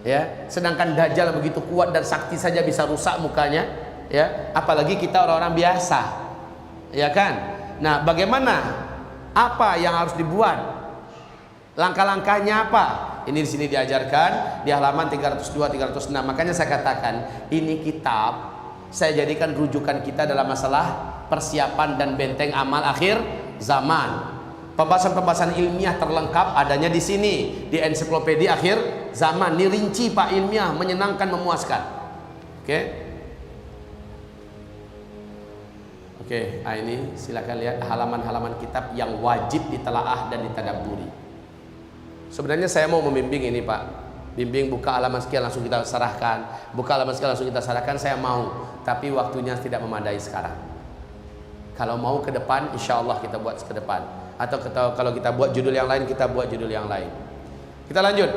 Ya, sedangkan Dajjal begitu kuat dan sakti saja bisa rusak mukanya, ya, apalagi kita orang-orang biasa. Ya kan? Nah, bagaimana? Apa yang harus dibuat? Langkah-langkahnya apa? Ini di sini diajarkan di halaman 302 306. Makanya saya katakan, ini kitab saya jadikan rujukan kita dalam masalah persiapan dan benteng amal akhir zaman. Pembahasan-pembahasan ilmiah terlengkap adanya di sini, di ensiklopedia akhir zaman. Ini rinci Pak, ilmiah, menyenangkan, memuaskan. Oke. Oke, nah ini silakan lihat halaman-halaman kitab yang wajib ditelaah dan ditadabburi. Sebenarnya saya mau membimbing ini Pak, bimbing buka halaman sekian langsung kita sarahkan, buka halaman sekian langsung kita sarahkan, saya mau, tapi waktunya tidak memadai sekarang. Kalau mau ke depan, insya Allah kita buat ke depan. Atau kalau kita buat judul yang lain, kita buat judul yang lain. Kita lanjut.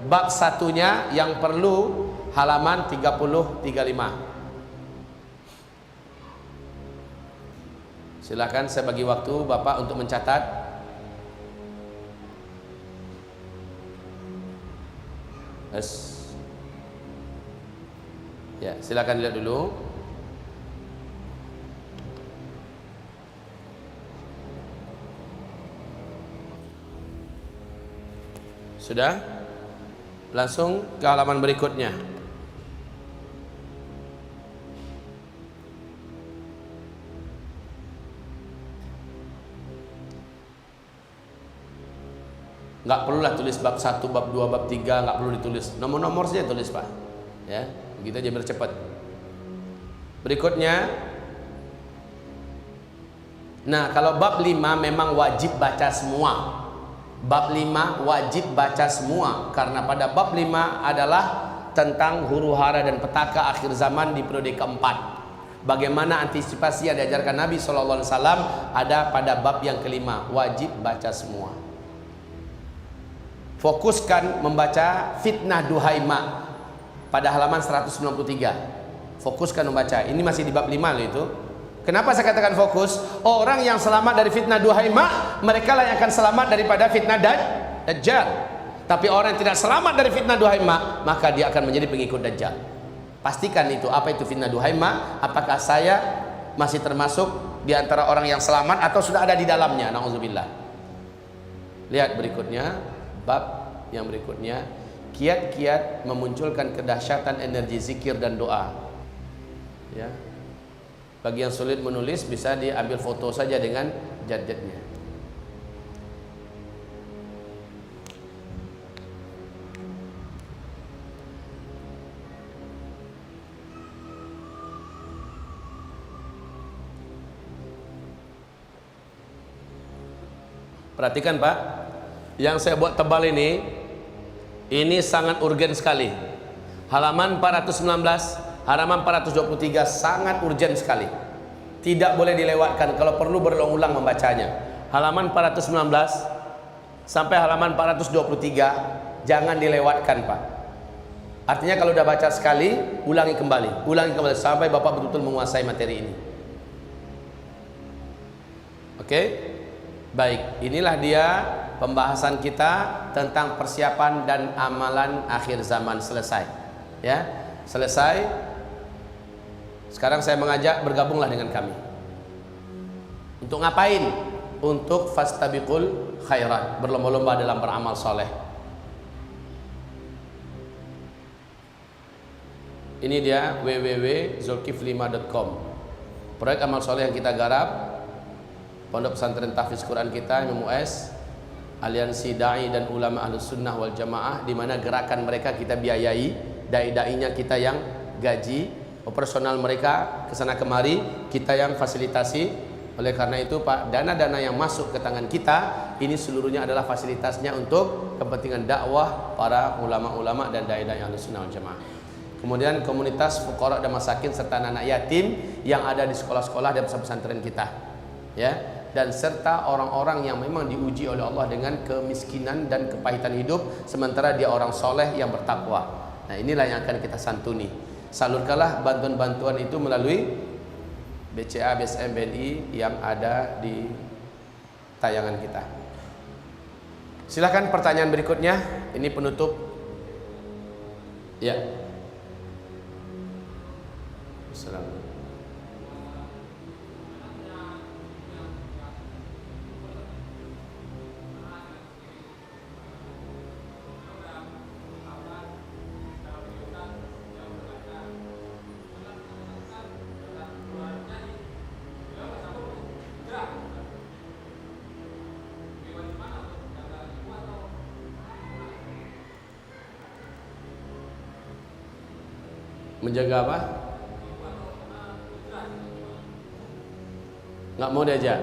Bab satunya yang perlu halaman 30-35. Silakan saya bagi waktu Bapak untuk mencatat. Yes. Ya, silakan lihat dulu. Sudah? Langsung ke halaman berikutnya. Nggak perlulah tulis bab 1, bab 2, bab 3, nggak perlu ditulis. Nomor-nomor saja tulis Pak. Ya, begitu aja biar cepat. Berikutnya. Nah, kalau bab 5 memang wajib baca semua. Bab 5 wajib baca semua, karena pada bab 5 adalah tentang huru-hara dan petaka akhir zaman di periode keempat. Bagaimana antisipasi yang diajarkan Nabi SAW ada pada bab yang kelima, wajib baca semua. Fokuskan membaca fitnah Duhaimah pada halaman 193. Fokuskan membaca, ini masih di bab 5 loh itu. Kenapa saya katakan fokus? Orang yang selamat dari fitnah Duhaimah, mereka lah yang akan selamat daripada fitnah Dajjal. Tapi orang yang tidak selamat dari fitnah Duhaimah, maka dia akan menjadi pengikut Dajjal. Pastikan itu. Apa itu fitnah Duhaimah? Apakah saya masih termasuk di antara orang yang selamat atau sudah ada di dalamnya? Nauzubillah. Lihat berikutnya, bab yang berikutnya, kiat-kiat memunculkan kedahsyatan energi zikir dan doa. Ya. Bagi yang sulit menulis, bisa diambil foto saja dengan jad-jadnya. Perhatikan Pak, yang saya buat tebal ini sangat urgen sekali. Halaman 419, halaman 423 sangat urgen sekali. Tidak boleh dilewatkan, kalau perlu berulang-ulang membacanya. Halaman 419 sampai halaman 423 jangan dilewatkan Pak. Artinya kalau sudah baca sekali, ulangi kembali sampai Bapak betul-betul menguasai materi ini. Oke? Baik, inilah dia pembahasan kita tentang persiapan dan amalan akhir zaman. Selesai. Ya, selesai. Sekarang saya mengajak bergabunglah dengan kami. Untuk ngapain? Untuk fastabiqul khairat, berlomba-lomba dalam beramal soleh. Ini dia www.zulkifli5.com. Proyek amal soleh yang kita garap, Pondok Pesantren Tahfiz Quran kita MUS, Aliansi Dai dan Ulama Ahlus Sunnah wal Jamaah, di mana gerakan mereka kita biayai, dai-dainya kita yang gaji, operasional mereka kesana kemari kita yang fasilitasi. Oleh karena itu Pak, dana-dana yang masuk ke tangan kita ini seluruhnya adalah fasilitasnya untuk kepentingan dakwah para ulama-ulama dan dai-dai Ahlus Sunnah wal Jamaah. Kemudian komunitas fuqara dan masakin serta anak yatim yang ada di sekolah-sekolah dan pesantren kita, ya, dan serta orang-orang yang memang diuji oleh Allah dengan kemiskinan dan kepahitan hidup sementara dia orang soleh yang bertakwa. Nah, inilah yang akan kita santuni. Salurkanlah bantuan-bantuan itu melalui BCA, BSM, BNI yang ada di tayangan kita. Silakan pertanyaan berikutnya. Ini penutup. Ya. Assalamualaikum. Menjaga apa? Nggak mau diajak?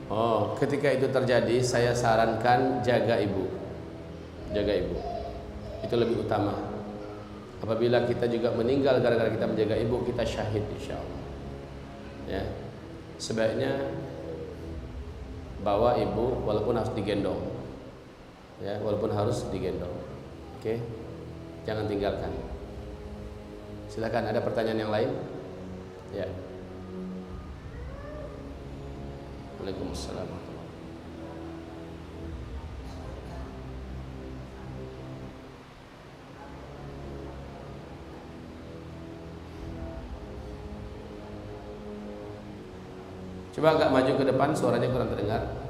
Oh, ketika itu terjadi, saya sarankan jaga ibu. Jaga ibu. Itu lebih utama. Apabila kita juga meninggal gara-gara kita menjaga ibu, kita syahid insyaallah. Ya. Sebaiknya bawa ibu walaupun harus digendong. Ya, walaupun harus digendong. Oke. Jangan tinggalkan. Silakan, ada pertanyaan yang lain? Ya. Waalaikumsalam. Coba agak maju ke depan, suaranya kurang terdengar.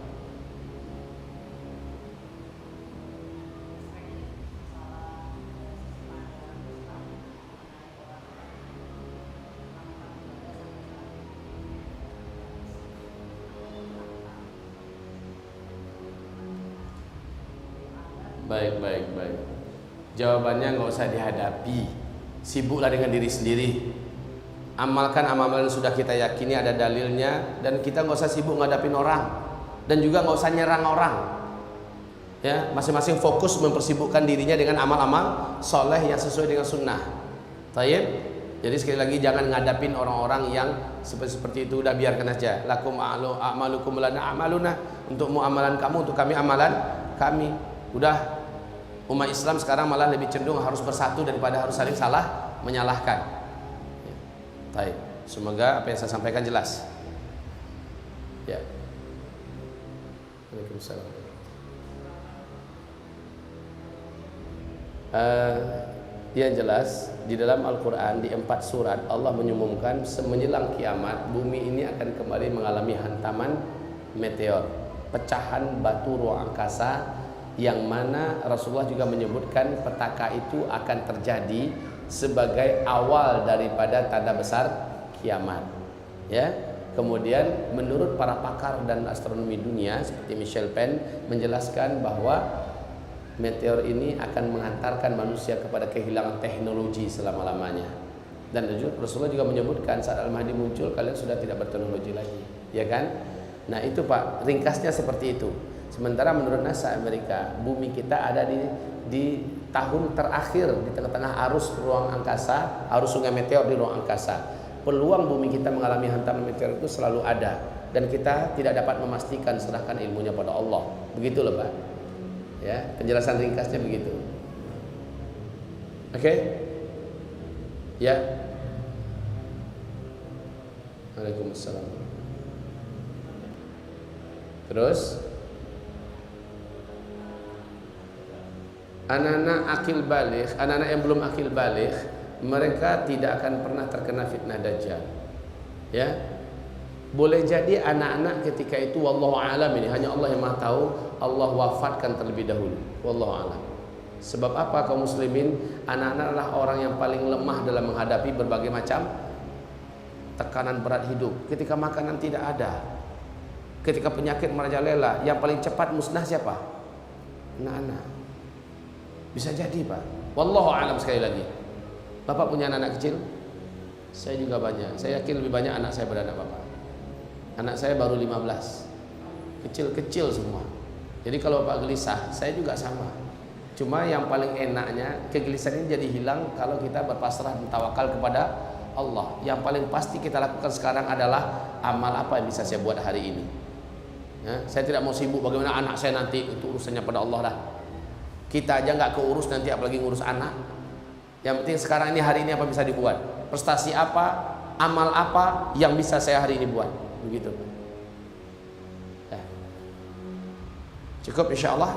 Baik. Jawabannya nggak usah dihadapi. Sibuklah dengan diri sendiri. Amalkan amalan yang sudah kita yakini ada dalilnya, dan kita nggak usah sibuk ngadapin orang, dan juga nggak usah nyerang orang. Ya, masing-masing fokus mempersibukkan dirinya dengan amal-amal soleh yang sesuai dengan sunnah. Tayyib. Jadi sekali lagi jangan ngadapin orang-orang yang seperti itu. Udah biarkan aja. Lakum a'malukum lana a'maluna. Untukmu amalan kamu, untuk kami amalan kami. Udah. Umat Islam sekarang malah lebih cenderung harus bersatu daripada harus saling salah menyalahkan. Baik, semoga apa yang saya sampaikan jelas. Ya. Waalaikumsalam. Yang jelas di dalam Al-Quran di 4 surat Allah menyumumkan semenjelang kiamat bumi ini akan kembali mengalami hantaman meteor, pecahan batu ruang angkasa, yang mana Rasulullah juga menyebutkan petaka itu akan terjadi sebagai awal daripada tanda besar kiamat. Ya. Kemudian menurut para pakar dan astronomi dunia seperti Michel Penn menjelaskan bahwa meteor ini akan menghantarkan manusia kepada kehilangan teknologi selama-lamanya. Dan Rasulullah juga menyebutkan saat Al-Mahdi muncul kalian sudah tidak berteknologi lagi, ya kan? Nah, itu Pak, ringkasnya seperti itu. Sementara menurut NASA Amerika, bumi kita ada di tahun terakhir di tengah-tengah arus ruang angkasa, arus sungai meteor di ruang angkasa. Peluang bumi kita mengalami hantaman meteor itu selalu ada, dan kita tidak dapat memastikan, serahkan ilmunya pada Allah. Begitu loh Pak. Ya, penjelasan ringkasnya begitu. Oke? Ya. Waalaikumsalam. Terus anak-anak akil baligh, anak-anak yang belum akil baligh, mereka tidak akan pernah terkena fitnah dajjal. Ya. Boleh jadi anak-anak ketika itu wallahu alam, ini hanya Allah yang Maha tahu, Allah wafatkan terlebih dahulu. Wallahu alam. Sebab apa kaum muslimin? Anak-anak adalah orang yang paling lemah dalam menghadapi berbagai macam tekanan berat hidup. Ketika makanan tidak ada, ketika penyakit merajalela, yang paling cepat musnah siapa? Anak-anak. Bisa jadi Pak. Wallahu a'lam. Sekali lagi, Bapak punya anak kecil? Saya juga banyak. Saya yakin lebih banyak anak saya beranak Bapak. Anak saya baru 15. Kecil-kecil semua. Jadi kalau Bapak gelisah, saya juga sama. Cuma yang paling enaknya kegelisahan ini jadi hilang kalau kita berpasrah dan tawakal kepada Allah. Yang paling pasti kita lakukan sekarang adalah amal apa yang bisa saya buat hari ini. Ya, saya tidak mau sibuk bagaimana anak saya nanti, itu urusannya pada Allah dah. Kita aja nggak keurus nanti apalagi ngurus anak. Yang penting sekarang ini, hari ini apa bisa dibuat, prestasi apa, amal apa yang bisa saya hari ini buat, begitu. Ya. Cukup insya Allah.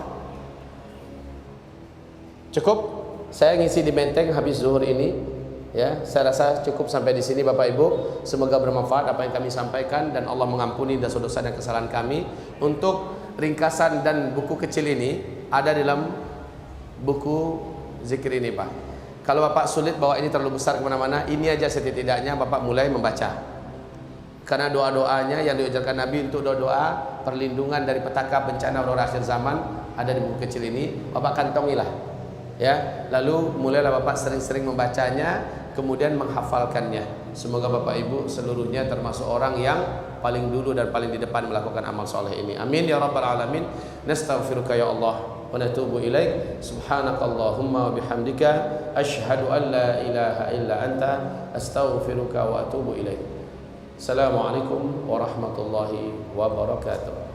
Cukup. Saya ngisi di Menteng habis zuhur ini. Ya, saya rasa cukup sampai di sini Bapak Ibu. Semoga bermanfaat apa yang kami sampaikan dan Allah mengampuni dosa-dosa dan kesalahan kami. Untuk ringkasan dan buku kecil ini ada dalam buku zikir ini, Pak. Kalau Bapak sulit bawa ini terlalu besar kemana-mana, ini aja setidaknya Bapak mulai membaca. Karena doa-doanya yang diujarkan Nabi untuk doa-doa perlindungan dari petaka bencana orang akhir zaman ada di buku kecil ini. Bapak kantongilah. Ya, lalu mulailah Bapak sering-sering membacanya, kemudian menghafalkannya. Semoga Bapak Ibu seluruhnya termasuk orang yang paling dulu dan paling di depan melakukan amal soleh ini. Amin ya rabbal alamin. Nastaghfiruka ya Allah wa natubu ilaik. Subhanakallahumma wa bihamdika asyhadu an la ilaha illa anta astaghfiruka wa atubu ilaik. Assalamualaikum warahmatullahi wabarakatuh.